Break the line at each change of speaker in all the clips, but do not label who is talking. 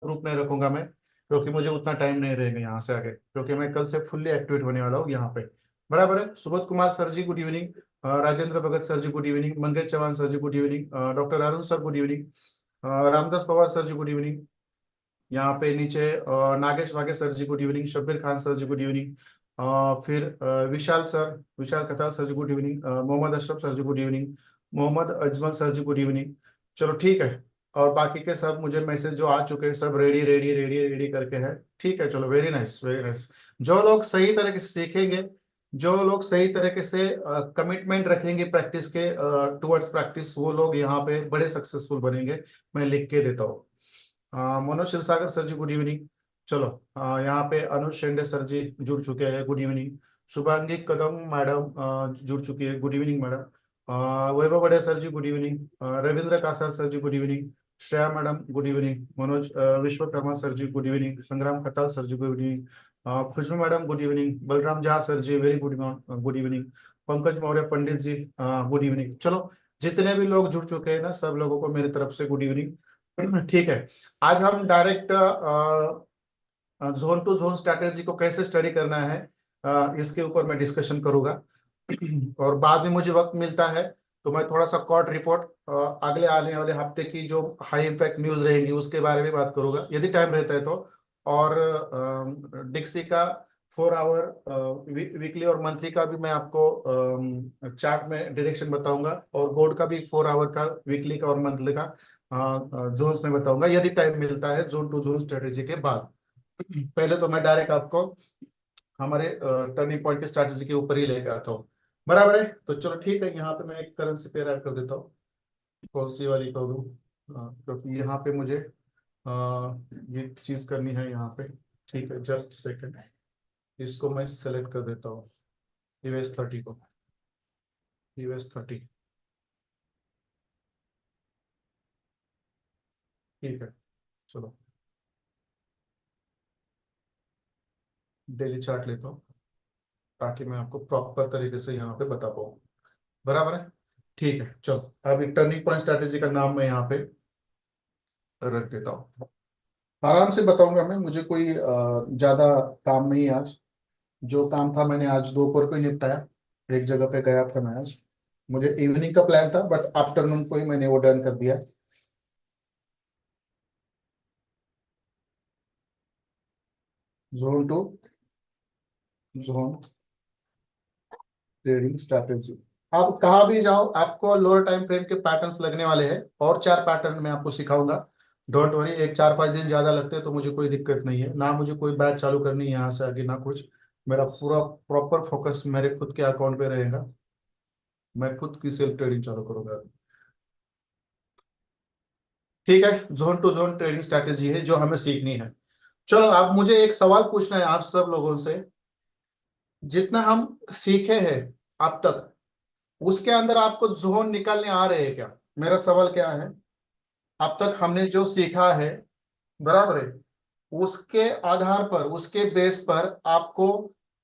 Group नहीं रखूंगा मैं, क्योंकि मुझे उतना टाइम नहीं रहेगा यहाँ से आगे, क्योंकि मैं कल से फुल्ली एक्टिवेट होने वाला हूँ यहाँ पे। बराबर है। Subodh Kumar sir ji good evening, Rajendra Bhagat sir ji good evening, Mangesh Chauhan sir ji good evening, doctor Arun sir good evening, Ramdas Pawar sir ji good evening. यहाँ पे नीचे Nagesh Wage sir ji good evening, Shabbir Khan sir ji good evening, फिर Vishal sir, Vishal Katar sir ji good evening, Mohammad Ashraf sir ji good evening, Mohammad Ajmal sir ji good evening. चलो ठीक है। और बाकी के सब मुझे मैसेज जो आ चुके हैं सब रेडी रेडी रेडी रेडी करके है। ठीक है, चलो वेरी नाइस वेरी नाइस। जो लोग सही तरीके से सीखेंगे, जो लोग सही तरीके से कमिटमेंट रखेंगे प्रैक्टिस के टुवर्ड्स प्रैक्टिस, वो लोग यहाँ पे बड़े सक्सेसफुल बनेंगे। मैं लिख के देता हूँ। Manoj Kshirsagar sir ji good evening. चलो यहाँ पे अनुज शेंडे सर जी जुड़ चुके हैं, good evening. Shubhangi Kadam madam जुड़ चुकी है, good evening madam. Vaibhav Bade sir ji good evening, Ravindra Kasar sir ji good evening, Shreya madam good evening, Manoj Vishwakarma sir ji good evening, Sangram Khatal sir ji good evening, Khushboo madam good evening, Balram Jha sir ji very good good evening, Pankaj Maurya Pandit ji good evening. चलो जितने भी लोग जुड़ चुके हैं ना, सब लोगों को मेरी तरफ से गुड इवनिंग। ठीक है। आज हम direct zone to zone strategy को कैसे स्टडी करना है, इसके ऊपर मैं डिस्कशन करूंगा। और बाद में मुझे वक्त मिलता है तो मैं थोड़ा सा कॉर्ट रिपोर्ट, अगले आने वाले हफ्ते की जो हाई इम्पैक्ट न्यूज रहेंगी उसके बारे में बात करूंगा यदि टाइम रहता है तो। और डिक्सी का 4 आवर वीकली और मंथली का भी मैं आपको चार्ट में डायरेक्शन बताऊंगा, और गोल्ड का भी 4 आवर का वीकली का और मंथली का जोन्स में बताऊंगा यदि टाइम मिलता है जोन टू जोन स्ट्रेटेजी के बाद। पहले तो मैं डायरेक्ट आपको हमारे टर्निंग पॉइंट की स्ट्रेटेजी के ऊपर ही लेकर आता हूँ। बराबर है। तो चलो ठीक है, यहाँ पे मैं एक करेंसी पेयर ऐड कर देता हूँ। कौन सी वाली कर दूँ, क्योंकि यहाँ पे मुझे ये चीज करनी है यहाँ पे। ठीक है, जस्ट सेकंड। इसको मैं सेलेक्ट कर देता हूँ, यूएस 30 को, यूएस 30। ठीक है, चलो डेली चार्ट लेता हूँ ताकि मैं आपको प्रॉपर तरीके से यहाँ पे बता पाऊँ। बराबर है। ठीक है, चलो अभी टर्निंग पॉइंट स्ट्रैटेजी का नाम मैं यहाँ पे रख देता हूँ। आराम से बताऊंगा मैं, मुझे कोई ज्यादा काम नहीं है आज। जो काम था मैंने आज दोपहर को ही निपटाया। एक जगह पे गया था मैं आज, मुझे इवनिंग का प्लान था बट आफ्टरनून को ही मैंने वो डन कर दिया। Zone to zone trading strategy. आप कहाँ भी जाओ आपको लोअर टाइम फ्रेम के पैटर्न्स लगने वाले हैं, और 4 पैटर्न मैं आपको सिखाऊंगा। डोंट वरी, एक 4-5 दिन ज्यादा लगते हैं तो मुझे कोई दिक्कत नहीं है ना, मुझे कोई बैच चालू करनी है यहाँ से आगे ना कुछ। मेरा पूरा प्रॉपर फोकस मेरे खुद के अकाउंट पे रहेगा। मैं खुद की सेल्फ ट्रेडिंग चालू करूंगा। ठीक है, zone to zone trading strategy है जो हमें सीखनी है। चलो अब मुझे एक सवाल पूछना है आप सब लोगों से। जितना हम सीखे हैं अब तक, उसके अंदर आपको जोन निकालने आ रहे हैं क्या? मेरा सवाल क्या है, अब तक हमने जो सीखा है, बराबर है, उसके आधार पर उसके बेस पर आपको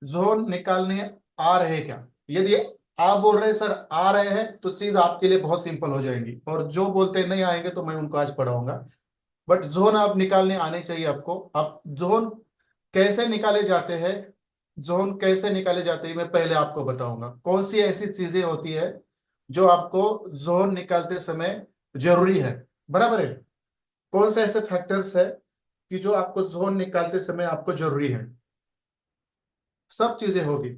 जोन निकालने आ रहे हैं क्या? यदि आप बोल रहे हैं सर आ रहे हैं तो चीज आपके लिए बहुत सिंपल हो जाएंगी, और जो बोलते नहीं आएंगे तो मैं उनको आज पढ़ाऊंगा। बट जोन आप निकालने आने चाहिए आपको। अब जोन कैसे निकाले जाते हैं, जोन कैसे निकाले जाते हैं मैं पहले आपको बताऊंगा। कौन सी ऐसी चीजें होती है जो आपको जोन निकालते समय जरूरी है, बराबर है। कौन से ऐसे फैक्टर्स है कि जो आपको जोन निकालते समय आपको जरूरी है, सब चीजें होगी।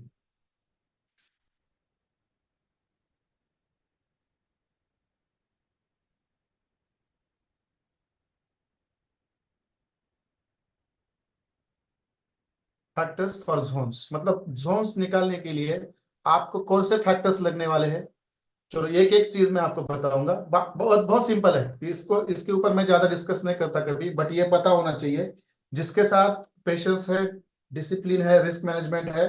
फैक्टर्स फॉर जोन्स, मतलब जोन्स निकालने के लिए आपको कौन से फैक्टर्स लगने वाले हैं। चलो एक एक चीज मैं आपको बताऊंगा। बहुत बहुत सिंपल है, इसको इसके ऊपर मैं ज्यादा डिस्कस नहीं करता कभी, बट ये पता होना चाहिए। जिसके साथ पेशेंस है, डिसिप्लिन है, रिस्क मैनेजमेंट है,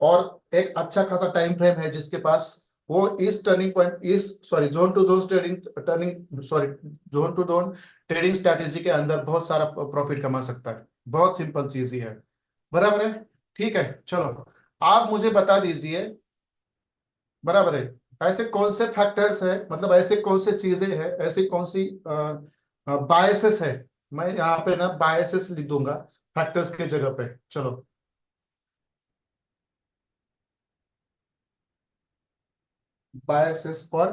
और एक अच्छा खासा टाइम फ्रेम है जिसके पास, वो इस टर्निंग पॉइंट, इस sorry zone to zone trading turning sorry zone to zone trading strategy के अंदर बहुत सारा प्रॉफिट कमा सकता है। बहुत सिंपल चीज ही है, बराबर है। ठीक है, चलो आप मुझे बता दीजिए, बराबर है, ऐसे कौन से फैक्टर्स है, मतलब ऐसे कौन से चीजें हैं, ऐसी कौन सी बायसेस है मैं यहाँ पे ना बायसेस लिख दूंगा फैक्टर्स के जगह पे। चलो, बायसेस फॉर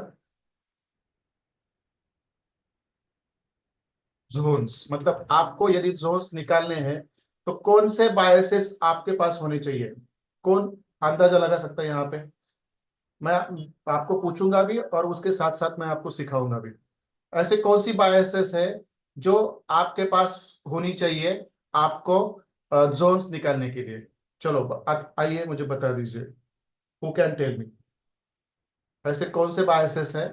जोन्स, मतलब आपको यदि जोन्स निकालने हैं तो कौन से बायसेस आपके पास होने चाहिए, कौन अंदाजा लगा सकता है यहाँ पे। मैं आपको पूछूंगा भी और उसके साथ साथ मैं आपको सिखाऊंगा भी। ऐसे कौन सी बायसेस है जो आपके पास होनी चाहिए आपको जोन्स निकालने के लिए। चलो आइए मुझे बता दीजिए, हु कैन टेल मी, ऐसे कौन से बायसेस है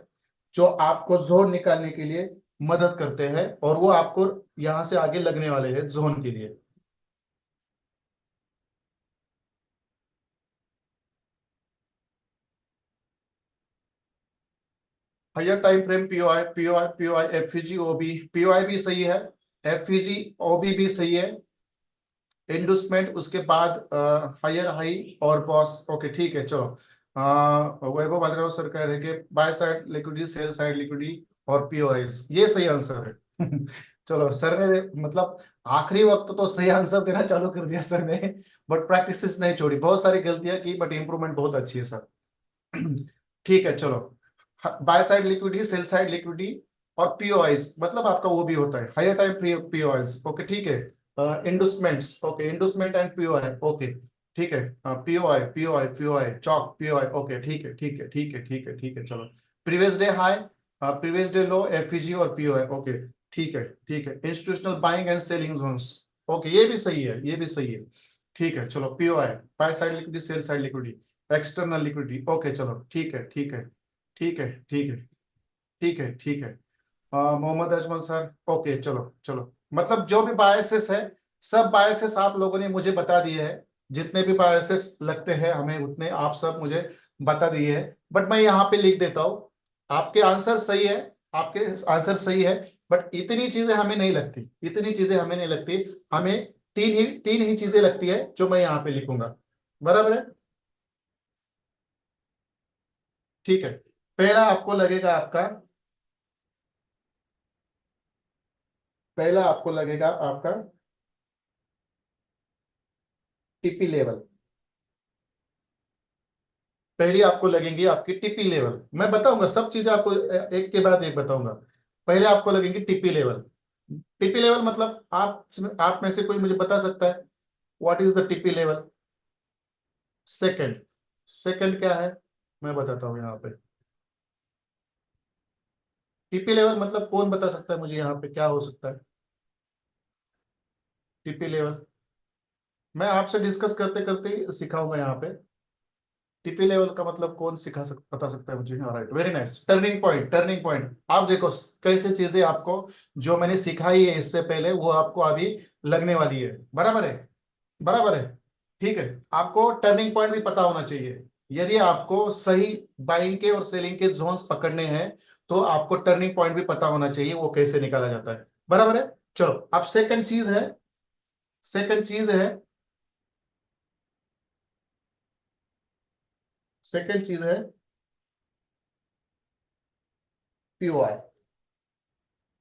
जो आपको जोन निकालने के लिए मदद करते हैं और वो आपको यहां से आगे लगने वाले हैं जोन के लिए। Higher time frame, POI, POI, POI, FEG, OB, POI भी सही है, एफईजी, ओबी भी सही है, इंडस्टमेंट उसके बाद हायर हाई और बॉस। ओके ठीक है, चलो। वैभव भालेराव सर कह रहे हैं कि by side liquidity, sell side liquidity और पीओआईस, ये सही आंसर है। चलो सर ने, मतलब आखिरी वक्त तो सही आंसर देना चालू कर दिया सर ने, बट प्रैक्टिस नहीं छोड़ी, बहुत सारी गलतियां की बट इंप्रूवमेंट बहुत अच्छी है सर। ठीक है चलो, by side liquidity, sell side liquidity और पीओआईस, मतलब आपका वो भी होता है हायर टाइम पीओआईस। ओके ठीक है, इंडस्टमेंट्स, ओके इंडस्टमेंट एंड पीओआई, ओके ठीक है, पीओआई, पीओआई, पीओआई चौक, पीओआई, ओके ठीक है, ठीक है, ठीक है, ठीक है, ठीक है, चलो। Previous day high, previous day low, FEG और पीओआई, ओके ठीक है, ठीक है। Institutional buying and selling zones, okay ये भी सही है, ये भी सही है। ठीक है चलो, POI, by side liquidity, sell side liquidity, external liquidity, okay चलो ठीक है, ठीक है, ठीक है, ठीक है, ठीक है, ठीक है। मोहम्मद अजमल सर, ओके चलो चलो, मतलब जो भी बायसेस है, सब बायसेस आप लोगों ने मुझे बता दिए हैं, जितने भी बायसेस लगते हैं हमें उतने आप सब मुझे बता दिए हैं, बट मैं यहाँ पे लिख देता हूँ। आपके आंसर सही है, आपके आंसर सही है, बट इतनी चीजें हमें नहीं लगती, इतनी चीजें हमें नहीं लगती। हमें तीन ही चीजें लगती है जो मैं यहाँ पे लिखूंगा, बराबर है। ठीक है, पहला आपको लगेगा आपका, पहला आपको लगेगा आपका टीपी लेवल, पहली आपको लगेंगी आपकी टीपी लेवल। मैं बताऊंगा सब चीजें आपको, एक के बाद एक बताऊंगा। पहले आपको लगेंगी टीपी लेवल। टीपी लेवल मतलब आप में से कोई मुझे बता सकता है what is the TP level. Second, second क्या है, मैं बताता हूँ यहाँ पे। टीपी लेवल मतलब कौन बता सकता है मुझे यहाँ पे क्या हो सकता है टीपी लेवल। मैं आपसे डिस्कस करते करते ही सिखाऊंगा यहाँ पे। टीपी लेवल का मतलब कौन बता सकता है मुझे। Right, very nice, turning point, turning point. आप देखो कैसे चीजें आपको जो मैंने सिखाई है इससे पहले वो आपको अभी लगने वाली है, बराबर है, बराबर है। ठीक है, आपको टर्निंग पॉइंट भी पता होना चाहिए। यदि आपको सही बाइंग के और सेलिंग के जोन्स पकड़ने हैं तो आपको टर्निंग पॉइंट भी पता होना चाहिए, वो कैसे निकाला जाता है, बराबर है। चलो, अब सेकंड चीज है, सेकंड चीज है, सेकंड चीज है पीओआई,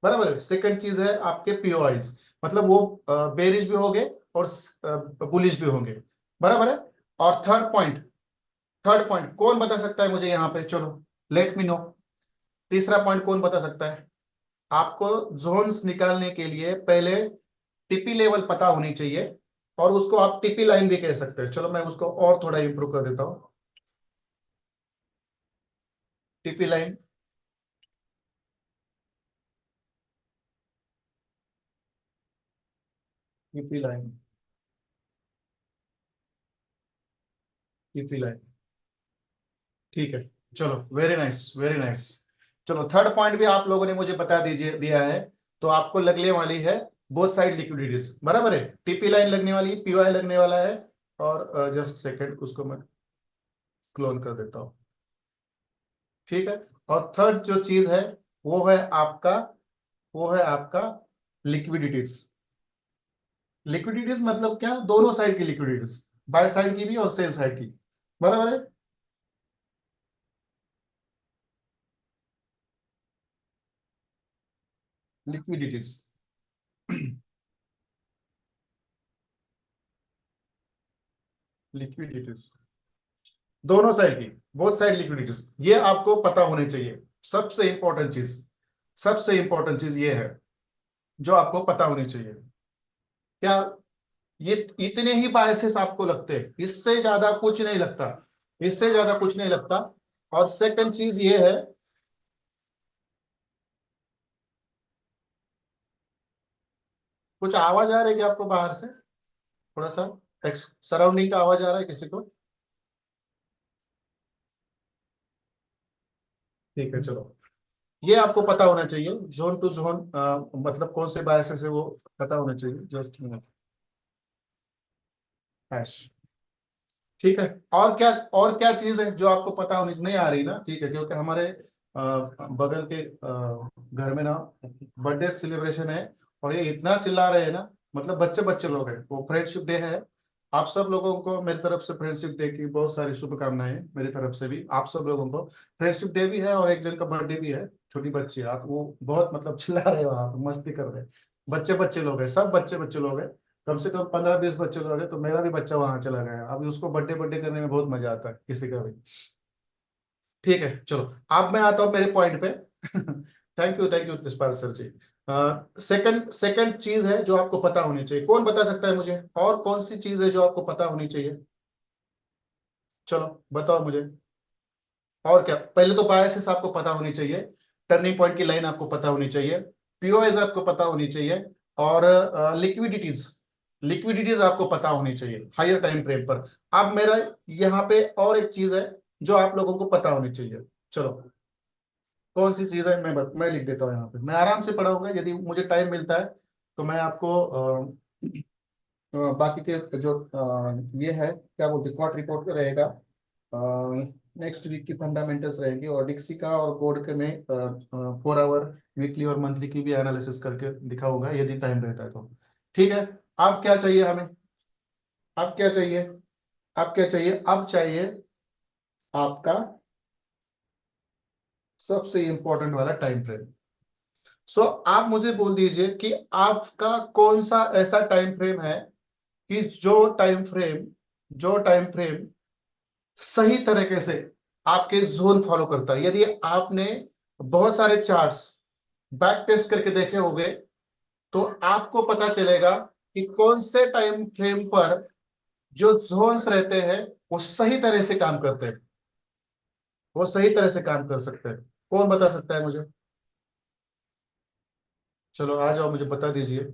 बराबर है। सेकंड चीज है आपके पीओआईज, मतलब वो बेरिश भी होंगे और बुलिश भी होंगे, बराबर है। और थर्ड पॉइंट, थर्ड पॉइंट कौन बता सकता है मुझे यहाँ पे, चलो लेट मी नो। तीसरा पॉइंट कौन बता सकता है। आपको जोन्स निकालने के लिए पहले टीपी लेवल पता होनी चाहिए, और उसको आप टीपी लाइन भी कह सकते हैं। चलो मैं उसको और थोड़ा इंप्रूव कर देता हूँ, TP line, TP line, TP line, ठीक है। चलो, वेरी नाइस, वेरी नाइस। चलो, थर्ड पॉइंट भी आप लोगों ने मुझे बता दीजिए दिया है, तो आपको लगने वाली है बोथ साइड लिक्विडिटीज, बराबर है। टीपी लाइन लगने वाली, पीओआई लगने वाला है। और जस्ट सेकंड, उसको मैं क्लोन कर देता हूँ, ठीक है। और थर्ड जो चीज है वो है आपका, वो है आपका लिक्विडिटीज। लिक्विडिटीज मतलब क्या, दोनों साइड की लिक्विडिटीज, बाय साइड की भी और सेल साइड की, बराबर है। लिक्विडिटीज, लिक्विडिटीज दोनों साइड की, बोथ साइड लिक्विडिटीज, ये आपको पता होनी चाहिए। सबसे इंपॉर्टेंट चीज, सबसे इंपॉर्टेंट चीज ये है जो आपको पता होनी चाहिए। क्या ये इतने ही बायसेस आपको लगते हैं, इससे ज्यादा कुछ नहीं लगता, इससे ज्यादा कुछ नहीं लगता। और सेकंड चीज ये है, कुछ आवाज आ रही है क्या आपको बाहर से? थोड़ा सा सराउंडिंग का आवाज आ रहा है किसी को? ठीक है चलो, ये आपको पता होना चाहिए, जोन टू जोन मतलब कौन से बायसेस है वो पता होना चाहिए। Just minute, hash. ठीक है, और क्या चीज है जो आपको पता होनी नहीं आ रही ना? ठीक है, क्योंकि हमारे बगल के घर में ना बर्थडे सेलिब्रेशन है, और ये इतना चिल्ला रहे हैं ना, मतलब बच्चे बच्चे लोग हैं, वो फ्रेंडशिप डे है। आप सब लोगों को मेरी तरफ से फ्रेंडशिप डे की बहुत सारी शुभकामनाएं, मेरी तरफ से भी आप सब लोगों को। फ्रेंडशिप डे भी है और एक जन का बर्थडे भी है, छोटी बच्ची है। आप वो बहुत मतलब चिल्ला रहे हो, आप मस्ती कर रहे हैं। बच्चे बच्चे लोग हैं, सब बच्चे बच्चे लोग हैं, कम से कम 15-20 बच्चे लोग हैं। तो मेरा भी बच्चा वहां चला गया, अभी उसको बर्थडे बर्थडे करने में बहुत मजा आता है किसी का भी। ठीक है चलो, अब मैं आता हूँ मेरे पॉइंट पे। Thank you Yashpal sir ji. Second second चीज है जो आपको पता होनी चाहिए, कौन बता सकता है मुझे और कौन सी चीज है जो आपको पता होनी चाहिए? चलो बताओ मुझे। और क्या, पहले तो बायसेस आपको पता होनी चाहिए, टर्निंग पॉइंट की लाइन आपको पता होनी चाहिए, पीओएस आपको पता होनी चाहिए, और लिक्विडिटीज, लिक्विडिटीज आपको पता होनी चाहिए हायर टाइम फ्रेम पर। अब मेरा यहाँ पे और एक चीज है जो आप लोगों को पता होनी चाहिए। चलो, कौन सी चीज है मैं लिख देता हूँ यहाँ पे, मैं आराम से पढ़ाऊंगा, यदि मुझे टाइम मिलता है तो मैं आपको बाकी के जो ये है क्या बोलते हैं, क्वार्ट रिपोर्ट में रहेगा, नेक्स्ट वीक की फंडामेंटल्स रहेंगे, और डिक्सी का और कोड के में 4 आवर वीकली और मंथली की भी एनालिसिस करके दिखाऊंगा यदि टाइम रहता है तो। ठीक है, अब क्या चाहिए हमें? अब क्या चाहिए? अब क्या चाहिए? अब चाहिए आपका सबसे इंपॉर्टेंट वाला टाइम फ्रेम। सो आप मुझे बोल दीजिए कि आपका कौन सा ऐसा टाइम फ्रेम है कि जो टाइम फ्रेम सही तरीके से आपके जोन फॉलो करता है। यदि आपने बहुत सारे चार्ट्स बैक टेस्ट करके देखे होंगे तो आपको पता चलेगा कि कौन से टाइम फ्रेम पर जो जोन्स रहते हैं वो सही तरह से काम करते हैं, वो सही तरह से काम कर सकते हैं। कौन बता सकता है मुझे? चलो आ जाओ, मुझे बता दीजिए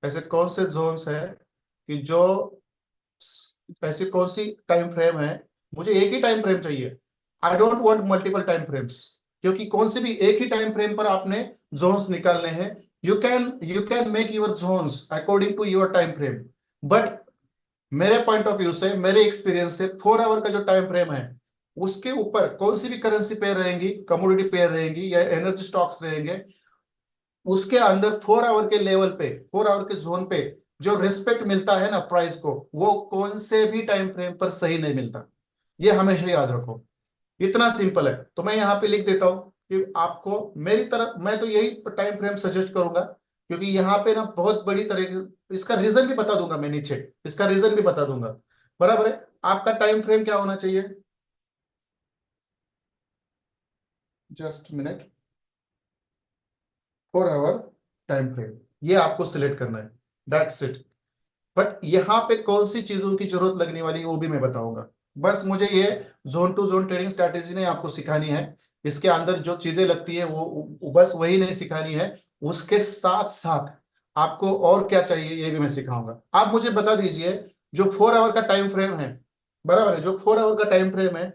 ऐसे कौन से जोन्स है कि जो ऐसी कौन सी टाइम फ्रेम है। मुझे एक ही टाइम फ्रेम चाहिए, I don't want multiple time frames, क्योंकि कौन से भी एक ही टाइम फ्रेम पर आपने जोन्स निकालने हैं। You can make your zones according to your time frame, but मेरे पॉइंट ऑफ व्यू से, मेरे एक्सपीरियंस से, 4 आवर का जो टाइम फ्रेम है उसके ऊपर कौन सी भी करेंसी पेयर रहेंगी, कमोडिटी पेयर रहेंगी या एनर्जी स्टॉक्स रहेंगे, उसके अंदर 4 आवर के लेवल पे, 4 आवर के जोन पे जो रिस्पेक्ट मिलता है ना प्राइस को, वो कौन से भी टाइम फ्रेम पर सही नहीं मिलता। ये हमेशा याद रखो, इतना सिंपल है। तो मैं यहाँ पे लिख देता हूँ कि आपको मेरी तरफ, मैं तो यही टाइम फ्रेम सजेस्ट करूंगा, क्योंकि यहाँ पे ना बहुत बड़ी तरह, इसका रीजन भी बता दूंगा मैं नीचे, इसका रीजन भी बता दूंगा। बराबर है, आपका टाइम फ्रेम क्या होना चाहिए? Just minute, 4 hour time frame, ये आपको सिलेक्ट करना है, दैट्स इट। बट यहाँ पे कौन सी चीजों की जरूरत लगने वाली है वो भी मैं बताऊंगा। बस मुझे ये zone to zone trading strategy नहीं आपको सिखानी है, इसके अंदर जो चीजें लगती है वो बस वही नहीं सिखानी है, उसके साथ साथ आपको और क्या चाहिए ये भी मैं सिखाऊंगा। आप मुझे बता दीजिए, जो 4 आवर का टाइम फ्रेम है, बराबर है, जो 4 आवर का टाइम फ्रेम है,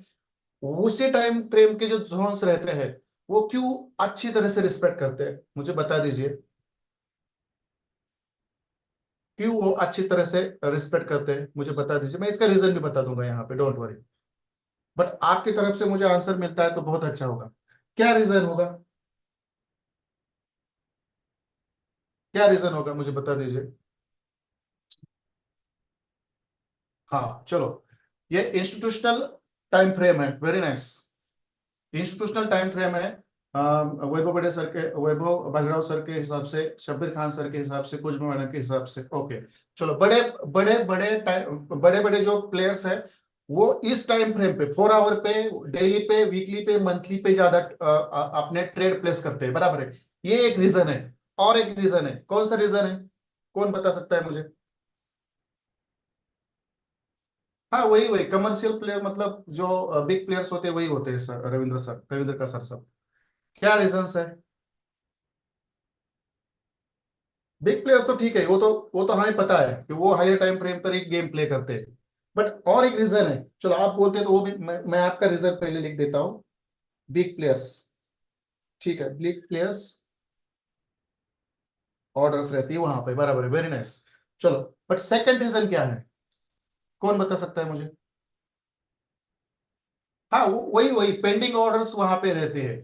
उसी टाइम फ्रेम के जो जोन्स रहते हैं वो क्यों अच्छी तरह से रिस्पेक्ट करते हैं, मुझे बता दीजिए। क्यों वो अच्छी तरह से रिस्पेक्ट करते हैं मुझे बता दीजिए, मैं इसका रीजन भी बता दूंगा यहाँ पे, डोंट वरी। बट आपकी तरफ से मुझे आंसर मिलता है तो बहुत अच्छा होगा। क्या रीजन होगा? क्या रीजन होगा मुझे बता दीजिए। हाँ चलो, ये इंस्टीट्यूशनल टाइम फ्रेम है, very nice. Institutional time frame है, वैभव बड़े सर के, वैभव भालेराव सर के हिसाब से, शब्बीर खान सर के हिसाब से, कुछ मैडम के हिसाब से। ओके चलो, बड़े बड़े बड़े टाइम, बड़े बड़े जो प्लेयर्स है वो इस टाइम फ्रेम पे 4 आवर पे, डेली पे, वीकली पे, मंथली पे ज्यादा अपने ट्रेड प्लेस करते हैं, बराबर है। ये एक रीजन है। और एक रीजन है, कौन सा रीजन है, कौन बता सकता है मुझे? हाँ वही वही कमर्शियल प्लेयर, मतलब जो बिग प्लेयर्स होते हैं वही होते हैं सर, रविंद्र सर, रविंद्र का सर सब। क्या रीजंस है? बिग प्लेयर्स तो ठीक है, वो तो हमें पता है कि वो हायर टाइम फ्रेम पर एक गेम प्ले करते हैं। बट और एक रीजन है, चलो आप बोलते हैं तो वो भी मैं आपका रीजन पहले लिख देता हूँ। बिग प्लेयर्स, ठीक है, बिग प्लेयर्स ऑर्डर्स रहती है वहां पे, बराबर है, वेरी नाइस। चलो, बट सेकंड रीजन क्या है, कौन बता सकता है मुझे? हाँ वही वही पेंडिंग ऑर्डर्स वहां पे रहते हैं।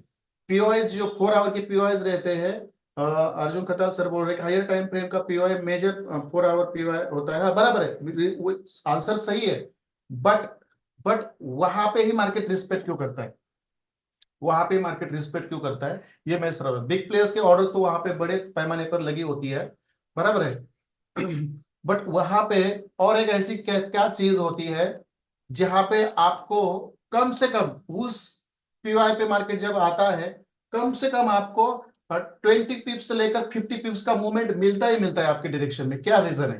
पीओएस जो 4 आवर के पीओएस रहते हैं, अर्जुन खताल सर बोल रहे हैं हायर टाइम फ्रेम का पीओआई मेजर 4 आवर पीओआई होता है। हाँ बराबर है, वो आंसर सही है। बट बट वहां पे ही मार्केट रिस्पेक्ट क्यों करता है? वहां पे मार्केट रिस्पेक्ट क्यों करता है? ये मैं सर, बिग प्लेयर्स के ऑर्डर तो वहां पे बड़े पैमाने पर लगी होती है, बराबर है। बट वहां पे और एक ऐसी क्या क्या चीज होती है जहां पे आपको कम से कम उस पीवाई पे मार्केट जब आता है, कम से कम आपको 20 पिप्स से लेकर 50 पिप्स का मूवमेंट मिलता ही मिलता है आपके डायरेक्शन में। क्या रीजन है?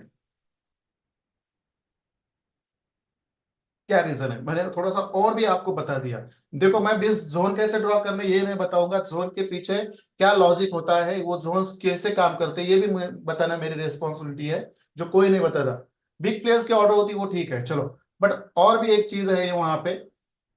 क्या रीजन है? मैंने थोड़ा सा और भी आपको बता दिया। देखो, मैं बिस जोन कैसे ड्रॉ करना है ये नहीं बताऊंगा, जोन के पीछे क्या लॉजिक होता है, वो जोन्स कैसे काम करते हैं ये भी बताना मेरी रेस्पॉन्सिबिलिटी है, जो कोई नहीं बताता। बिग प्लेयर्स की ऑर्डर होती है वो ठीक है, चलो। बट और भी एक चीज है वहां पे,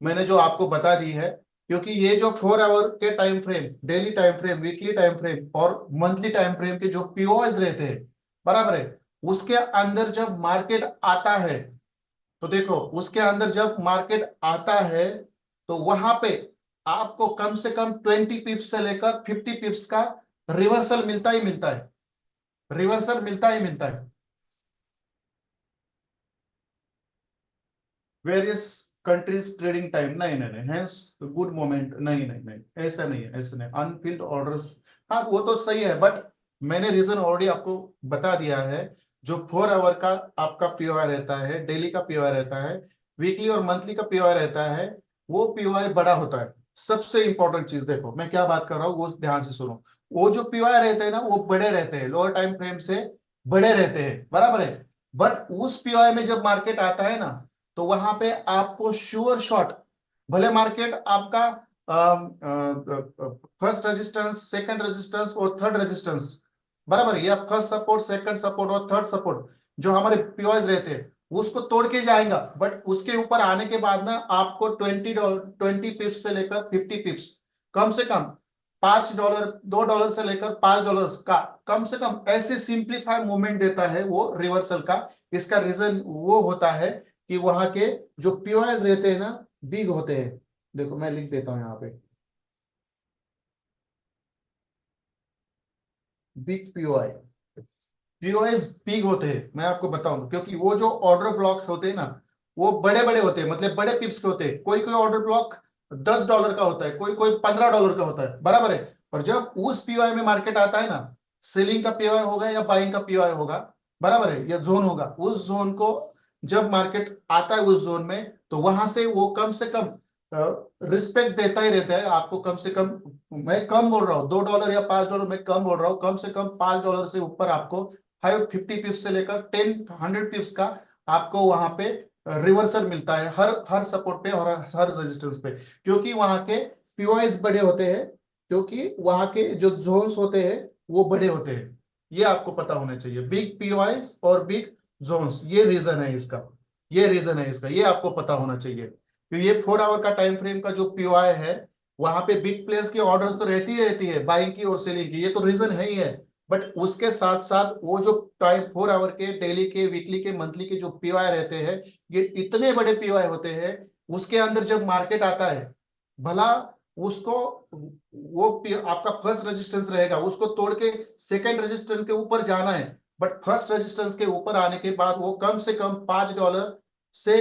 मैंने जो आपको बता दी है, क्योंकि ये जो 4 आवर के time frame, daily time frame, weekly time frame और मंथली टाइम फ्रेम के जो पीओएस रहते हैं, बराबर है, उसके अंदर जब मार्केट आता है, तो देखो उसके अंदर जब मार्केट आता है तो वहां पे आपको कम से कम 20 पिप्स से लेकर 50 पिप्स का रिवर्सल मिलता ही मिलता है, रिवर्सल मिलता ही मिलता है। वेरियस कंट्रीज ट्रेडिंग टाइम, नहीं नहीं नहीं, हैंस गुड मोमेंट, नहीं नहीं नहीं, ऐसा नहीं है, ऐसा नहीं, अनफिल्ड ऑर्डर्स। हाँ वो तो सही है, बट मैंने रीजन ऑलरेडी आपको बता दिया है। जो 4 आवर का आपका पीओआई रहता है, डेली का पीओआई रहता है, वीकली और मंथली का पीओआई रहता है, वो पीओआई बड़ा होता है। सबसे इंपॉर्टेंट चीज देखो मैं क्या बात कर रहा हूँ, वो ध्यान से सुनो। वो जो पीओआई रहते हैं ना, वो बड़े रहते हैं, लोअर टाइम फ्रेम से बड़े रहते हैं, बराबर है। बट उस पीओआई में जब मार्केट आता है ना, तो वहां पे आपको श्योर शॉट, भले मार्केट आपका फर्स्ट रेजिस्टेंस, सेकंड रेजिस्टेंस और थर्ड रेजिस्टेंस, बराबर है, या फर्स्ट सपोर्ट, सेकंड सपोर्ट और थर्ड सपोर्ट जो हमारे पीओएस रहते हैं, उसको तोड़ के जाएगा। बट उसके ऊपर आने के बाद ना आपको $20 से लेकर 50 पिप्स, कम से कम $5, $2 से लेकर $5 का कम से कम ऐसे सिंप्लीफाई मूवमेंट देता है वो रिवर्सल का। इसका रीजन वो होता है कि वहां के जो पीओएस रहते हैं ना, बिग होते हैं। देखो मैं लिख देता हूं यहाँ पे, बिग पीओआई, पीओएस बिग होते हैं, मैं आपको बताऊं, क्योंकि वो जो ऑर्डर ब्लॉक्स होते हैं ना, वो बड़े बड़े होते हैं, मतलब बड़े पिप्स के होते हैं। कोई कोई ऑर्डर ब्लॉक $10 का होता है, कोई कोई $15 का होता है, बराबर है। और जब उस पीओआई में मार्केट आता है ना, सेलिंग का पीओआई होगा या बाइंग का पीओआई होगा, बराबर है, या जोन होगा, उस जोन को जब मार्केट आता है उस जोन में, तो वहां से वो कम से कम रिस्पेक्ट देता ही रहता है आपको। कम से कम, मैं कम बोल रहा हूँ, $2 या $5, मैं कम बोल रहा हूँ, कम से कम $5 से ऊपर आपको 550 पिप्स से लेकर 100 पिप्स का आपको वहां पे रिवर्सल मिलता है, हर हर सपोर्ट पे और हर रेजिस्टेंस पे, क्योंकि वहां के पीओआईस बड़े होते हैं, क्योंकि वहां के जो जोन्स होते हैं वो बड़े होते हैं। ये आपको पता होना चाहिए, बिग पीओआईस और बिग जोन्स, ये रीजन है इसका, ये रीजन है इसका, ये आपको पता होना चाहिए। क्योंकि ये 4 आवर का टाइम फ्रेम का जो पीओआई है, वहां पे बिग प्लेयर्स की ऑर्डर्स तो रहती ही रहती है, बाइंग की और सेलिंग की, ये तो रीजन है ही है। बट उसके साथ साथ वो जो टाइम 4 आवर के, डेली के, वीकली के, मंथली के जो पीओआई रहते हैं, ये इतने बड़े पीओआई होते हैं। उसके अंदर जब मार्केट आता है, भला उसको, वो आपका फर्स्ट रेजिस्टेंस रहेगा, उसको तोड़ के सेकंड रेजिस्टेंस के ऊपर जाना है। बट फर्स्ट रेजिस्टेंस के ऊपर आने के बाद वो कम से कम $5 से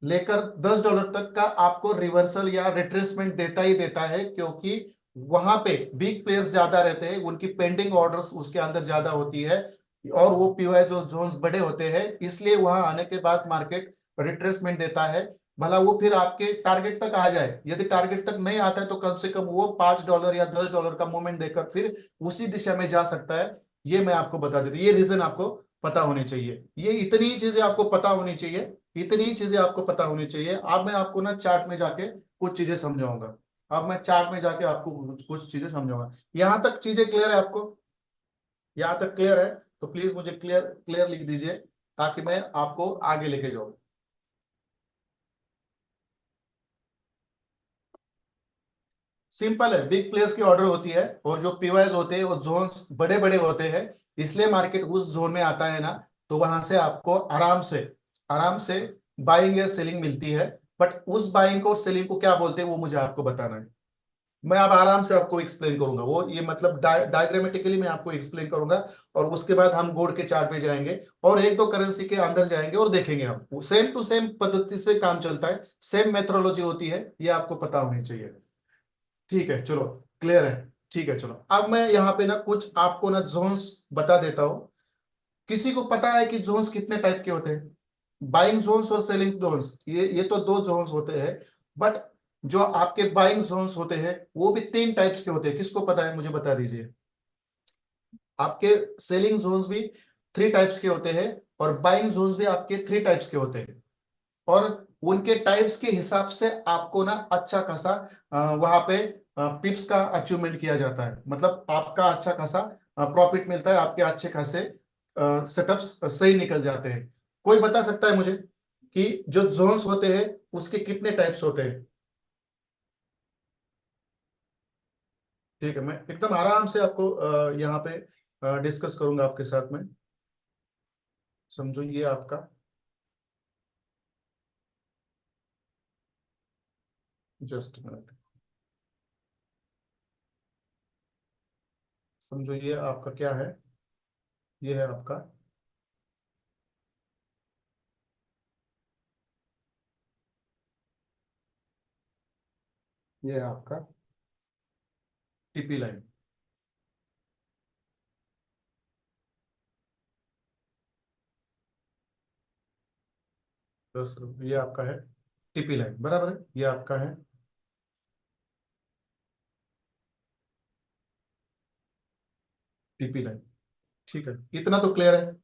लेकर $10 तक का आपको रिवर्सल या रिट्रेसमेंट देता ही देता है, क्योंकि वहां पे बिग प्लेयर्स ज्यादा रहते हैं, उनकी पेंडिंग ऑर्डर्स उसके अंदर ज्यादा होती है, और वो पीओआई जो जोन्स बड़े होते हैं, इसलिए वहां आने के बाद मार्केट रिट्रेसमेंट देता है। भला वो फिर आपके टारगेट तक आ जाए, यदि टारगेट तक नहीं आता है तो कम से कम वो $5 या $10 का मूवमेंट देकर फिर उसी दिशा में जा सकता है। ये मैं आपको बता देता हूँ, ये रीजन आपको पता होनी चाहिए, ये इतनी ही चीजें आपको पता होनी चाहिए, इतनी ही चीजें आपको पता होनी चाहिए। अब मैं आपको ना चार्ट में जाके कुछ चीजें समझाऊंगा, अब मैं चार्ट में जाके आपको कुछ चीजें समझाऊंगा। यहां तक चीजें क्लियर है आपको? यहां तक क्लियर है? तो प्लीज मुझे क्लियर क्लियर लिख दीजिए, ताकि मैं आपको आगे लेके जाऊं। सिंपल है, बिग प्लेयर्स की ऑर्डर होती है, और जो पीवाईज होते हैं वो जोन्स बड़े बड़े होते हैं, इसलिए मार्केट उस जोन में आता है ना, तो वहां से आपको आराम से बाइंग या सेलिंग मिलती है। बट उस बाइंग को और सेलिंग को क्या बोलते हैं वो मुझे आपको बताना है। मैं अब आराम से आपको एक्सप्लेन करूंगा, वो ये मतलब डायग्रामेटिकली मैं आपको एक्सप्लेन करूंगा, और उसके बाद हम गोल्ड के चार्ट पे जाएंगे, और एक दो करेंसी के अंदर जाएंगे और देखेंगे हम सेम टू सेम पद्धति से काम चलता है, सेम मेथोडोलॉजी होती है, ये आपको पता होनी चाहिए। ठीक है, चलो, क्लियर है? ठीक है, चलो, अब मैं यहाँ पे ना कुछ आपको ना जोन्स बता देता हूँ। किसी को पता है कि जोन्स कितने टाइप के होते हैं? बाइंग जोन्स और सेलिंग जोन्स, ये तो दो जोन्स होते हैं। बट जो आपके बाइंग जोन्स होते हैं वो भी 3 टाइप्स के होते हैं, किसको पता है मुझे बता दीजिए। आपके सेलिंग जोन्स भी 3 टाइप्स के होते हैं, और बाइंग जोन्स भी आपके 3 टाइप्स के होते हैं, और उनके टाइप्स के हिसाब से आपको ना अच्छा खासा वहां पे पिप्स का अचीवमेंट किया जाता है, मतलब आपका अच्छा खासा प्रॉफिट मिलता है, आपके अच्छे खासे सेटअप्स सही निकल जाते हैं। कोई बता सकता है मुझे कि जो जोन्स होते हैं उसके कितने टाइप्स होते हैं? ठीक है, मैं एकदम आराम से आपको यहाँ पे डिस्कस करूंगा आपके साथ में। समझो ये आपका, जस्ट मिनट, समझो ये आपका क्या है, ये है आपका, ये है आपका टीपी लाइन। 10 रुपये, ये आपका है टीपी लाइन, बराबर है, ये आपका है टीपी लाइन। ठीक है, इतना तो क्लियर है।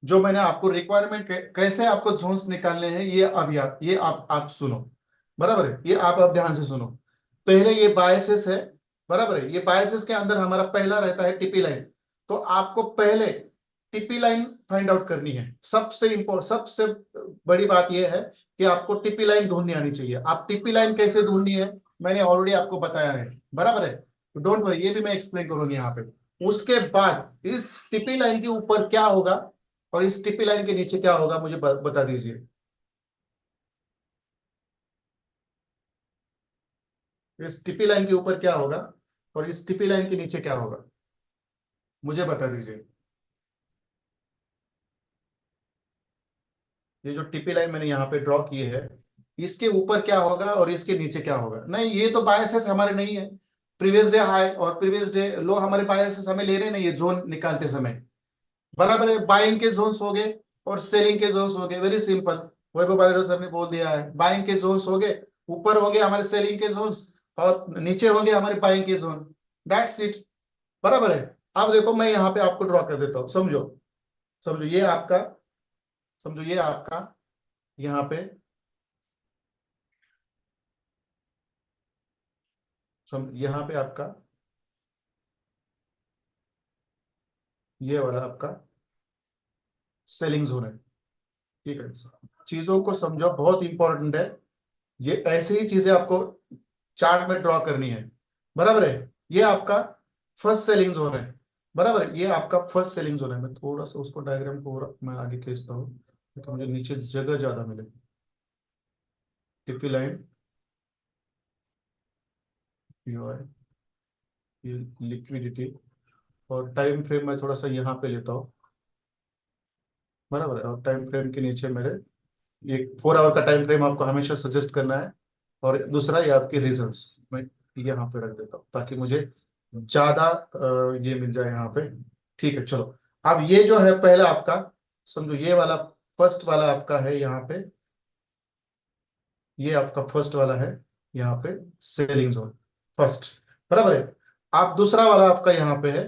जो मैंने आपको रिक्वायरमेंट कैसे आपको जोन्स निकालने हैं, ये अब याद, ये आप सुनो, बराबर है, ये आप अब ध्यान से सुनो। पहले ये बायसेस है, बराबर है, ये बायसेस के अंदर हमारा पहला रहता है टीपी लाइन। तो आपको पहले टीपी लाइन फाइंड आउट करनी है, सबसे इंपॉर्टेंट, सबसे बड़ी बात यह है कि आपको टीपी लाइन ढूंढनी आनी चाहिए। आप टीपी लाइन कैसे ढूंढनी है मैंने ऑलरेडी आपको बताया है, बराबर है, तो डोंट वरी, ये भी मैं एक्सप्लेन करूंगी यहाँ पे। उसके बाद इस टीपी लाइन के ऊपर क्या होगा और इस टीपी लाइन के नीचे क्या होगा, मुझे बता दीजिए। इस टीपी लाइन के ऊपर क्या होगा और इस टीपी लाइन के नीचे क्या होगा, मुझे बता दीजिए। ये जो टीपी लाइन मैंने यहाँ पे ड्रॉ की है, इसके ऊपर क्या होगा और इसके नीचे क्या होगा? नहीं, ये तो बायसेस हमारे नहीं है। प्रीवियस डे हाई और प्रीवियस डे लो हमारे बायसेस हमें ले रहे नहीं है जोन निकालते समय, बराबर है। बाइंग के जोन्स हो गए और सेलिंग के जोन्स हो गए, वेरी सिंपल। वैभव बालेरो सर ने बोल दिया है, बाइंग के जोन्स हो गए, ऊपर होंगे हमारे सेलिंग के जोन्स, और नीचे होंगे हमारे बाइंग के जोन, दैट्स इट, बराबर है। अब देखो मैं यहाँ पे आपको ड्रॉ कर देता हूँ, समझो, समझो ये आपका, समझो ये आपका यहाँ पे, यहाँ पे आपका ये वाला आपका सेलिंग जोन है। ठीक है, चीजों को समझो, बहुत इंपॉर्टेंट है, ये ऐसे ही चीजें आपको चार्ट में ड्रॉ करनी है, बराबर है। ये आपका फर्स्ट सेलिंग जोन है, बराबर है, ये आपका फर्स्ट सेलिंग जोन है। मैं थोड़ा सा उसको डायग्राम को मैं आगे खींचता हूँ तो मुझे नीचे जगह ज्यादा मिले। टिफी लाइन, ये लिक्विडिटी, और टाइम फ्रेम मैं थोड़ा सा यहाँ पे लेता हूँ, बराबर है, और टाइम फ्रेम के नीचे मेरे ये 4 आवर का टाइम फ्रेम आपको हमेशा सजेस्ट करना है। और दूसरा ये आपके रीजंस, मैं यहाँ पे रख देता हूँ ताकि मुझे ज्यादा ये मिल जाए यहाँ पे। ठीक है, चलो। अब ये जो है पहला आपका, समझो ये वाला फर्स्ट वाला आपका है यहाँ पे, ये आपका फर्स्ट वाला है यहाँ पे, सेलिंग जोन फर्स्ट, बराबर है। आप दूसरा वाला आपका यहाँ पे है,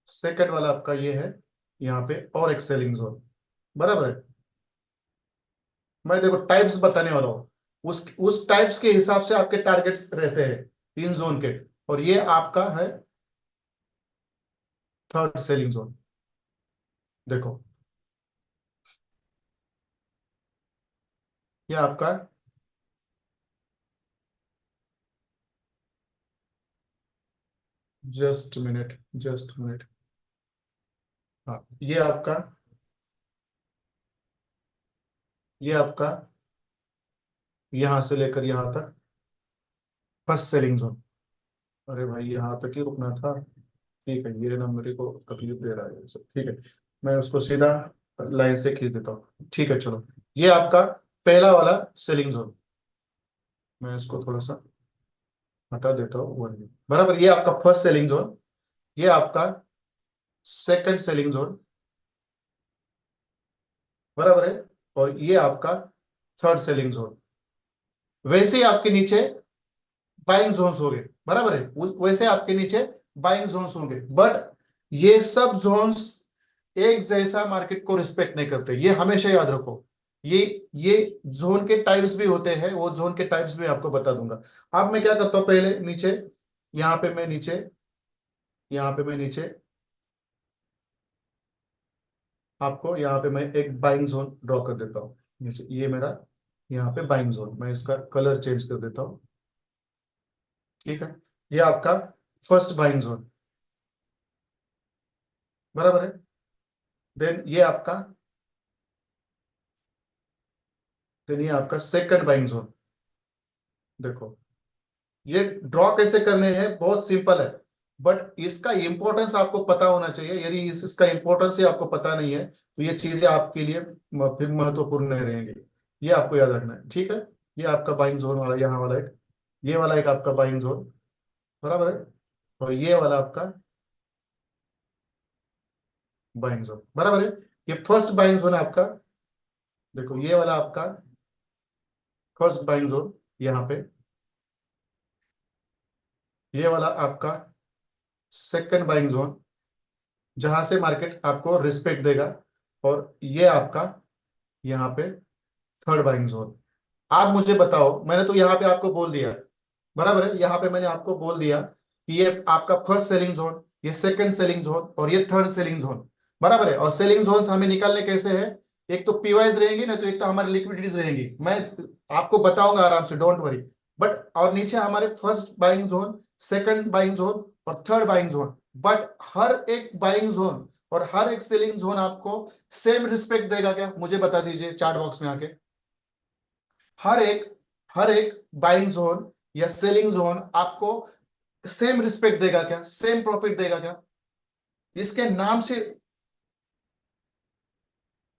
सेकंड वाला आपका ये है यहाँ पे, और एक सेलिंग जोन, बराबर है। मैं देखो टाइप्स बताने वाला हूँ, उस टाइप्स के हिसाब से आपके टारगेट्स रहते हैं तीन जोन के। और ये आपका है थर्ड सेलिंग जोन, देखो ये आपका, जस्ट मिनट, जस्ट मिनट, हाँ ये आपका यहां से लेकर यहां तक फर्स्ट सेलिंग जोन। अरे भाई यहाँ तक ही रुकना था। ठीक है, ये ना मेरे को तकलीफ दे रहा है सब, ठीक है, मैं उसको सीधा लाइन से खींच देता हूँ। ठीक है, चलो। ये आपका पहला वाला सेलिंग जोन, मैं इसको थोड़ा सा हटा देता हूँ, बराबर। ये आपका फर्स्ट सेलिंग जोन, ये आपका सेकंड सेलिंग जोन, बराबर है। और ये आपका थर्ड सेलिंग जोन। वैसे ही आपके नीचे बाइंग जोन्स हो गए, बराबर है, वैसे आपके नीचे बाइंग जोन्स होंगे। बट ये सब जोन्स एक जैसा मार्केट को रिस्पेक्ट नहीं करते, ये हमेशा याद रखो। ये ये जोन के टाइप्स भी होते हैं, वो जोन के टाइप्स भी आपको बता दूंगा। अब मैं क्या करता हूं, पहले नीचे, यहाँ पे मैं नीचे, यहाँ पे मैं नीचे आपको, यहाँ पे मैं एक बाइंग जोन ड्रॉ कर देता हूँ नीचे, ये मेरा यहाँ पे बाइंग जोन, मैं इसका कलर चेंज कर देता हूँ। ठीक है, ये आपका फर्स्ट बाइंग जोन, बराबर है। देन ये आपका सेकंड बाइंग जोन। देखो ये ड्रॉ कैसे करने हैं, बहुत सिंपल है, बट इसका इंपॉर्टेंस आपको पता होना चाहिए। यदि इसका इंपॉर्टेंस ही आपको पता नहीं है तो ये चीजें आपके लिए फिर महत्वपूर्ण नहीं रहेंगी। ये आपको याद रखना है, ठीक है। ये आपका बाइंग जोन वाला, यहाँ वाला एक, ये वाला एक आपका बाइंग जोन, बराबर है। और ये वाला आपका बाइंग जोन, बराबर है। ये फर्स्ट बाइंग जोन है आपका, देखो ये वाला आपका फर्स्ट बाइंग जोन यहाँ पे, ये वाला आपका सेकंड बाइंग जोन, जहां से मार्केट आपको रिस्पेक्ट देगा। और ये आपका यहाँ पे थर्ड बाइंग जोन। आप मुझे बताओ, मैंने तो यहाँ पे आपको बोल दिया, बराबर है, यहाँ पे मैंने आपको बोल दिया कि ये आपका फर्स्ट सेलिंग जोन, ये सेकंड सेलिंग जोन, और ये थर्ड सेलिंग जोन, बराबर है। और सेलिंग जोन हमें निकालने कैसे है, एक तो पीवाइज रहेंगी ना, तो एक तो हमारी लिक्विडिटीज रहेंगी, मैं आपको बताऊंगा आराम से, डोंट वरी। बट और नीचे हमारे first buying zone, second buying zone और थर्ड बाइंग जोन। बट हर एक बाइंग जोन और हर एक सेलिंग जोन आपको सेम रिस्पेक्ट देगा क्या, मुझे बता दीजिए चार्ट बॉक्स में आके। हर एक हर एक बाइंग जोन या सेलिंग जोन आपको सेम रिस्पेक्ट देगा क्या, सेम प्रॉफिट देगा क्या, इसके नाम से।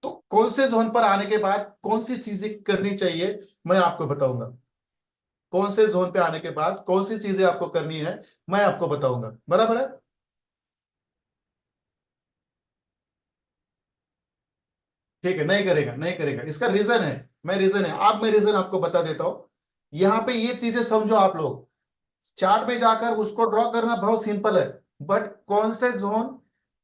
तो कौन से जोन पर आने के बाद कौन सी चीजें करनी चाहिए, मैं आपको बताऊंगा। कौन से जोन पे आने के बाद कौन सी चीजें आपको करनी है, मैं आपको बताऊंगा, बराबर है। ठीक है, नहीं करेगा, नहीं करेगा, इसका रीजन है, मैं रीजन आपको बता देता हूं। यहां पे ये चीजें समझो आप लोग, चार्ट में जाकर उसको ड्रॉ करना बहुत सिंपल है, बट कौन से जोन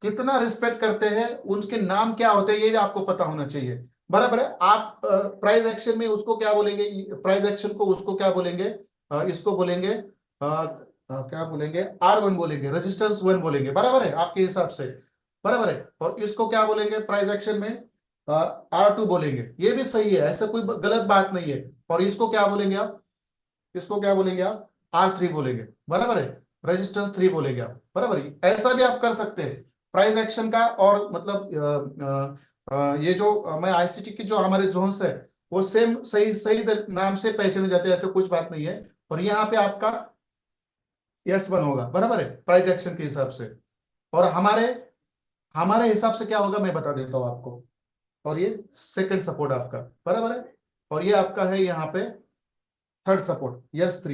कितना रिस्पेक्ट करते हैं, उनके नाम क्या होते हैं, ये भी आपको पता होना चाहिए, बराबर है। आप प्राइस एक्शन में उसको क्या बोलेंगे, प्राइस एक्शन को उसको क्या बोलेंगे, इसको बोलेंगे क्या बोलेंगे, R1 बोलेंगे, रेजिस्टेंस 1 बोलेंगे, बराबर है आपके हिसाब से, बराबर है। और इसको क्या बोलेंगे प्राइस एक्शन में, R2 बोलेंगे, ये भी सही है, ऐसा कोई गलत बात नहीं है। और इसको क्या बोलेंगे आप, इसको क्या बोलेंगे आप, R3 बोलेंगे, बराबर है। रेजिस्टेंस 3 बोलेंगे आप, बराबर है। ऐसा भी आप कर सकते हैं प्राइस एक्शन का, और मतलब ये जो मैं आईसीटी की जो हमारे जोन्स है, वो सेम सही सही नाम से पहचाने जाते हैं, ऐसे कुछ बात नहीं है। और यहाँ पे आपका S1 होगा, बराबर है, प्राइस एक्शन के हिसाब से। और हमारे हमारे हिसाब से क्या होगा मैं बता देता हूं आपको। और ये सेकंड सपोर्ट आपका, बराबर है। और ये आपका है यहाँ पे थर्ड सपोर्ट S3।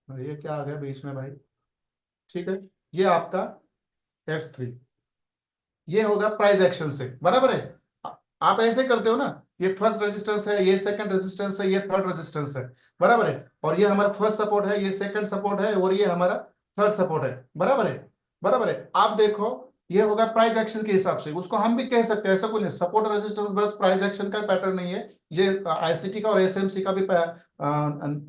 ये क्या आ गया बीच में भाई, ठीक है, ये आपका S3, ये होगा प्राइस एक्शन से, बराबर है। आप ऐसे करते हो ना, ये फर्स्ट रेजिस्टेंस है, ये सेकंड रेजिस्टेंस है, ये थर्ड रेजिस्टेंस है, बराबर है, और ये हमारा फर्स्ट सपोर्ट है, ये सेकंड सपोर्ट है, और ये हमारा थर्ड सपोर्ट है, बराबर है, बराबर है। आप देखो ये होगा प्राइस एक्शन के हिसाब से, उसको हम भी कह सकते हैं, ऐसा कोई नहीं, सपोर्ट रेजिस्टेंस बस प्राइस एक्शन का पैटर्न नहीं है, ये आईसीटी का और एसएमसी का भी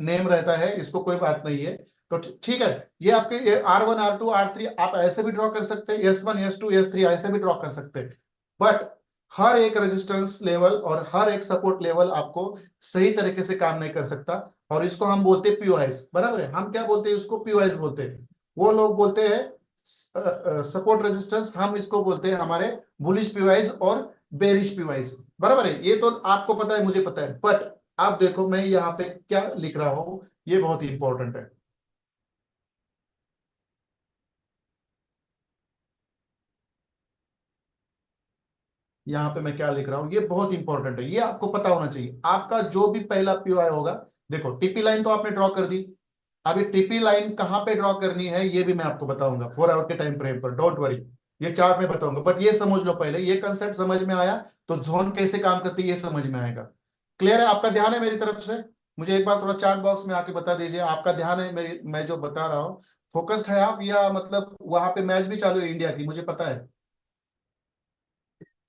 नेम रहता है, इसको कोई बात नहीं है। तो ठीक है, ये आपके R1 R2 R3 आप ऐसे भी ड्रॉ कर सकते हैं, S1 S2 S3 ऐसे भी ड्रॉ कर सकते हैं, बट हर एक रेजिस्टेंस लेवल और हर एक सपोर्ट लेवल आपको सही तरीके से काम नहीं कर सकता, और इसको हम बोलते हैं पीओआईस, बराबर है। हम क्या बोलते हैं, उसको पीओआईस बोलते हैं, वो लोग बोलते हैं सपोर्ट रेजिस्टेंस, हम इसको बोलते हैं हमारे बुलिश पीओआईस और बेरिश पीओआईस, बराबर है। ये तो आपको पता है, मुझे पता है, बट आप देखो मैं यहाँ पे क्या लिख रहा हूं, ये बहुत ही इंपॉर्टेंट है। यहाँ पे मैं क्या लिख रहा हूं, ये बहुत इंपॉर्टेंट है, ये आपको पता होना चाहिए। आपका जो भी पहला पीओआई होगा, देखो टीपी लाइन तो आपने ड्रॉ कर दी, अब ये टीपी लाइन कहां पे ड्रॉ करनी है ये भी मैं आपको बताऊंगा 4 आवर के टाइम फ्रेम पर, डोंट वरी, ये चार्ट में बताऊंगा, बट ये समझ लो पहले, ये कंसेप्ट समझ में आया तो जोन कैसे काम करती है ये समझ में आएगा। क्लियर है, आपका ध्यान है मेरी तरफ से? मुझे एक बार थोड़ा चार्ट बॉक्स में आके बता दीजिए, आपका ध्यान है मेरी, मैं जो बता रहा हूँ, फोकस्ड है आप, या मतलब वहां पे मैच भी चालू है इंडिया की, मुझे पता है।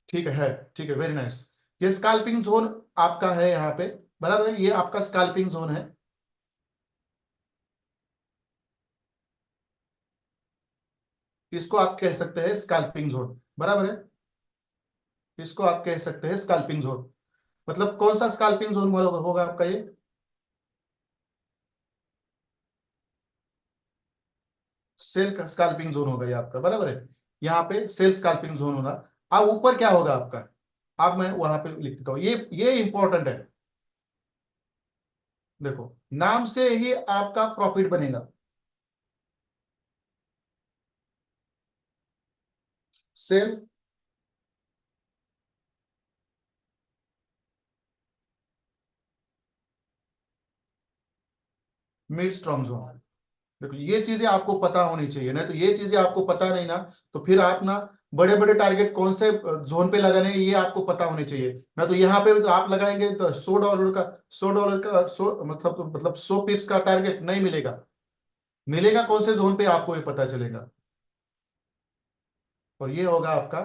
ठीक है, ठीक है, वेरी नाइस। ये स्कैल्पिंग जोन आपका है यहाँ पे, बराबर है, ये आपका स्कैल्पिंग जोन है, इसको आप कह सकते हैं स्कैल्पिंग जोन, बराबर है, इसको आप कह सकते हैं स्कैल्पिंग जोन। मतलब कौन सा स्कैल्पिंग जोन होगा आपका ये, सेल का स्कैल्पिंग जोन होगा ये आपका, बराबर है, यहाँ पे सेल स्कैल्पिंग जोन होगा। अब ऊपर क्या होगा आपका, अब मैं वहां पे लिख देता हूँ, ये इंपॉर्टेंट है, देखो नाम से ही आपका प्रॉफिट बनेगा, सेल मिड स्ट्रॉन्ग जोन। देखो ये चीजें आपको पता होनी चाहिए ना, तो ये चीजें आपको पता नहीं ना, तो फिर आप ना बड़े बड़े टारगेट कौन से जोन पे लगाने हैं ये आपको पता होने चाहिए ना, तो यहाँ पे तो आप लगाएंगे तो $100 का 100 मतलब 100 पिप्स का टारगेट नहीं मिलेगा, मिलेगा कौन से जोन पे आपको ये पता चलेगा, और ये होगा आपका,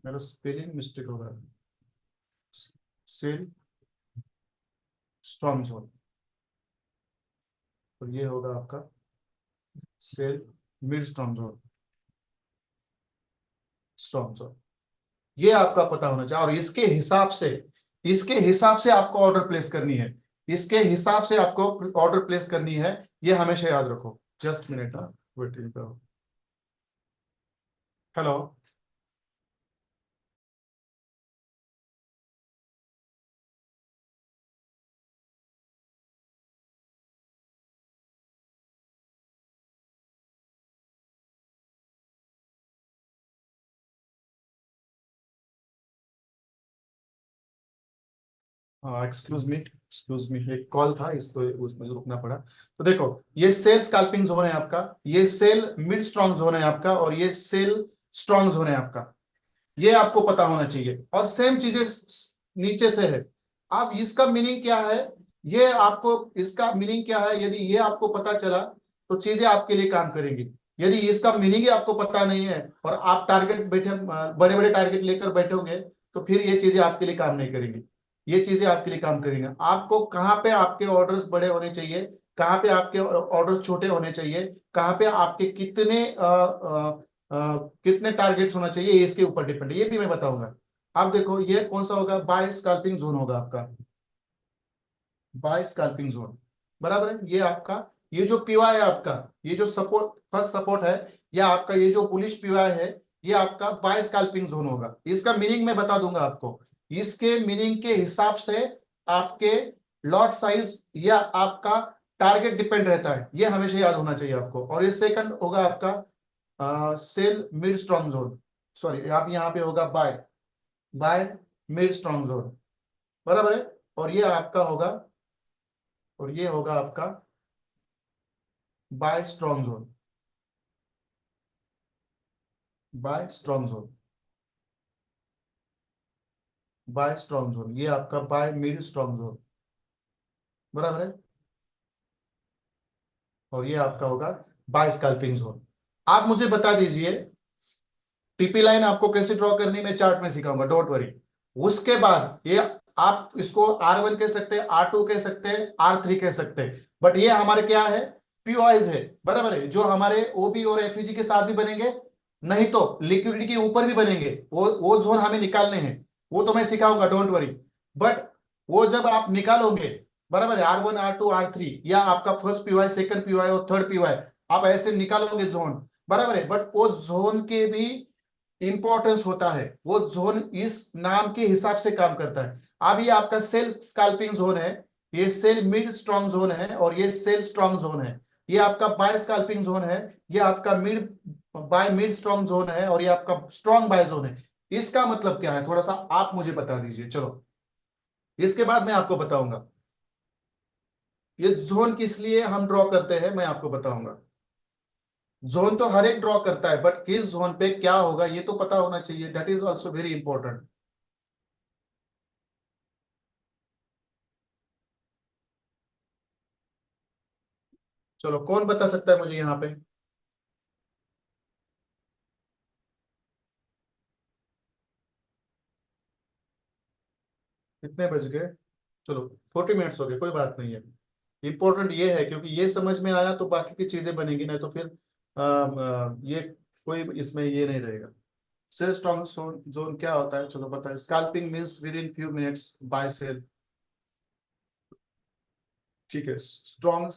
मेरा स्पेलिंग मिस्टेक होगा, सेल स्ट्रॉन्ग जोन, और ये होगा आपका sell mid strong zone, strong zone, ये आपका पता होना चाहिए, और इसके हिसाब से आपको ऑर्डर प्लेस करनी है, इसके हिसाब से आपको ऑर्डर प्लेस करनी है, ये हमेशा याद रखो। जस्ट मिनट, वेटिंग करो। हेलो। हाँ एक्सक्यूज मी, एक कॉल था, इसको उसमें रुकना पड़ा। तो देखो ये सेल स्कैल्पिंग जोन है आपका, ये सेल मिड स्ट्रॉन्ग जोन है आपका, और ये सेल स्ट्रॉन्ग जोन है आपका, ये आपको पता होना चाहिए, और सेम चीजें नीचे से है। अब इसका मीनिंग क्या है, ये आपको, इसका मीनिंग क्या है, यदि ये आपको पता चला तो चीजें आपके लिए काम करेंगी, यदि इसका मीनिंग ही आपको पता नहीं है और आप टारगेट बैठे, बड़े बड़े टारगेट लेकर बैठोगे, तो फिर ये चीजें आपके लिए काम नहीं करेंगी, ये चीजें आपके लिए काम करेंगे। आपको कहाँ पे आपके ऑर्डर्स बड़े होने चाहिए, कहाँ पे आपके ऑर्डर छोटे होने चाहिए, कहाँ पे आपके कितने टारगेट्स होना चाहिए, ये इसके ऊपर डिपेंड है, ये भी मैं बताऊंगा। आप देखो ये कौन सा होगा, बाय स्कैल्पिंग जोन होगा आपका, बाय स्कैल्पिंग जोन, बराबर है। ये आपका, ये जो पीवाई है आपका, ये जो सपोर्ट, फर्स्ट सपोर्ट है, या आपका ये जो बुलिश पीवाई है, ये आपका बाय स्कैल्पिंग जोन होगा। इसका मीनिंग मैं बता दूंगा आपको, इसके मीनिंग के हिसाब से आपके लॉट साइज या आपका टारगेट डिपेंड रहता है, ये हमेशा याद होना चाहिए आपको। और ये सेकंड होगा आपका sell mid strong zone, sorry आप यहाँ पे होगा buy, buy mid strong zone, बराबर है। और ये आपका होगा, और ये होगा आपका bye strong zone, bye strong zone, bye strong zone, ये आपका बाय मिड स्ट्रॉन्ग जोन, बराबर है। और ये आपका होगा बाय स्कैल्पिंग जोन। आप मुझे बता दीजिए टीपी लाइन आपको कैसे ड्रॉ करनी, मैं चार्ट में सिखाऊंगा, डोंट वरी। उसके बाद ये आप इसको R1 कह सकते हैं, R2 कह सकते हैं, R3 कह सकते हैं, बट ये हमारे क्या है, पीओआईज है, बराबर है, जो हमारे ओबी और एफईजी के साथ भी बनेंगे, नहीं तो लिक्विडिटी के ऊपर भी बनेंगे, वो जोन हमें निकालने हैं, वो तो मैं सिखाऊंगा, डोंट वरी। बट वो जब आप निकालोगे, बराबर है, R1 R2 R3, या आपका फर्स्ट पीओआई, सेकंड पीओआई और थर्ड पीओआई, आप ऐसे निकालोगे जोन, बराबर है, बट वो जोन के भी इंपॉर्टेंस होता है, वो जोन इस नाम के हिसाब से काम करता है। अब ये आपका सेल स्कैल्पिंग जोन है, ये सेल मिड स्ट्रॉन्ग जोन है, और ये सेल स्ट्रॉन्ग जोन है। ये आपका बाय स्कैल्पिंग जोन है, ये आपका mid bye mid strong zone है, और ये आपका स्ट्रॉन्ग बाय जोन है। इसका मतलब क्या है, थोड़ा सा आप मुझे बता दीजिए। चलो इसके बाद मैं आपको बताऊंगा ये जोन किस लिए हम ड्रॉ करते हैं, मैं आपको बताऊंगा। जोन तो हर एक ड्रॉ करता है, बट किस जोन पे क्या होगा ये तो पता होना चाहिए, that is also very important. चलो कौन बता सकता है मुझे यहाँ पे, कितने बज गए? चलो 40 मिनट्स हो गए, कोई बात नहीं है। इंपॉर्टेंट ये है क्योंकि ये समझ में आया तो बाकी की चीजें बनेंगी, नहीं तो फिर ये कोई इसमें ये नहीं रहेगा। सेल स्ट्रॉन्ग जोन क्या होता है, चलो बताए, scalping means within few minutes buy sell, ठीक है। स्ट्रॉन्ग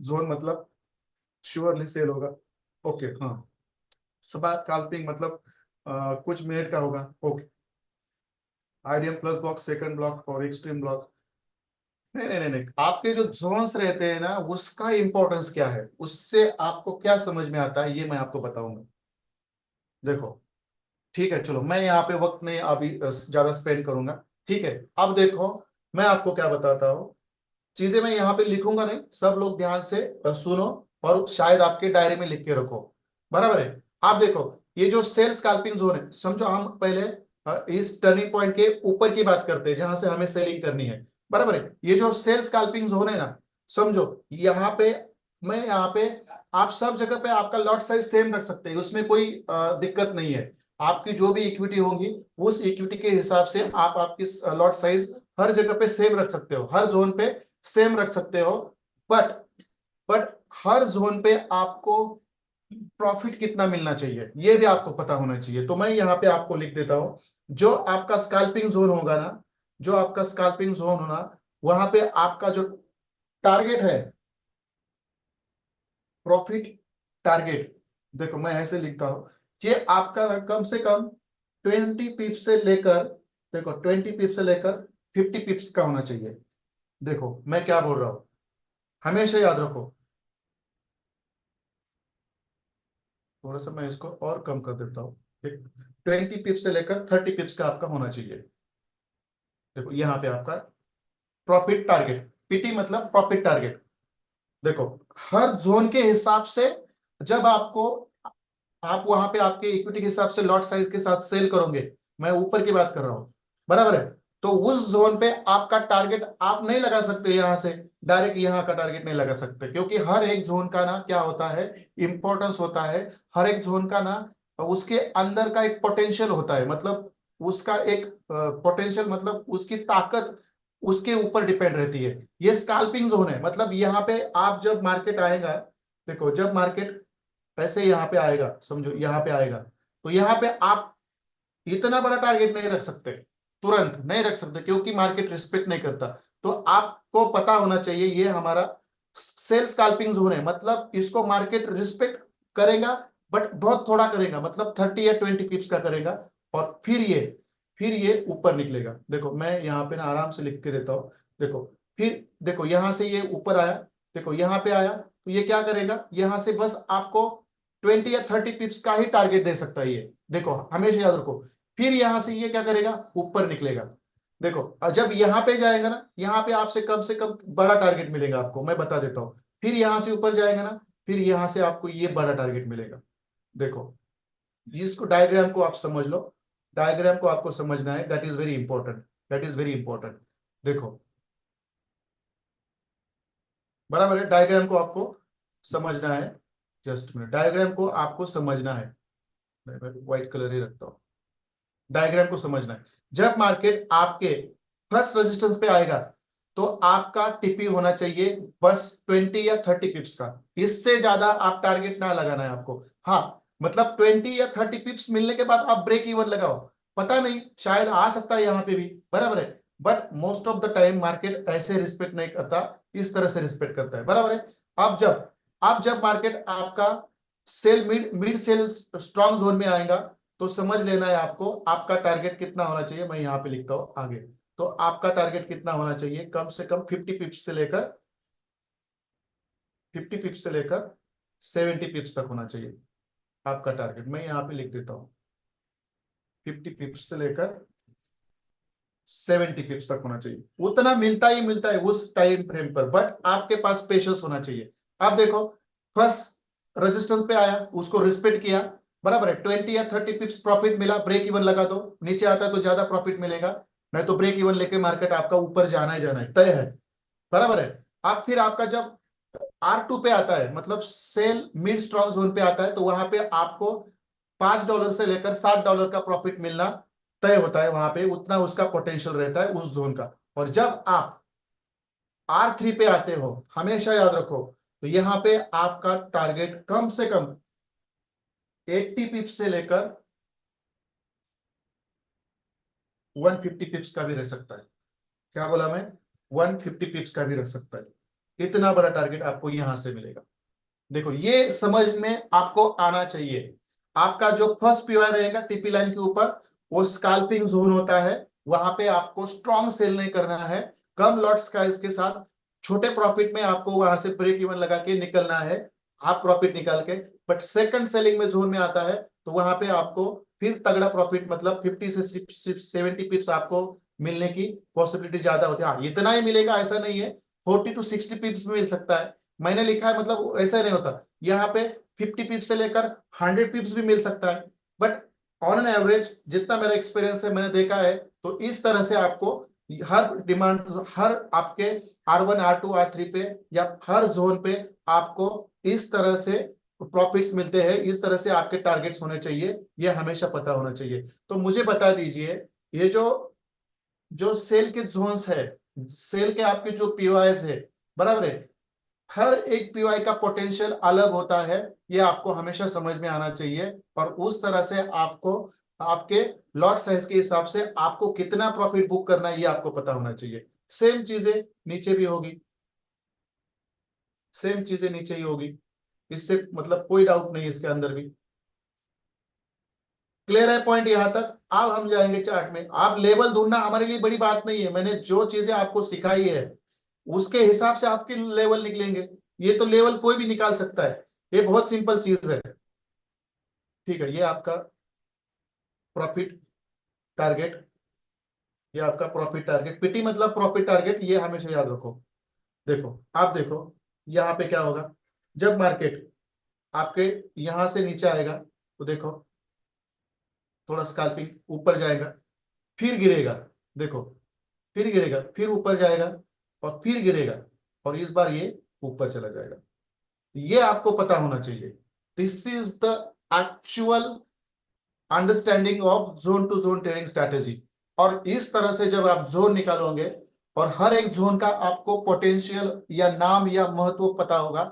जोन मतलब श्योरली सेल होगा, ओके हाँ। स्कैल्पिंग मतलब कुछ मिनट का होगा, ओके। आइडियम प्लस ब्लॉक, सेकंड ब्लॉक और एक्सट्रीम ब्लॉक, नहीं नहीं नहीं नहीं, आपके जो जोन्स रहते हैं ना उसका इंपॉर्टेंस क्या है, उससे आपको क्या समझ में आता है, ये मैं आपको बताऊंगा। देखो ठीक है, चलो मैं यहाँ पे वक्त नहीं अभी ज्यादा स्पेंड करूंगा, ठीक है। अब देखो मैं आपको क्या बताता हूँ, चीजें मैं यहाँ पे लिखूंगा नहीं, सब लोग ध्यान से सुनो, और शायद आपके डायरी में लिख के रखो, बराबर है। आप देखो ये जो सेल स्कैल्पिंग जोन है, समझो हम पहले इस टर्निंग पॉइंट के ऊपर की बात करते हैं जहां से हमें सेलिंग करनी है, बराबर है। ये जो सेल स्कैल्पिंग जोन है ना, समझो यहाँ पे, मैं यहाँ पे, आप सब जगह पे आपका लॉट साइज सेम रख सकते हैं, उसमें कोई दिक्कत नहीं है। आपकी जो भी इक्विटी होंगी उस इक्विटी के हिसाब से आप आपकी लॉट साइज हर जगह पे सेम रख सकते हो, हर जोन पे सेम रख सकते हो। बट बट हर जोन पे आपको प्रॉफिट कितना मिलना चाहिए ये भी आपको पता होना चाहिए, तो मैं यहाँ पे आपको लिख देता हूं। जो आपका स्कैल्पिंग जोन होगा ना, जो आपका स्कैल्पिंग जोन होना, वहां पे आपका जो टारगेट है, प्रॉफिट टारगेट, देखो मैं ऐसे लिखता हूं, ये आपका कम से कम 20 पिप्स से लेकर, देखो 20 पिप्स से लेकर 50 पिप्स का होना चाहिए। देखो मैं क्या बोल रहा हूं, हमेशा याद रखो। थोड़ा सा मैं इसको और कम कर देता हूँ, 20 पिप्स से लेकर 30 पिप्स का आपका होना चाहिए। देखो यहाँ पे आपका प्रॉफिट टारगेट, पीटी मतलब प्रॉफिट टारगेट। देखो हर जोन के हिसाब से, जब आपको, आप वहां पे आपके इक्विटी के हिसाब से लॉट साइज के साथ सेल करोगे, मैं ऊपर की बात कर रहा हूं, बराबर है। तो उस जोन पे आपका टारगेट आप नहीं लगा सकते, यहां से डायरेक्ट यहां का टारगेट नहीं लगा सकते, क्योंकि हर एक जोन का ना क्या होता है, इंपॉर्टेंस होता है। हर एक जोन का ना उसके अंदर का एक पोटेंशियल होता है, मतलब उसका एक पोटेंशियल मतलब उसकी ताकत उसके ऊपर डिपेंड रहती है। ये स्कैल्पिंग जोन है, मतलब यहाँ पे आप जब मार्केट आएगा, देखो जब मार्केट पैसे यहाँ पे आएगा, समझो यहाँ पे आएगा, तो यहाँ पे आप इतना बड़ा टारगेट नहीं रख सकते, तुरंत नहीं रख सकते, क्योंकि मार्केट रिस्पेक्ट नहीं करता। तो आपको पता होना चाहिए ये हमारा सेल स्कैल्पिंग जोन है, मतलब इसको मार्केट रिस्पेक्ट करेगा, बट बहुत थोड़ा करेगा, मतलब 30 या 20 पिप्स का करेगा, और फिर ये ऊपर निकलेगा। देखो मैं यहाँ पे ना आराम से लिख के देता हूँ। देखो फिर देखो यहां से ये ऊपर आया, देखो यहाँ पे आया, तो ये क्या करेगा, यहां से बस आपको 20 या 30 पिप्स का ही टारगेट दे सकता है ये, देखो हमेशा याद रखो। फिर यहां से ये क्या करेगा, ऊपर निकलेगा। देखो जब यहां पे जाएगा ना, यहां पे आपसे कम से कम बड़ा टारगेट मिलेगा आपको, मैं बता देता हूं। फिर यहां से ऊपर जाएगा ना, फिर यहां से आपको ये बड़ा टारगेट मिलेगा। देखो इसको डायग्राम को आप समझ लो, डायग्राम को आपको समझना है, that is very important, that is very important. देखो बराबर है, डायग्राम को आपको समझना है। जस्ट मिनट, डायग्राम को आपको समझना है, मैं व्हाइट कलर ही रखता हूं। डायग्राम को समझना है, जब मार्केट आपके फर्स्ट रेजिस्टेंस पे आएगा तो आपका टीपी होना चाहिए बस 20 या 30 पिप्स का, इससे ज्यादा आप टारगेट ना लगाना है आपको। हाँ मतलब 20 या 30 पिप्स मिलने के बाद आप ब्रेक इवन लगाओ, पता नहीं शायद आ सकता है यहां पे भी, बराबर है। But most of the time market ऐसे रिस्पेक्ट नहीं करता, इस तरह से रिस्पेक्ट करता है, बराबर है। अब जब मार्केट आपका sell mid mid sell strong zone में आएगा तो समझ लेना है आपको, आपका टारगेट कितना होना चाहिए, मैं यहां पे लिखता हूं आगे। तो आपका टारगेट कितना होना चाहिए, कम से कम 50 पिप्स से लेकर 70 पिप्स तक होना चाहिए आपका टारगेट, मैं यहां पे लिख देता हूं 50 पिप्स से लेकर 70 पिप्स तक होना चाहिए, उतना मिलता ही मिलता है उस टाइम फ्रेम पर, बट आपके पास पेशेंस होना चाहिए। अब देखो फर्स्ट रेजिस्टेंस पे आया, उसको रिस्पेक्ट किया, बराबर है। 20 या 30 पिप्स प्रॉफिट मिला, ब्रेक इवन लगा दो, नीचे आता है तो ज्यादा प्रॉफिट मिलेगा, नहीं तो ब्रेक इवन लेके मार्केट आपका ऊपर जाना ही जाना है, तय है, बराबर है। अब फिर आपका जब R2 पे आता है, मतलब सेल मिड स्ट्रॉन्ग जोन पे आता है, तो वहां पे आपको $5 से लेकर $60 का प्रॉफिट मिलना तय होता है, वहां पे उतना उसका पोटेंशियल रहता है उस जोन का। और जब आप R3 पे आते हो, हमेशा याद रखो, तो यहां पे आपका टारगेट कम से कम 80 पिप्स से लेकर 150 पिप्स का भी रह सकता है। क्या बोला मैं, 150 पिप्स का भी रख सकता है, इतना बड़ा टारगेट आपको यहां से मिलेगा। देखो ये समझ में आपको आना चाहिए। आपका जो फर्स्ट पीओआई रहेगा टीपी लाइन के ऊपर, वो स्कैल्पिंग जोन होता है, वहां पे आपको स्ट्रॉन्ग सेल नहीं करना है, कम लॉट्स का इसके साथ छोटे प्रॉफिट में आपको वहां से ब्रेक इवन लगा के निकलना है, आप प्रॉफिट निकाल के। बट सेकंड सेलिंग में जोन में आता है तो वहां पे आपको फिर तगड़ा प्रॉफिट, मतलब 50 से 70 पिप्स आपको मिलने की पॉसिबिलिटी ज्यादा होती है। हाँ इतना ही मिलेगा ऐसा नहीं है, 40 to 60 पिप्स मिल सकता है, मैंने लिखा है, मतलब ऐसा नहीं होता। यहाँ पे 50 पिप्स से लेकर 100 पिप्स भी मिल सकता है, बट ऑन एन एवरेज जितना मेरा एक्सपीरियंस है, मैंने देखा है, तो इस तरह से आपको हर डिमांड, हर आपके R1 R2 R3 पे या हर जोन पे आपको इस तरह से प्रॉफिट्स मिलते हैं, इस तरह से आपके टारगेट्स होने चाहिए, ये हमेशा पता होना चाहिए। तो मुझे बता दीजिए, ये जो जो सेल के जोन्स है, सेल के आपके जो पीओआईस है, बराबर है, हर एक पीवाई का पोटेंशियल अलग होता है, ये आपको हमेशा समझ में आना चाहिए। और उस तरह से आपको आपके लॉट साइज के हिसाब से आपको कितना प्रॉफिट बुक करना है ये आपको पता होना चाहिए। सेम चीजें नीचे भी होगी, सेम चीजें नीचे ही होगी, इससे मतलब कोई डाउट नहीं इसके अंदर भी। क्लियर है पॉइंट यहां तक। अब हम जाएंगे चार्ट में। आप लेवल ढूंढना हमारे लिए बड़ी बात नहीं है, मैंने जो चीजें आपको सिखाई है उसके हिसाब से आपके लेवल निकलेंगे, ये तो लेवल कोई भी निकाल सकता है, ये बहुत सिंपल चीज है। ठीक है, ये आपका प्रॉफिट टारगेट, ये आपका प्रॉफिट टारगेट, पीटी मतलब प्रॉफिट टारगेट, ये हमेशा याद रखो। देखो आप देखो यहां पे क्या होगा, जब मार्केट आपके यहां से नीचे आएगा तो देखो थोड़ा स्कैल्पिंग ऊपर जाएगा, फिर गिरेगा, देखो फिर गिरेगा, फिर ऊपर जाएगा और फिर गिरेगा, और इस बार ये ऊपर चला जाएगा, ये आपको पता होना चाहिए। This is the actual understanding of zone to zone trading strategy. और इस तरह से जब आप जोन निकालोगे और हर एक जोन का आपको पोटेंशियल या नाम या महत्व पता होगा,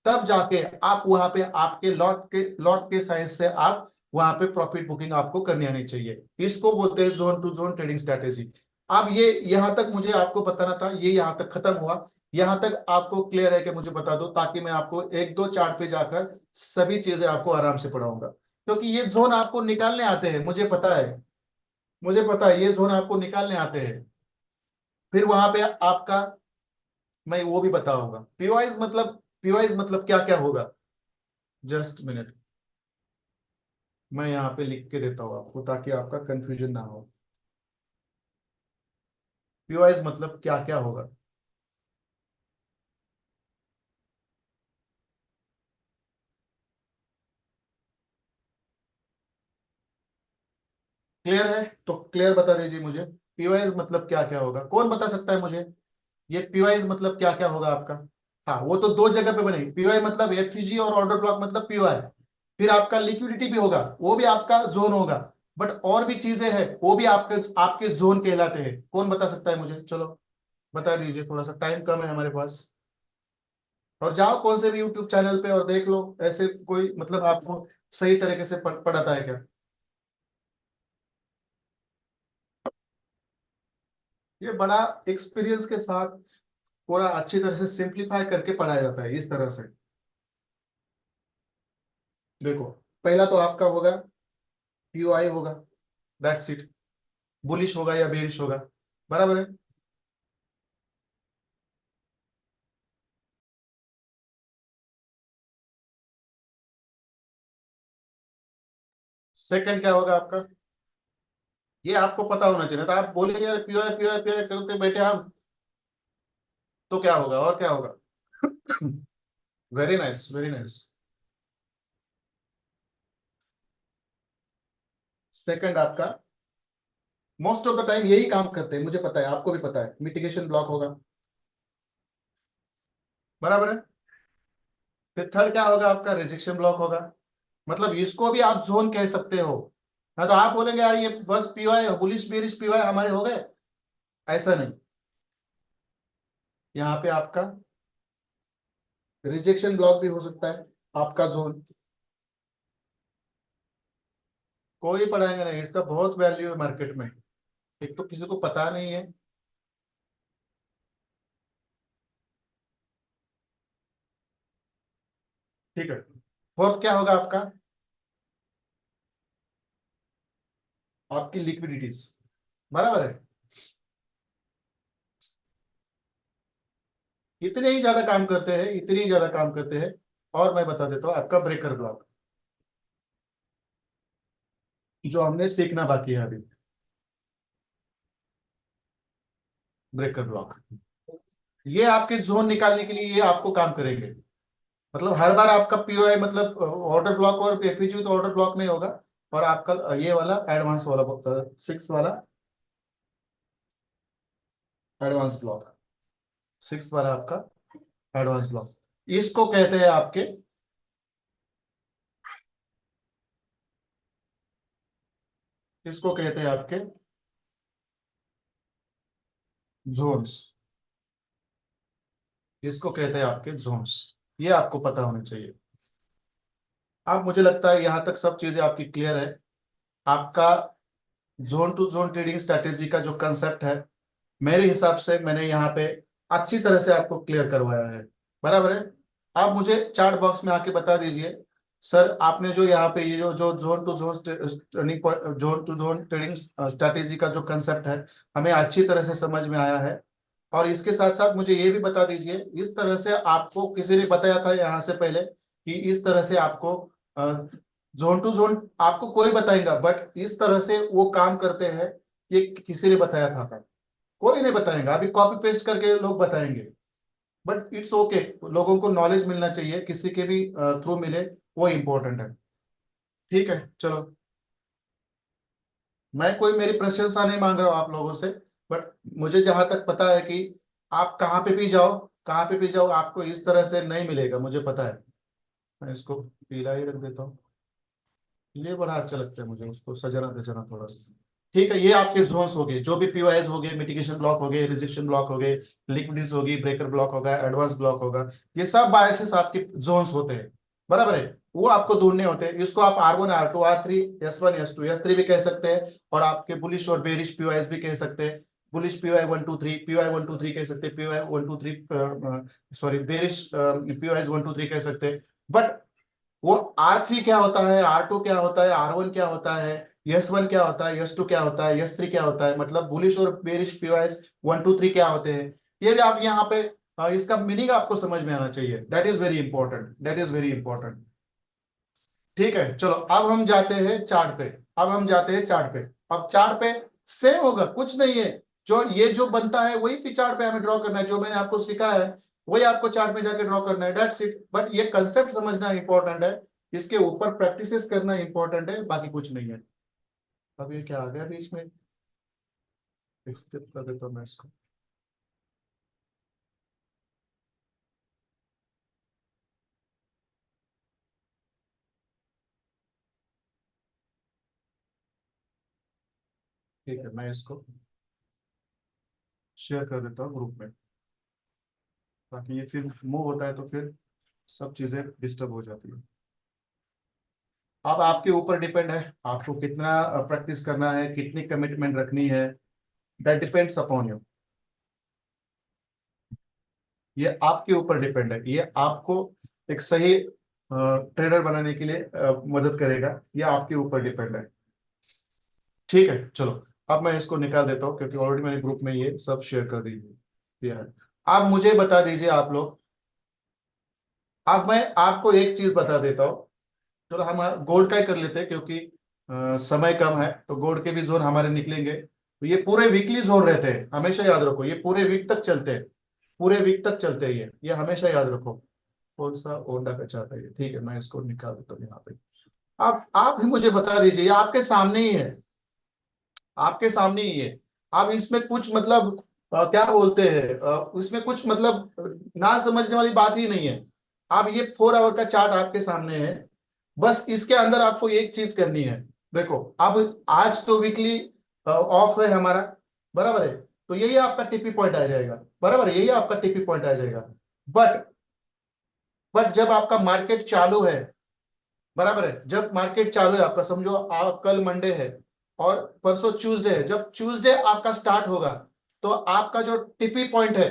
तब जाके आप वहां पे आपके लॉट के साइज से आप वहां पे प्रॉफिट बुकिंग आपको करनी आनी चाहिए, इसको बोलते हैं zone to zone trading strategy. अब ये यहां तक मुझे आपको बताना था, ये यहां तक खत्म हुआ। यहां तक आपको क्लियर है कि मुझे बता दो, ताकि मैं आपको एक दो चार्ट पे जाकर सभी चीजें आपको आराम से पढ़ाऊंगा, क्योंकि ये जोन आपको निकालने आते हैं, मुझे पता है, मुझे पता है ये जोन आपको निकालने आते हैं। फिर वहां पे आपका मैं वो भी बताऊंगा पीवाइज मतलब क्या क्या होगा। जस्ट मिनट, मैं यहाँ पे लिख के देता हूँ आपको ताकि आपका कंफ्यूजन ना हो। पीओएस मतलब क्या क्या होगा? क्लियर है? तो क्लियर बता दीजिए मुझे, पीओएस मतलब क्या क्या होगा, कौन बता सकता है मुझे? ये पीओआई मतलब क्या क्या होगा आपका? हाँ, वो तो दो जगह पे बनेगी, पीओआई मतलब एफसीजी और ऑर्डर ब्लॉक मतलब पीओआई। फिर आपका लिक्विडिटी भी होगा, वो भी आपका जोन होगा। बट और भी चीजें हैं, वो भी आपके आपके जोन कहलाते हैं। कौन बता सकता है मुझे? चलो बता दीजिए, थोड़ा सा टाइम कम है हमारे पास। और जाओ कौन से भी यूट्यूब चैनल पे और देख लो, ऐसे कोई मतलब आपको सही तरीके से पढ़ाता है क्या? ये बड़ा एक्सपीरियंस के साथ पूरा अच्छी तरह से सिंप्लीफाई करके पढ़ाया जाता है इस तरह से। देखो, पहला तो आपका होगा पीओआई होगा, दैट्स इट। बुलिश होगा या बेरिश होगा, बराबर है। सेकंड क्या होगा आपका? ये आपको पता होना चाहिए, तो आप बोलेंगे यार पीओआई पीओआई पीओआई करते बैठे हम, तो क्या होगा और क्या होगा? Very nice, very nice. Second आपका मोस्ट ऑफ द टाइम यही काम करते हैं, मुझे पता है, आपको भी पता है, मिटिगेशन ब्लॉक होगा, बराबर है। फिर थर्ड क्या होगा आपका? रिजेक्शन ब्लॉक होगा। मतलब इसको भी आप जोन कह सकते हो। ना तो आप बोलेंगे यार ये बस पीओआई बुलिश बेरिश पीओआई हमारे हो गए, ऐसा नहीं। यहाँ पे आपका रिजेक्शन ब्लॉक भी हो सकता है, आपका जोन। कोई पढ़ाएंगे नहीं, इसका बहुत वैल्यू है मार्केट में, एक तो किसी को पता नहीं है। ठीक है, फोर्थ क्या होगा आपका? आपकी लिक्विडिटीज, बराबर है। इतने ही ज्यादा काम करते हैं, इतने ही ज्यादा काम करते हैं। और मैं बता देता हूँ आपका ब्रेकर ब्लॉक, जो हमने सीखना बाकी है अभी। ब्रेकर ब्लॉक ये आपके जोन निकालने के लिए ये आपको काम करेंगे। मतलब हर बार आपका पीओआई मतलब ऑर्डर ब्लॉक और एफईजी तो ऑर्डर ब्लॉक में होगा। और आपका ये वाला एडवांस वाला सिक्स वाला एडवांस ब्लॉक, सिक्स वाला आपका एडवांस ब्लॉक, इसको कहते हैं आपके, इसको कहते हैं आपके जोन्स, इसको कहते हैं आपके जोन्स। ये आपको पता होना चाहिए। अब मुझे लगता है यहां तक सब चीजें आपकी क्लियर है। आपका zone to zone trading strategy का जो कंसेप्ट है, मेरे हिसाब से मैंने यहाँ पे अच्छी तरह से आपको क्लियर करवाया है, बराबर है। आप मुझे चार्ट बॉक्स में आके बता दीजिए, सर आपने जो यहाँ पे ये जो जो zone to zone trading, zone to zone trading strategy का जो कंसेप्ट है, हमें अच्छी तरह से समझ में आया है। और इसके साथ साथ मुझे ये भी बता दीजिए, इस तरह से आपको किसी ने बताया था यहाँ से पहले कि इस तरह से आपको जोन टू जोन आपको कोई बताएगा, बट इस तरह से वो काम करते हैं, ये किसी ने बताया था? कोई नहीं बताएगा, अभी कॉपी पेस्ट करके लोग बताएंगे। बट इट्स ओके, लोगों को नॉलेज मिलना चाहिए, किसी के भी थ्रू मिले, वो इंपॉर्टेंट है। ठीक है, चलो। मैं कोई मेरी प्रशंसा नहीं मांग रहा हूँ आप लोगों से, बट मुझे जहां तक पता है कि आप कहाँ पे भी जाओ, कहाँ पे भी जाओ, आपको इस तरह से नहीं मिलेगा, मुझे पता है। मैं इसको पीला ही रख देता हूँ, ये बड़ा अच्छा लगता है मुझे, उसको सजाना धजाना थोड़ा सा। ठीक है, ये आपके जोन्स हो गए, जो भी पीओएस हो गए, मिटिगेशन ब्लॉक हो गए, रिजेक्शन ब्लॉक हो गए, लिक्विडिटीज होगी, ब्रेकर ब्लॉक होगा, एडवांस ब्लॉक होगा, ये सब बायसेस आपके जोन्स होते हैं, बराबर है। वो आपको ढूंढने होते हैं, इसको आप R1 R2 R3 S1 S2 S3 भी कह सकते हैं, और आपके बुलिश और बेरिश पीओएस भी कह सकते हैं। बुलिश पीओआई 1 2 3, पीओआई 1 2 3 कह सकते हैं, पीओआई 1 2 3, सॉरी बेरिश पीओआई 1 2 3 कह सकते हैं। बट वो R3 क्या होता है, R2 क्या होता है, R1 क्या होता है, S1 क्या होता है, S2 क्या होता है, S3 क्या होता है, मतलब बुलिश और बेरिश पीओएस 1 2 3 क्या होते हैं, ये भी आप यहाँ पे इसका मीनिंग आपको समझ में आना चाहिए। That is very important, that is very important. ठीक है, चलो अब हम जाते हैं चार्ट पे। अब हम जाते हैं चार्ट पे। अब चार्ट पे सेम होगा, कुछ नहीं है। जो ये जो बनता है वही भी चार्ट पे हमें ड्रॉ करना है, जो मैंने आपको सिखाया है वही आपको चार्ट में जाके ड्रॉ करना है, दैट्स इट। बट ये कंसेप्ट समझना इंपॉर्टेंट है, इसके ऊपर प्रैक्टिसेस करना इंपॉर्टेंट है, बाकी कुछ नहीं है। अब ये क्या आ गया बीच में, स्किप कर देता हूं मैं इसको। ठीक है, मैं इसको शेयर कर देता हूँ ग्रुप में, ताकि ये फिर मूव होता है तो फिर सब चीजें डिस्टर्ब हो जाती है। अब आपके ऊपर डिपेंड है, आपको कितना प्रैक्टिस करना है, कितनी कमिटमेंट रखनी है, दैट डिपेंड्स अपॉन यू। ये आपके ऊपर डिपेंड है, ये आपको एक सही ट्रेडर बनाने के लिए मदद करेगा, ये आपके ऊपर डिपेंड है। ठीक है, चलो अब मैं इसको निकाल देता हूँ, क्योंकि ऑलरेडी मैंने ग्रुप में ये सब शेयर कर दिया है। आप मुझे बता दीजिए आप लोग। अब मैं आपको एक चीज बता देता हूँ। चलो हम गोल्ड का ही कर लेते हैं, क्योंकि समय कम है, तो गोल्ड के भी जोन हमारे निकलेंगे, तो ये पूरे वीकली जोन रहते हैं, हमेशा याद रखो, ये पूरे वीक तक चलते हैं। पूरे वीक तक चलते हैं ये हमेशा याद रखो। कौन सा ओंडा का चार्ट है ये? ठीक है, मैं इसको निकाल देता हूँ यहाँ पे। आप ही मुझे बता दीजिए, ये आपके सामने ही है, आपके सामने ही है। अब इसमें कुछ मतलब क्या बोलते हैं, इसमें कुछ मतलब ना समझने वाली बात ही नहीं है। अब ये 4 आवर का चार्ट आपके सामने है, बस इसके अंदर आपको एक चीज करनी है। देखो, अब आज तो वीकली ऑफ है हमारा, बराबर है, तो यही आपका टीपी पॉइंट आ जाएगा, बराबर है, यही आपका टीपी पॉइंट आ जाएगा। बट बट जब आपका मार्केट चालू है, बराबर है, जब मार्केट चालू है आपका, समझो आप कल मंडे है और परसों ट्यूसडे है, जब ट्यूसडे आपका स्टार्ट होगा, तो आपका जो टिपी पॉइंट है,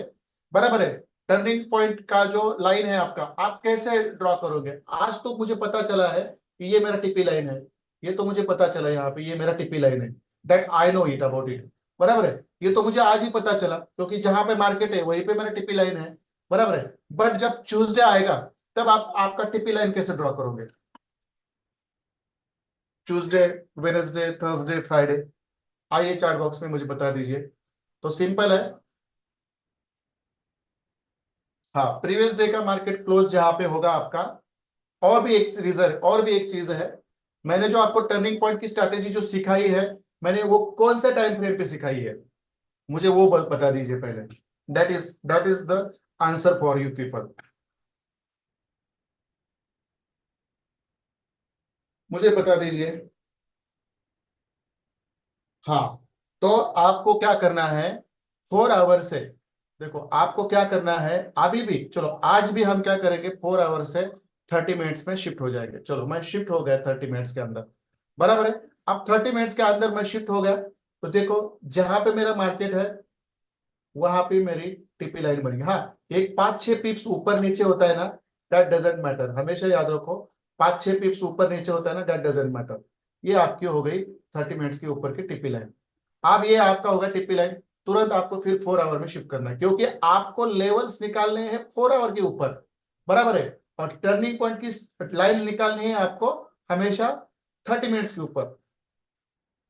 बराबर है, टर्निंग पॉइंट का जो लाइन है आपका, आप कैसे ड्रॉ करोगे? आज तो मुझे पता चला है कि ये मेरा टिपी लाइन है, ये तो मुझे पता चला यहाँ पे ये मेरा टिपी लाइन है, that I know it about it, बराबर है। ये तो मुझे आज ही पता चला, क्योंकि जहां पे मार्केट है वहीं पे मेरा टिपी लाइन है, बराबर है। बट जब ट्यूसडे आएगा, तब आप आपका टिपी लाइन कैसे ड्रॉ करोगे? ट्यूसडे, वेनेसडे, थर्सडे, फ्राइडे, आइए चार्ट बॉक्स में मुझे बता दीजिए। तो सिंपल है। हाँ, प्रीवियस डे का मार्केट क्लोज जहां पे होगा आपका। और भी एक रीजन, और भी एक चीज है, मैंने जो आपको टर्निंग पॉइंट की स्ट्रैटेजी जो सिखाई है, मैंने वो कौन से टाइम फ्रेम पे सिखाई है, मुझे वो बता दीजिए पहले। That is the answer for you people. मुझे बता दीजिए। हाँ, तो आपको क्या करना है, 4 आवर से, देखो आपको क्या करना है, अभी भी चलो, आज भी हम क्या करेंगे, 4 आवर से 30 मिनट्स में शिफ्ट हो जाएंगे। चलो मैं शिफ्ट हो गया 30 मिनट्स के अंदर, बराबर है। अब 30 मिनट्स के अंदर मैं शिफ्ट हो गया, तो देखो जहां पे मेरा मार्केट है वहां पे मेरी टीपी लाइन बनी। हाँ, एक 5-6 पिप्स ऊपर नीचे होता है ना, दैट डजेंट मैटर, हमेशा याद रखो। 5-6 पिप्स ऊपर नीचे होता है ना, दैट डजेंट मैटर। ये आपकी हो गई 30 मिनट्स के ऊपर की टिप्पी लाइन। अब ये आपका होगा टिप्पी लाइन, तुरंत आपको फिर 4 आवर में शिफ्ट करना है, क्योंकि आपको लेवल्स निकालने हैं 4 आवर के ऊपर, बराबर है। और टर्निंग पॉइंट की लाइन निकालनी है आपको हमेशा 30 मिनट्स के ऊपर।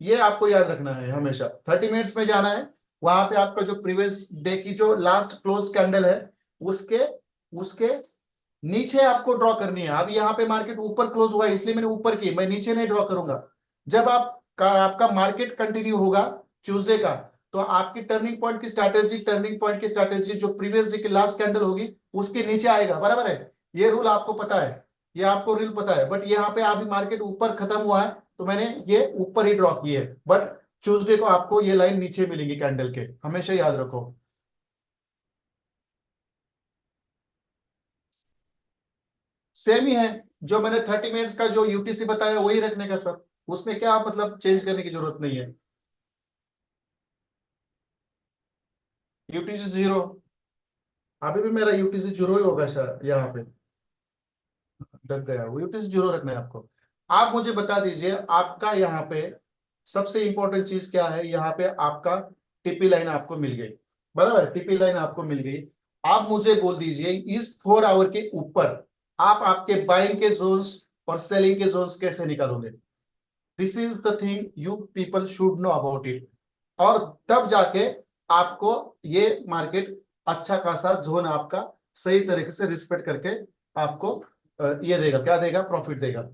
ये आपको याद रखना है, हमेशा 30 मिनट्स में जाना है। वहां पे आपका जो प्रीवियस डे की जो लास्ट क्लोज कैंडल है, उसके उसके नीचे आपको ड्रॉ करनी है। अब यहाँ पे मार्केट ऊपर क्लोज हुआ है, इसलिए मैंने ऊपर की, मैं नीचे नहीं ड्रॉ करूंगा। जब आपका मार्केट कंटिन्यू होगा ट्यूसडे का, तो आपकी टर्निंग पॉइंट की स्ट्रैटेजी जो प्रीवियस डे की लास्ट कैंडल होगी, उसके नीचे आएगा, बराबर है। ये रूल आपको पता है, ये आपको रूल पता है। बट यहाँ पे अभी मार्केट ऊपर खत्म हुआ है, तो मैंने ये ऊपर ही ड्रॉ की है। बट ट्यूसडे को आपको ये लाइन नीचे मिलेगी कैंडल के, हमेशा याद रखो। सेम ही है, जो मैंने 30 मिनट्स का जो यूटीसी बताया वही रखने का सर, उसमें क्या मतलब चेंज करने की जरूरत नहीं है। यूटीसी जीरो, अभी भी मेरा यूटीसी जीरो ही होगा शायद यहाँ पे, लग गया वो यूटीसी जीरो रखना है आपको। आप मुझे बता दीजिए, आपका यहाँ पे सबसे इंपॉर्टेंट चीज क्या है, यहाँ पे आपका टीपी लाइन आपको मिल गई, बराबर, टीपी लाइन आपको मिल गई। आप मुझे बोल दीजिए, इस 4 आवर के ऊपर आप आपके बाइंग के जोन्स और सेलिंग के जोन्स कैसे निकालोगे। This is the thing you people should know about it. और तब जाके आपको ये मार्केट अच्छा खासा जोन आपका सही तरीके से रिस्पेक्ट करके आपको ये देगा, क्या देगा, प्रॉफिट देगा।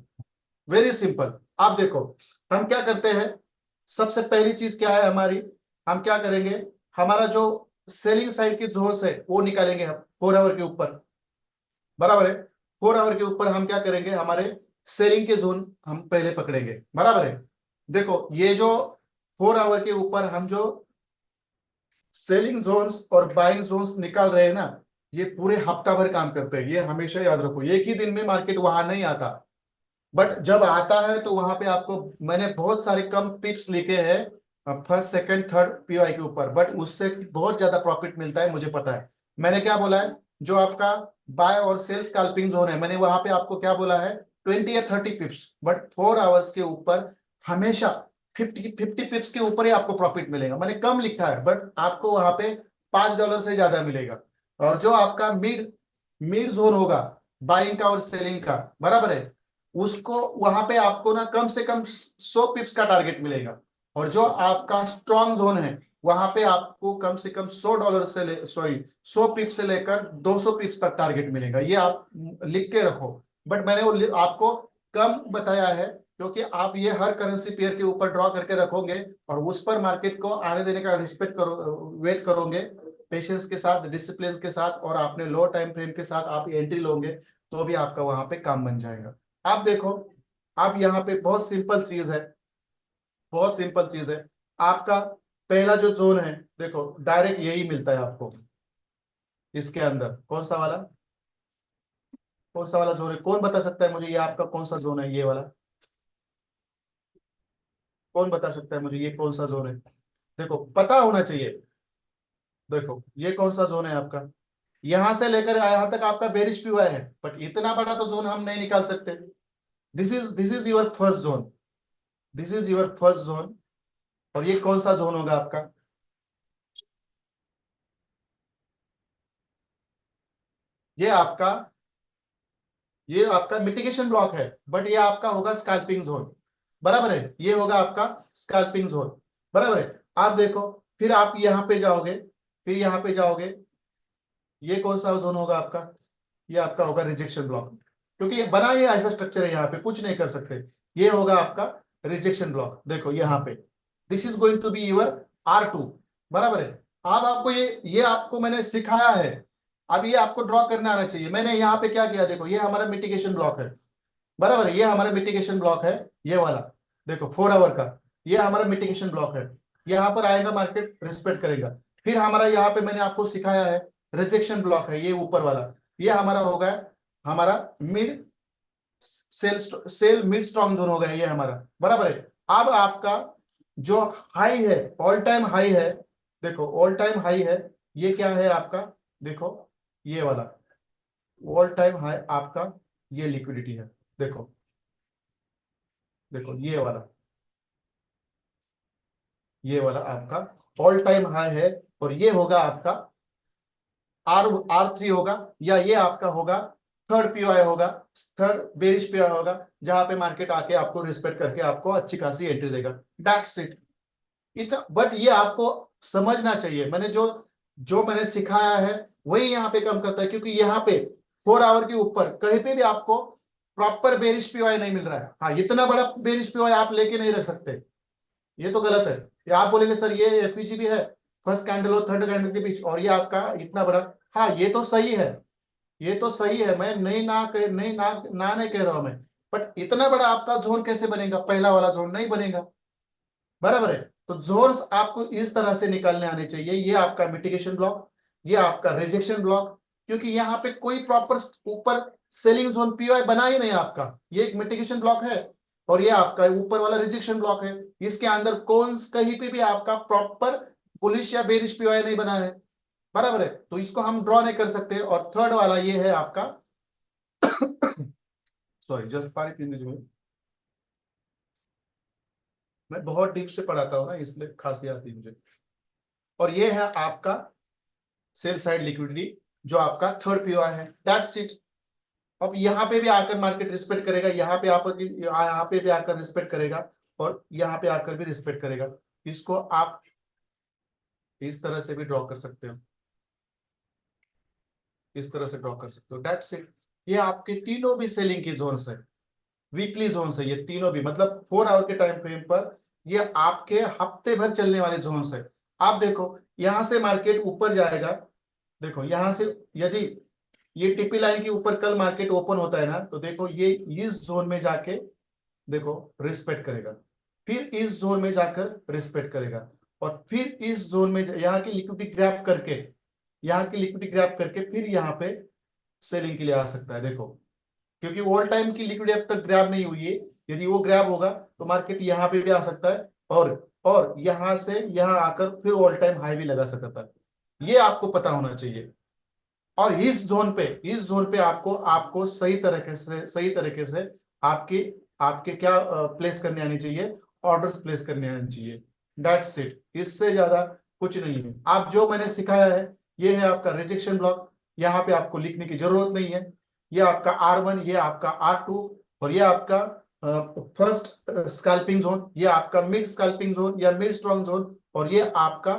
Very simple. आप देखो हम क्या करते हैं, सबसे पहली चीज क्या है हमारी, हम क्या करेंगे, हमारा जो सेलिंग साइड की जोन्स है वो निकालेंगे हम 4 आवर के ऊपर, बराबर है। 4 आवर के ऊपर हम क्या करेंगे, हमारे सेलिंग के जोन हम पहले पकड़ेंगे, बराबर है। देखो ये जो 4 आवर के ऊपर हम जो सेलिंग जोन्स और बाइंग जोन्स निकाल रहे हैं ना, ये पूरे हफ्ता भर काम करते हैं, ये हमेशा याद रखो। एक ही दिन में मार्केट वहां नहीं आता, बट जब आता है तो वहां पे आपको, मैंने बहुत सारे कम पिप्स लिखे हैं फर्स्ट सेकंड थर्ड पीवाई के ऊपर, बट उससे बहुत ज्यादा प्रॉफिट मिलता है, मुझे पता है। मैंने क्या बोला है, जो आपका बाय और सेल स्कैल्पिंग जोन है, मैंने वहां पे आपको क्या बोला है, 20 या 30 पिप्स, बट 4 आवर्स के ऊपर हमेशा 50 पिप्स के ऊपर ही आपको प्रॉफिट मिलेगा। मैंने कम लिखा है बट आपको वहां पे $5 से ज्यादा मिलेगा। और जो आपका मिड मिड जोन होगा बाइंग का और सेलिंग का, बराबर है, उसको वहां पे आपको ना कम से कम 100 पिप्स का टारगेट मिलेगा। और जो आपका स्ट्रॉन्ग जोन है वहां पे आपको कम से कम $100 से ले सॉरी 100 पिप्स से लेकर 200 पिप्स तक टारगेट मिलेगा। ये आप लिख के रखो। बट मैंने वो आपको कम बताया है क्योंकि आप ये हर करेंसी पेयर के ऊपर ड्रॉ करके रखोगे और उस पर मार्केट को आने देने का रिस्पेक्ट करो, वेट करोगे पेशेंस के साथ, डिसिप्लिन के साथ, और आपने लो टाइम फ्रेम के साथ आप एंट्री लोगे तो भी आपका वहां पे काम बन जाएगा। आप देखो, आप यहाँ पे बहुत सिंपल चीज है, बहुत सिंपल चीज है। आपका पहला जो जोन है, देखो डायरेक्ट यही मिलता है आपको। इसके अंदर कौन सा वाला जोन है, कौन बता सकता है मुझे ये आपका कौन सा जोन है, ये वाला कौन बता सकता है मुझे ये कौन सा जोन है। देखो पता होना चाहिए। देखो ये कौन सा जोन है आपका, यहां से लेकर यहां तक आपका बेरिश पी हुआ है, बट इतना बड़ा तो जोन हम नहीं निकाल सकते। This is your first zone, this is your first zone. और ये कौन सा जोन होगा आपका, ये आपका ये आपका मिटिगेशन ब्लॉक है, बट ये आपका होगा स्कैल्पिंग जोन, बराबर है। ये होगा आपका स्कैल्पिंग जोन, बराबर है। आप देखो, फिर आप यहां पे जाओगे, फिर यहां पे जाओगे, ये कौन सा जोन होगा आपका, ये आपका होगा रिजेक्शन ब्लॉक, क्योंकि ये बना ये ऐसा स्ट्रक्चर है, यहाँ पे कुछ नहीं कर सकते। ये होगा आपका रिजेक्शन ब्लॉक। देखो यहाँ पे this is going to be your R2, बराबर है। अब आपको ये आपको मैंने सिखाया है, अब ये आपको ड्रॉ करना आना चाहिए। मैंने यहाँ पे क्या किया, देखो ये हमारा मिटिगेशन ब्लॉक है, बराबर है, ये हमारा मिटिगेशन ब्लॉक है, ये वाला देखो 4 आवर का, ये हमारा मिटिगेशन ब्लॉक है। यहाँ पर आएगा मार्केट रिस्पेक्ट करेगा। फिर हमारा यहाँ पे मैंने आपको सिखाया है रिजेक्शन ब्लॉक है, ये ऊपर वाला, ये हमारा होगा हमारा mid sell sell mid strong zone हो गया ये हमारा, बराबर है। अब आपका जो हाई है, ऑल टाइम हाई है, देखो ऑल टाइम हाई है, ये क्या है आपका, देखो ये वाला ऑल टाइम हाई आपका, ये लिक्विडिटी है। देखो देखो ये वाला आपका ऑल टाइम हाई है। और ये होगा आपका R3 होगा, या ये आपका होगा थर्ड पीओआई होगा, थर्ड बेरिश पीओआई होगा, जहां पे मार्केट आके आपको रिस्पेक्ट करके आपको अच्छी खासी एंट्री देगा। That's it. इतना बट ये आपको समझना चाहिए, मैंने जो जो मैंने सिखाया है वही यहाँ पे कम करता है, क्योंकि यहाँ पे 4 आवर के ऊपर कहीं पे भी आपको प्रॉपर बेरिश पीओआई नहीं मिल रहा है। हाँ, इतना बड़ा बेरिश पीओआई आप लेके नहीं रख सकते, ये तो गलत है। ये आप बोलेंगे सर ये एफईजी भी है, फर्स्ट कैंडल और थर्ड कैंडल के बीच, और ये आपका इतना बड़ा, हाँ ये तो सही है, ये तो सही है, मैं नहीं ना कह नहीं ना ना नहीं कह रहा हूं मैं। बट इतना बड़ा आपका जोन कैसे बनेगा, पहला वाला जोन नहीं बनेगा, बराबर है। तो जोन्स आपको इस तरह से निकालने आने चाहिए। ये आपका मिटिगेशन ब्लॉक, ये आपका रिजेक्शन ब्लॉक, क्योंकि यहाँ पे कोई प्रॉपर ऊपर सेलिंग जोन पीओआई बना ही नहीं आपका, ये एक मिटिगेशन ब्लॉक है। और ये आपका ऊपर वाला रिजेक्शन ब्लॉक है, इसके अंदर कौन कहीं पे भी आपका प्रॉपर बुलिश या बेरिश पीओआई नहीं बना है, बराबर है। तो इसको हम ड्रॉ नहीं कर सकते। और थर्ड वाला ये है आपका सॉरी जस्ट पानी पीने दीजिए, मैं बहुत डीप से पढ़ाता हूँ ना इसलिए खांसी आती है मुझे। और ये है आपका सेल साइड लिक्विडिटी, जो आपका थर्ड पीओआई है। That's it. अब यहाँ पे भी आकर मार्केट रिस्पेक्ट करेगा, यहाँ पे भी आकर रिस्पेक्ट करेगा, और यहाँ पे आकर भी रिस्पेक्ट करेगा। इसको आप इस तरह से भी ड्रॉ कर सकते हो, इस तरह से ड्रॉ कर सकते हो। That's it. ये आपके तीनों भी सेलिंग की जोन्स है, वीकली जोन्स है ये तीनों भी, मतलब 4 आवर के टाइम फ्रेम पर ये आपके हफ्ते भर चलने वाले जोन्स है। आप देखो यहां से मार्केट ऊपर जाएगा, देखो यहां से यदि ये टीपी लाइन के ऊपर कल मार्केट ओपन होता है ना, तो देखो ये इस जोन में जाके देखो रिस्पेक्ट करेगा, फिर इस जोन में जाकर रिस्पेक्ट करेगा, और फिर इस जोन में यहाँ की लिक्विडिटी ग्रैब करके, यहाँ की लिक्विडिटी ग्रैब करके फिर यहाँ पे सेलिंग के लिए आ सकता है। देखो क्योंकि ऑल टाइम की लिक्विडिटी अब तक ग्रैब नहीं हुई है, यदि वो ग्रैब होगा तो मार्केट यहाँ पे भी आ सकता है, और यहां से यहाँ आकर फिर ऑल टाइम हाई भी लगा सकता है। ये आपको पता होना चाहिए। और इस जोन पे आपको आपको सही तरीके से आपकी आपके क्या प्लेस करने आनी चाहिए, ऑर्डर्स प्लेस करने आनी चाहिए। दैट्स इट, इससे ज्यादा कुछ नहीं है। आप जो मैंने सिखाया है ये है आपका रिजेक्शन ब्लॉक, यहाँ पे आपको लिखने की जरूरत नहीं है। ये आपका R1, ये आपका R2, और ये आपका फर्स्ट स्कैल्पिंग जोन, ये आपका मिड स्कैल्पिंग जोन या मिड स्ट्रॉन्ग जोन, और ये आपका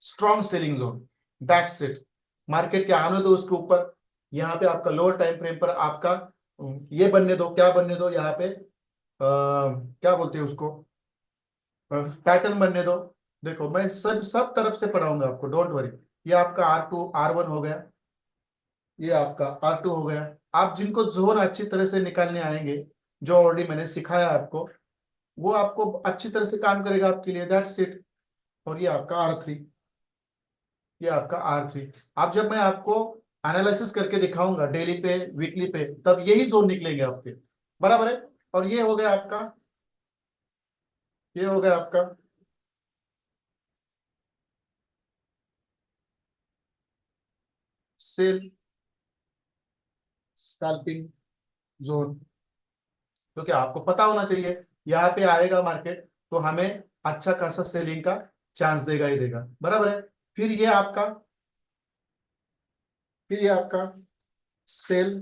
strong selling zone. That's it. Market के आने दो उसके ऊपर, यहाँ पे आपका लोअर टाइम फ्रेम पर आपका ये बनने दो, क्या बनने दो यहाँ पे क्या बोलते हैं उसको, पैटर्न बनने दो। देखो मैं सब सब तरफ से पढ़ाऊंगा आपको, डोंट वरी। ये आपका R2 R1 हो गया, ये आपका R2 हो गया। आप जिनको जोन अच्छी तरह से निकालने आएंगे, जो ऑलरेडी मैंने सिखाया आपको, वो आपको अच्छी तरह से काम करेगा आपके लिए। That's it. और ये आपका R3, ये आपका R3। अब जब मैं आपको एनालिसिस करके दिखाऊंगा डेली पे वीकली पे, तब यही जोन निकलेंगे आपके, बराबर है। और ये हो गया आपका, ये हो गया आपका सेल स्कैल्पिंग जोन, क्योंकि आपको पता होना चाहिए यहाँ पे आएगा मार्केट तो हमें अच्छा खासा सेलिंग का चांस देगा ही देगा, बराबर है। फिर ये आपका, फिर ये आपका सेल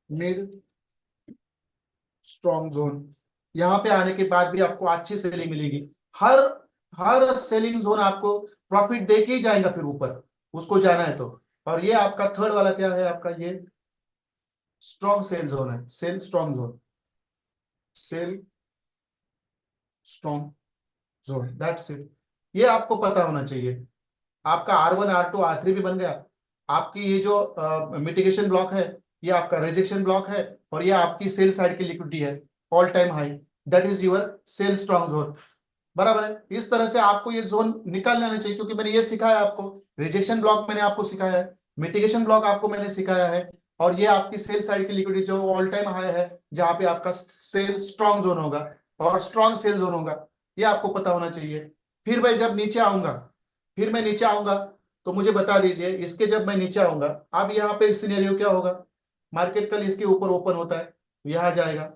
मिड स्ट्रॉन्ग जोन, यहाँ पे आने के बाद भी आपको अच्छी सेलिंग मिलेगी। हर हर सेलिंग जोन आपको प्रॉफिट दे के ही जाएगा फिर ऊपर, उसको जाना है तो। और ये आपका थर्ड वाला क्या है, आपका ये स्ट्रॉन्ग सेल जोन है, sell strong zone, sell strong zone. That's it. ये आपको पता होना चाहिए। आपका R1 R2 R3 भी बन गया। आपकी ये जो मिटिगेशन ब्लॉक है, ये आपका रिजेक्शन ब्लॉक है, और ये आपकी सेल साइड की लिक्विडिटी है, all time high. That is your sell strong zone, बराबर है। इस तरह से आपको ये जोन निकाल लेना चाहिए, क्योंकि मैंने ये सिखाया आपको, रिजेक्शन ब्लॉक मैंने आपको सिखाया है, मिटिगेशन ब्लॉक आपको मैंने सिखाया है, और ये आपकी सेल साइड की लिक्विडिटी जो ऑल टाइम हाई है, जहां पे आपका सेल स्ट्रॉन्ग जोन होगा और स्ट्रॉन्ग सेल जोन होगा, ये आपको पता होना चाहिए। फिर भाई जब नीचे आऊंगा, फिर मैं नीचे आऊंगा तो मुझे बता दीजिए, इसके जब मैं नीचे आऊंगा, अब यहाँ पे सिनेरियो क्या होगा, मार्केट कल इसके ऊपर ओपन होता है, यहाँ जाएगा,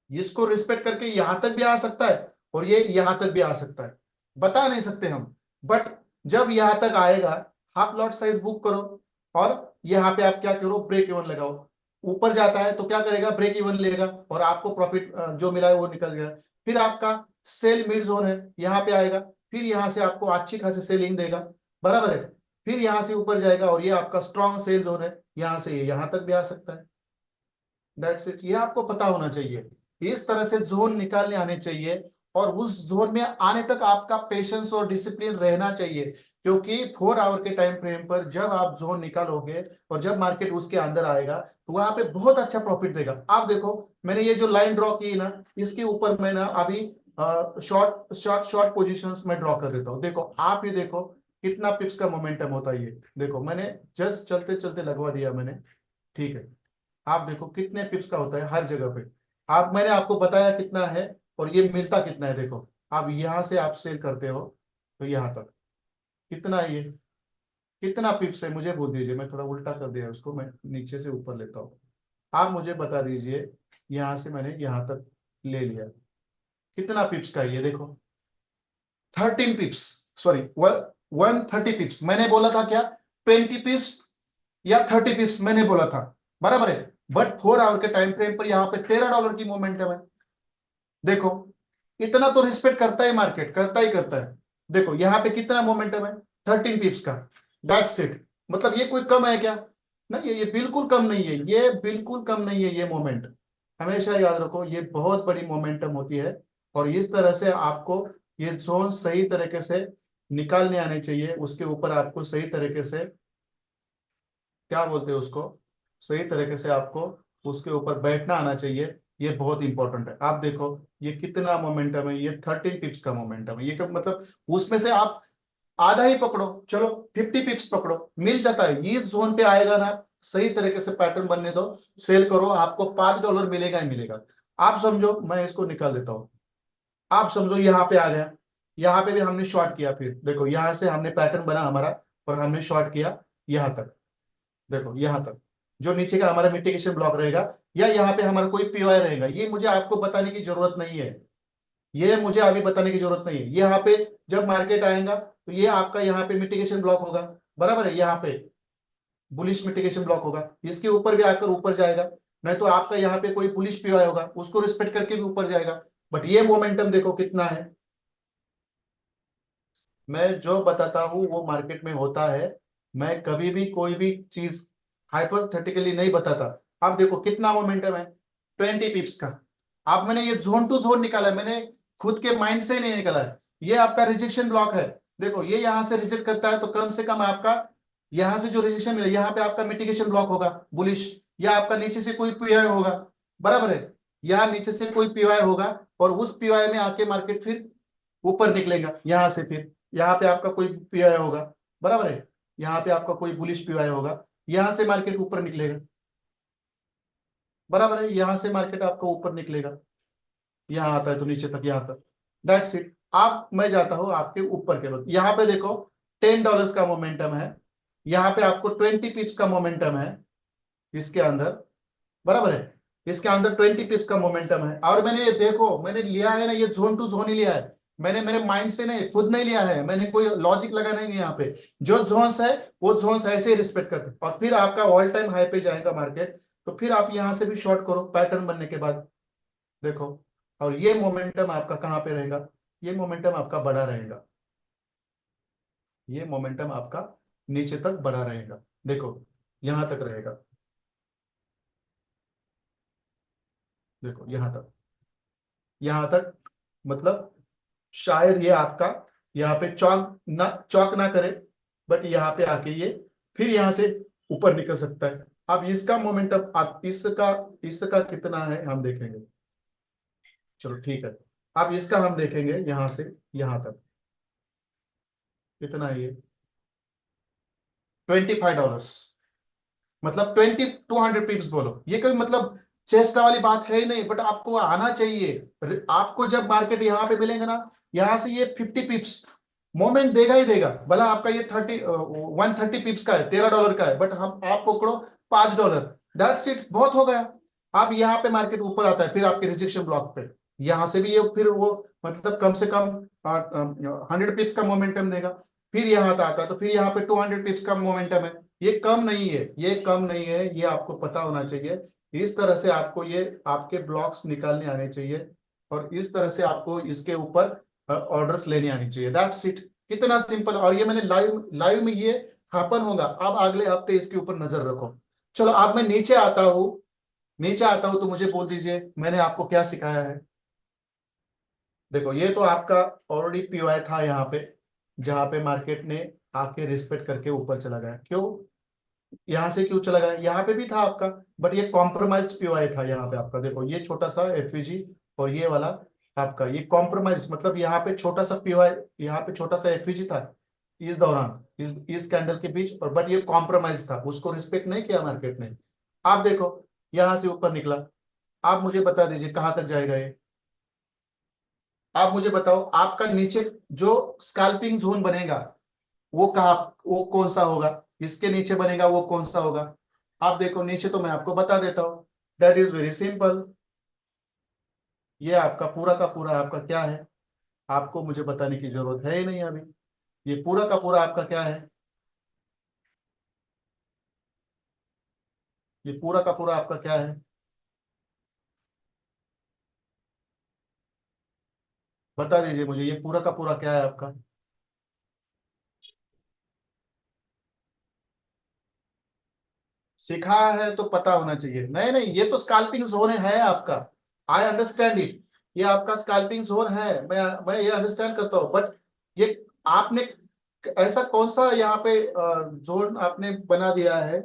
इसको रिस्पेक्ट करके यहां तक भी आ सकता है, और ये यहां तक भी आ सकता है, बता नहीं सकते हम। बट जब यहां तक आएगा, हाफ लॉट साइज बुक करो, और यहाँ पे आप क्या करो, ब्रेक इवन लगाओ। ऊपर जाता है तो क्या करेगा, ब्रेक इवन लेगा, और आपको प्रॉफिट जो मिला है वो निकल गया। फिर आपका सेल मिड जोन है, यहाँ पे आएगा, फिर यहाँ से आपको अच्छी खासी सेलिंग देगा, बराबर है। फिर यहाँ से ऊपर जाएगा, और ये आपका स्ट्रॉन्ग सेल जोन है, यहाँ से ये यहाँ तक भी आ सकता है। That's it. ये आपको पता होना चाहिए, इस तरह से जोन निकालने आने चाहिए, और उस जोन में आने तक आपका पेशेंस और डिसिप्लिन रहना चाहिए। क्योंकि 4 आवर के टाइम फ्रेम पर जब आप जोन निकालोगे, और जब मार्केट उसके अंदर आएगा, तो वहां पे बहुत अच्छा प्रॉफिट देगा। आप देखो मैंने ये जो लाइन ड्रॉ की ना, इसके ऊपर मैं ना अभी शॉर्ट शॉर्ट शॉर्ट पोजिशंस में ड्रॉ कर देता हूँ। देखो आप ये देखो कितना पिप्स का मोमेंटम होता है। ये देखो मैंने जस्ट चलते चलते लगवा दिया मैंने, ठीक है। आप देखो कितने पिप्स का होता है हर जगह पे। आप मैंने आपको बताया कितना है, और ये मिलता कितना है। देखो आप यहां से आप सेल करते हो तो यहां तक कितना है, ये कितना पिप्स है मुझे बोल दीजिए। मैं थोड़ा उल्टा कर दिया उसको, मैं नीचे से ऊपर लेता हूँ। आप मुझे बता दीजिए, यहां से मैंने यहां तक ले लिया, कितना पिप्स का है ये देखो, 13 पिप्स, सॉरी 130 पिप्स। मैंने बोला था क्या, 20 पिप्स या 30 पिप्स मैंने बोला था, बराबर है। बट 4 आवर के टाइम फ्रेम पर यहाँ पे $13 की मोमेंटम है। देखो इतना तो रिस्पेक्ट करता है मार्केट, करता ही करता है। देखो यहाँ पे कितना मोमेंटम है, 13 पिप्स का, दैट्स इट। मतलब ये कोई कम है क्या? नहीं, ये बिल्कुल कम नहीं है, ये बिल्कुल कम नहीं है ये मोमेंट। हमेशा याद रखो ये बहुत बड़ी मोमेंटम होती है। और इस तरह से आपको ये जोन सही तरीके से निकालने आने चाहिए, उसके ऊपर आपको सही तरीके से, क्या बोलते हैं उसको, सही तरीके से आपको उसके ऊपर बैठना आना चाहिए। ये बहुत इंपॉर्टेंट है। आप देखो ये कितना मोमेंटम है, ये 13 पिप्स का मोमेंटम है। ये मतलब उसमें से आप आधा ही पकड़ो, चलो 50 पिप्स पकड़ो, मिल जाता है। इस जोन पे आएगा ना, सही तरीके से पैटर्न बनने दो, सेल करो, आपको $5 मिलेगा ही मिलेगा। आप समझो, मैं इसको निकाल देता हूं। आप समझो यहाँ पे आ गया, यहाँ पे भी हमने शॉर्ट किया, फिर देखो यहाँ से हमने पैटर्न बना हमारा और हमने शॉर्ट किया यहाँ तक। देखो यहाँ तक जो नीचे का हमारा मिटिगेशन ब्लॉक रहेगा, या यहाँ पे हमारा कोई पीओआई रहेगा, ये मुझे आपको बताने की जरूरत नहीं है। ये मुझे अभी बताने की जरूरत नहीं है। यहाँ पे जब मार्केट आएगा तो ये आपका यहाँ पे मिटिगेशन ब्लॉक होगा, बराबर है। यहाँ पे बुलिश मिटिगेशन ब्लॉक होगा, इसके ऊपर भी आकर ऊपर जाएगा। नहीं तो आपका यहाँ पे कोई बुलिश पीओआई होगा, उसको रिस्पेक्ट करके भी ऊपर जाएगा। बट ये मोमेंटम देखो कितना है। मैं जो बताता हूं वो मार्केट में होता है। मैं कभी भी कोई भी चीज हाइपोथेटिकली नहीं बताता। आप देखो कितना मोमेंटम है, 20 पिप्स का। आप मैंने ये जोन टू जोन निकाला है, मैंने खुद के माइंड से नहीं निकाला है। ये आपका रिजेक्शन ब्लॉक है। देखो ये यहां से रिजेक्ट करता है तो कम से कम आपका यहां से जो रिजेक्शन मिला, यहाँ पे आपका मिटिगेशन ब्लॉक होगा बुलिश, या आपका नीचे से कोई पीआई होगा, बराबर है। यहाँ नीचे से कोई पीआई होगा और उस पीआई में आके मार्केट फिर ऊपर निकलेगा यहां से। फिर यहाँ पे आपका कोई पीआई होगा, बराबर है। यहाँ पे आपका कोई बुलिश पीआई होगा, यहां से मार्केट ऊपर निकलेगा, बराबर है। यहां से मार्केट आपका ऊपर निकलेगा, यहाँ आता है तो नीचे तक, यहाँ तक, दैट्स इट। आप मैं जाता हूं आपके ऊपर के बाद, यहाँ पे देखो $10 का मोमेंटम है, यहाँ पे आपको 20 पिप्स का मोमेंटम है इसके अंदर, बराबर है। इसके अंदर 20 पिप्स का मोमेंटम है। और मैंने ये देखो मैंने लिया है ना, ये जोन टू जोन ही लिया है। मैंने मेरे माइंड से नहीं, खुद नहीं लिया है, मैंने कोई लॉजिक लगा नहीं है यहाँ पे। जो जोन्स है वो जोन्स ऐसे ही रिस्पेक्ट करते हैं। और फिर आपका ऑल टाइम हाई पे जाएगा मार्केट, तो फिर आप यहाँ से भी शॉर्ट करो पैटर्न बनने के बाद। देखो, और ये मोमेंटम आपका कहाँ पे रहेगा, ये मोमेंटम आपका बड़ा रहेगा, ये मोमेंटम आपका नीचे तक बड़ा रहेगा। देखो यहां तक रहेगा, देखो यहां तक, यहां तक। मतलब शायद ये आपका यहाँ पे चौक ना करे, बट यहाँ पे आके ये फिर यहाँ से ऊपर निकल सकता है। अब इसका मोमेंटम, आप इसका इसका कितना है हम देखेंगे। चलो ठीक है, अब इसका हम देखेंगे यहां से यहां तक कितना है ये, $25। मतलब 200 पिप्स बोलो, ये कोई मतलब चेष्टा वाली बात है ही नहीं। बट आपको आना चाहिए। आपको जब मार्केट यहाँ पे मिलेंगे ना, यहाँ से ये 50 पिप्स मोमेंट देगा ही देगा। भला आपका ये 130 पिप्स का है, $13 का है, बट हम आप पकड़ो $5, दैट्स इट, बहुत हो गया। अब यहाँ पे मार्केट ऊपर आता है, फिर आपके रिजेक्शन ब्लॉक पे यहाँ से भी ये फिर वो मतलब कम से कम 100 पिप्स का मोमेंटम देगा। फिर यहाँ आता है तो फिर यहाँ पे 200 पिप्स का मोमेंटम है। ये कम नहीं है, ये कम नहीं है, ये आपको पता होना चाहिए। इस तरह से आपको ये आपके ब्लॉक्स निकालने आने चाहिए, और इस तरह से आपको इसके ऊपर ऑर्डर्स लेने आनी चाहिए, दैट्स इट। कितना सिंपल। और ये मैंने लाइव लाइव में ये हैपन होगा। अब अगले हफ्ते इसके ऊपर नजर रखो। चलो अब मैं नीचे आता हूँ, नीचे आता हूँ तो मुझे बोल दीजिए मैंने आपको क्या सिखाया है। देखो ये तो आपका ऑलरेडी पीओआई था यहाँ पे, जहां पे मार्केट ने आके रिस्पेक्ट करके ऊपर चला गया। क्यों यहाँ से क्यों चला गया, यहाँ पे भी था आपका, बट ये कॉम्प्रोमाइज्ड पीओआई था। यहाँ पे आपका देखो ये छोटा सा एफवीजी और ये वाला आपका ये कॉम्प्रोमाइज, मतलब यहाँ पे छोटा सा पीओआई, यहाँ पे छोटा सा एफवीजी था इस दौरान, इस कैंडल के बीच, और बट ये कॉम्प्रोमाइज था, उसको रिस्पेक्ट नहीं किया मार्केट ने। आप देखो यहाँ से ऊपर निकला। आप मुझे बता दीजिए कहां तक जाएगा ये। आप मुझे बताओ आपका नीचे जो स्कैल्पिंग जोन बनेगा वो कहा, वो कौन सा होगा, इसके नीचे बनेगा वो कौन सा होगा। आप देखो नीचे तो मैं आपको बता देता हूं, दैट इज वेरी सिंपल। ये आपका पूरा का पूरा आपका क्या है, आपको मुझे बताने की जरूरत है ही नहीं। अभी ये पूरा का पूरा आपका क्या है, आपको मुझे बताने की जरूरत है ही नहीं। अभी ये पूरा का पूरा आपका क्या है, आपको मुझे बताने की जरूरत है ही नहीं। अभी ये पूरा का पूरा आपका क्या है, आपको मुझे बताने की जरूरत है ही नहीं। अभी ये पूरा का पूरा आपका क्या है, आपको मुझे बताने की जरूरत है ही नहीं। अभी ये पूरा का पूरा आपका क्या है, ये पूरा का पूरा आपका क्या है, बता दीजिए मुझे, ये पूरा का पूरा क्या है आपका। सिखा है तो पता होना चाहिए, नहीं नहीं, ये तो स्काल्पिंग जोन है आपका। आई अंडरस्टैंड इट, ये आपका स्काल्पिंग जोन है, मैं ये अंडरस्टैंड करता हूँ, बट ये आपने ऐसा कौन सा यहाँ पे जोन आपने बना दिया है,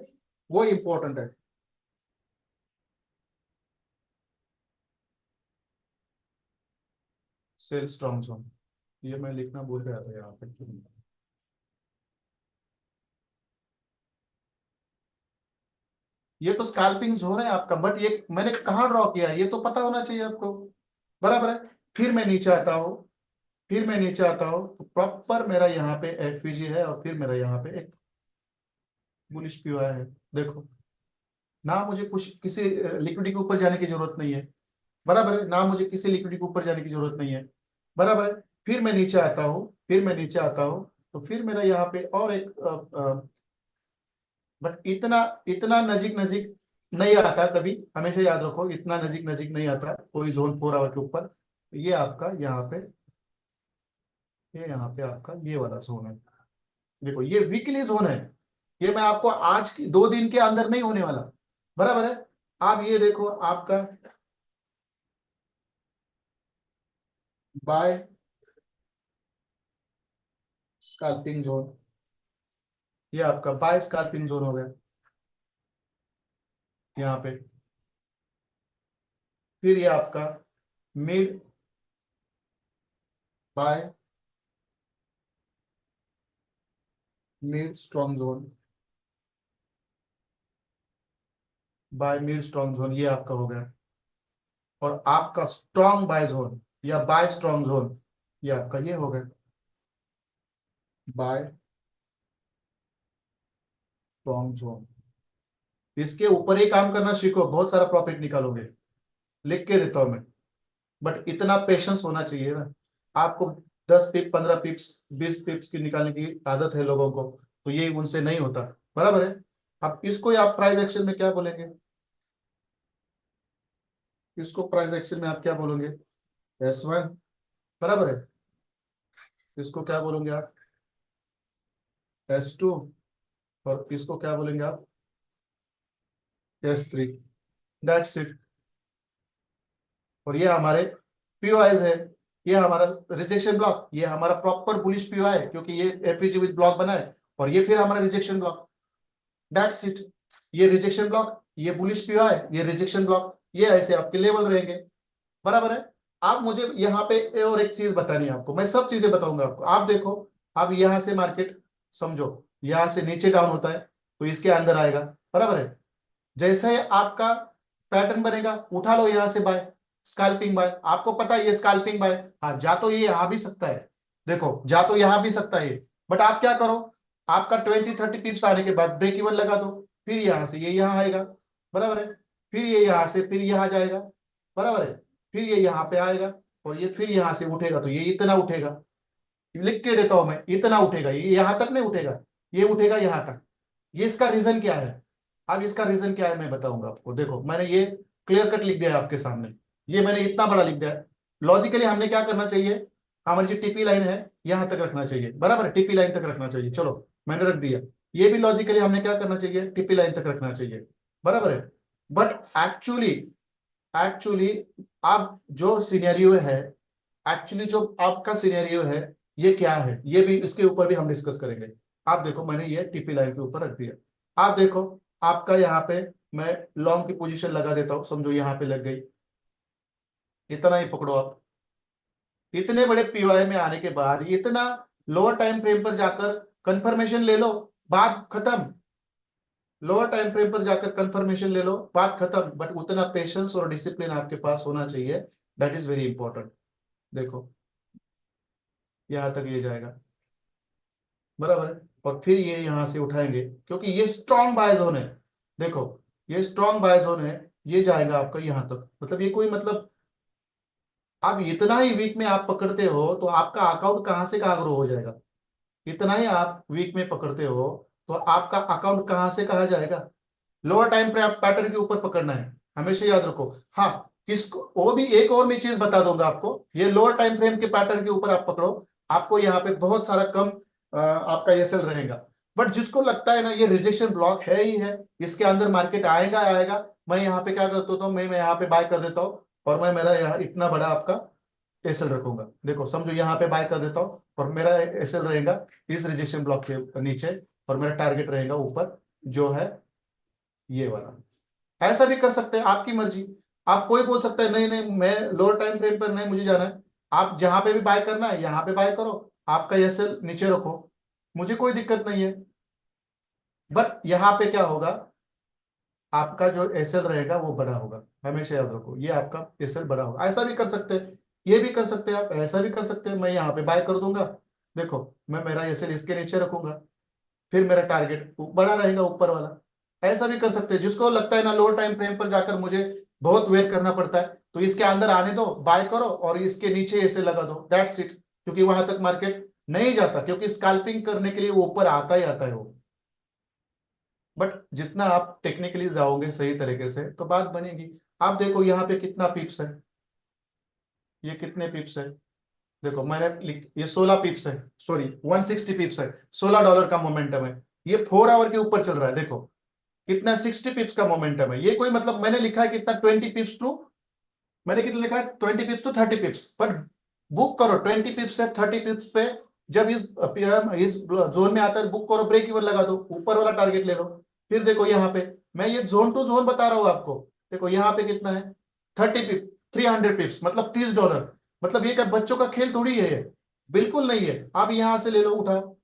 वो इम्पोर्टेंट है। सेल स्ट्रॉन्ग जोन, ये मैं लिखना भूल गया था यहाँ पे। ये तो स्कैल्पिंग जोन है आपका, बट ये मैंने कहाँ ड्रॉ किया है ये तो पता होना चाहिए आपको, बराबर है। फिर मैं नीचे आता हूँ, फिर मैं नीचे आता हूँ तो प्रॉपर मेरा यहाँ पे एफवीजी है, और फिर मेरा यहाँ पे एक बुलिश पीओआई है। देखो, ना मुझे कुछ किसी लिक्विडिटी के ऊपर जाने की जरूरत नहीं है, बराबर है, ना मुझे किसी लिक्विडिटी के ऊपर जाने की जरूरत नहीं है, बराबर है। फिर मैं नीचे आता हूँ, फिर मैं नीचे आता हूँ, तो फिर मेरा यहाँ पे और एक, बट इतना इतना नजीक नजीक नहीं आता कभी, हमेशा याद रखो, इतना नजीक नजीक नहीं आता कोई जोन 4 आवर के ऊपर। ये आपका यहाँ पे, ये यहाँ पे आपका ये वाला जोन है। देखो ये वीकली जोन है, ये मैं आपको आज की 2 दिन के अंदर नहीं होने वाला, बराबर है। आप ये देखो आपका बाय स्कैल्पिंग जोन, ये आपका बाय स्कैल्पिंग जोन हो गया यहाँ पे। फिर ये आपका mid bye mid strong zone, bye mid strong zone, ये आपका हो गया। और आपका स्ट्रॉन्ग बाय जोन या बाय स्ट्रॉन्ग जोन, ये आपका ये हो गया, बाय स्ट्रॉन्ग जोन। इसके ऊपर ही काम करना सीखो, बहुत सारा प्रॉफिट निकालोगे, लिख के देता हूं मैं। बट इतना पेशेंस होना चाहिए ना आपको। 10 पिप, 15 पिप्स, 20 पिप्स की निकालने की आदत है लोगों को, तो ये उनसे नहीं होता, बराबर है। अब इसको आप प्राइस एक्शन में क्या बोलेंगे, इसको प्राइस एक्शन में आप क्या बोलोगे, S1, बराबर है। इसको क्या बोलोगे आप, S2, और इसको क्या बोलेंगे आप, S3। That's it. और ये हमारे पीओआईज है, ये हमारा रिजेक्शन ब्लॉक, ये हमारा प्रॉपर बुलिश पीओआई है क्योंकि ये एफईजी विद ब्लॉक बना है, और ये फिर हमारा रिजेक्शन ब्लॉक। That's it. ये रिजेक्शन ब्लॉक, ये बुलिश पीओआई, ये रिजेक्शन ब्लॉक, ये ऐसे आपके लेवल रहेंगे, बराबर है। आप मुझे यहाँ पे और एक चीज बतानी है आपको, मैं सब चीजें बताऊंगा आपको। आप देखो, अब यहाँ से मार्केट, समझो यहाँ से नीचे डाउन होता है तो इसके अंदर आएगा, बराबर है। जैसे ही आपका पैटर्न बनेगा, उठा लो यहाँ से बाय, स्कैल्पिंग बाय, आपको पता है ये स्कैल्पिंग बाय, हाँ जा तो ये यहाँ भी सकता है, देखो जा तो यहाँ भी सकता है, बट आप क्या करो, आपका 20-30 पिप्स आने के बाद ब्रेक इवन लगा दो, फिर यहाँ से ये यहाँ आएगा, बराबर है। फिर ये यहाँ से फिर यहाँ जाएगा, बराबर है। फिर ये यहाँ पे आएगा, और ये फिर यहाँ से उठेगा, तो ये इतना उठेगा, लिख के देता हूं मैं, इतना उठेगा, ये यहां तक नहीं उठेगा, ये उठेगा यहां तक। ये इसका रीजन क्या है, अब इसका रीजन क्या है मैं बताऊंगा आपको। देखो मैंने ये क्लियर कट लिख दिया है आपके सामने, ये मैंने इतना बड़ा लिख दिया है। लॉजिकली हमने क्या करना चाहिए, हमारी जो टीपी लाइन है यहां तक रखना चाहिए, बराबर है, टीपी लाइन तक रखना चाहिए, चलो मैंने रख दिया। ये भी लॉजिकली हमने क्या करना चाहिए, टीपी लाइन तक रखना चाहिए, बराबर है। बट एक्चुअली एक्चुअली आप जो सिनेरियो है, एक्चुअली जो आपका सिनेरियो है ये क्या है, ये भी इसके ऊपर भी हम डिस्कस करेंगे। आप देखो मैंने ये टीपी लाइन के ऊपर रख दिया, आप देखो आपका यहाँ पे मैं लॉन्ग की पोजीशन लगा देता हूं, समझो यहाँ पे लग गई, इतना ही पकड़ो आप। इतने बड़े पीओआई में आने के बाद इतना लोअर टाइम फ्रेम पर जाकर कंफर्मेशन ले लो, बात खत्म। लोअर टाइम फ्रेम पर जाकर कंफर्मेशन ले लो, बात खत्म। बट उतना पेशेंस और डिसिप्लिन आपके पास होना चाहिए, दैट इज वेरी इंपॉर्टेंट। देखो यहां तक ये जाएगा, बराबर है, और फिर ये यहां से उठाएंगे क्योंकि ये स्ट्रॉन्ग बाय जोन है। देखो ये स्ट्रॉन्ग बाय जोन है, ये जाएगा आपका यहां तक, मतलब ये कोई मतलब, आप इतना ही वीक में आप पकड़ते हो तो आपका अकाउंट कहां से कहां ग्रो हो जाएगा। इतना ही आप वीक में पकड़ते हो तो आपका अकाउंट कहां से कहां जाएगा, लोअर टाइम पैटर्न के ऊपर पकड़ना है, हमेशा याद रखो। हाँ, किसको वो भी एक और मैं चीज बता दूंगा आपको, ये लोअर टाइम फ्रेम के पैटर्न के ऊपर आप पकड़ो, आपको यहाँ पे बहुत सारा कम आपका एसएल रहेगा। बट जिसको लगता है ना ये रिजेक्शन ब्लॉक है ही है, इसके अंदर मार्केट आएगा आएगा, मैं यहाँ पे क्या करता हूँ, मैं यहाँ पे बाय कर देता हूँ, और मैं मेरा यहाँ इतना बड़ा आपका एसएल रखूंगा। देखो समझो यहाँ पे बाय कर देता हूँ, और मेरा एसएल रहेगा इस रिजेक्शन ब्लॉक के नीचे, और मेरा टारगेट रहेगा ऊपर जो है ये वाला। ऐसा भी कर सकते हैं, आपकी मर्जी। आप कोई बोल सकता है नहीं नहीं मैं लोअर टाइम फ्रेम पर नहीं मुझे जाना है, आप जहां पे भी बाय करना है यहाँ पे बाय करो, आपका एसएल नीचे रखो, मुझे कोई दिक्कत नहीं है। बट यहाँ पे क्या होगा, आपका जो एसएल रहेगा वो बड़ा होगा, हमेशा याद रखो, ये आपका एसएल बड़ा होगा। ऐसा भी कर सकते हैं, ये भी कर सकते हैं आप, ऐसा भी कर सकते हैं, मैं यहाँ पे बाय कर दूंगा, देखो मैं मेरा एसएल इसके नीचे रखूंगा, फिर मेरा टारगेट बड़ा रहेगा ऊपर वाला। ऐसा भी कर सकते हैं, जिसको लगता है ना लोअर टाइम फ्रेम पर जाकर मुझे बहुत वेट करना पड़ता है, तो इसके अंदर आने दो, बाय करो, और इसके नीचे ऐसे लगा दो, दैट्स इट। क्योंकि वहां तक मार्केट नहीं जाता, क्योंकि स्कैल्पिंग करने के लिए वो ऊपर आता ही आता है वो। बट जितना आप टेक्निकली जाओगे सही तरीके से तो बात बनेगी। आप देखो यहाँ पे कितना पिप्स है, ये कितने पिप्स है, देखो मैंने ये 16 पिप्स है, सॉरी 160 पिप्स है, $16 का मोमेंटम है, ये 4 आवर के ऊपर चल रहा है, देखो कितना 60 पिप्स का मोमेंटम है। ये कोई मतलब मैंने लिखा है कितना 20 पिप्स टू, मैंने कितना लिखा है 20 पिप्स टू 30 पिप्स, पर बुक करो 20 पिप्स से 30 पिप्स पे, जब इस जोन में आता है बुक करो, ब्रेक इवन लगा दो, ऊपर वाला टारगेट ले लो। फिर देखो यहाँ पे मैं ये जोन टू जोन बता रहा हूँ आपको, देखो यहाँ पे कितना है 30 पिप, 300 पिप्स मतलब $30। मतलब ये क्या बच्चों का खेल थोड़ी है ये, बिल्कुल नहीं है। आप यहां से ले लो उठाओ,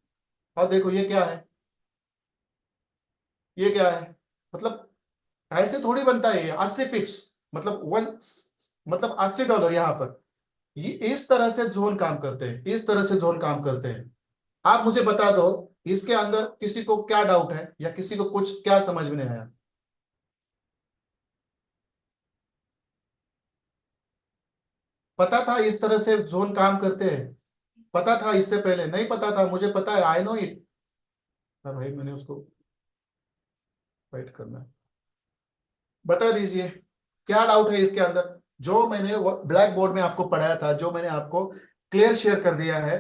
और देखो ये क्या है, ये क्या है, मतलब ऐसे थोड़ी बनता है ये 80 पिप्स, मतलब वन, मतलब $80 यहाँ पर। ये इस तरह से जोन काम करते हैं, इस तरह से जोन काम करते हैं। आप मुझे बता दो इसके अंदर किसी को क्या डाउट है, या किसी को कुछ क्या समझ में नहीं आया। पता था इस तरह से जोन काम करते हैं, पता था इससे पहले नहीं पता था, मुझे पता है, आई नो इट। भाई मैंने उसको वेट करना है, बता दीजिए क्या डाउट है इसके अंदर। जो मैंने ब्लैक बोर्ड में आपको पढ़ाया था, जो मैंने आपको क्लियर शेयर कर दिया है,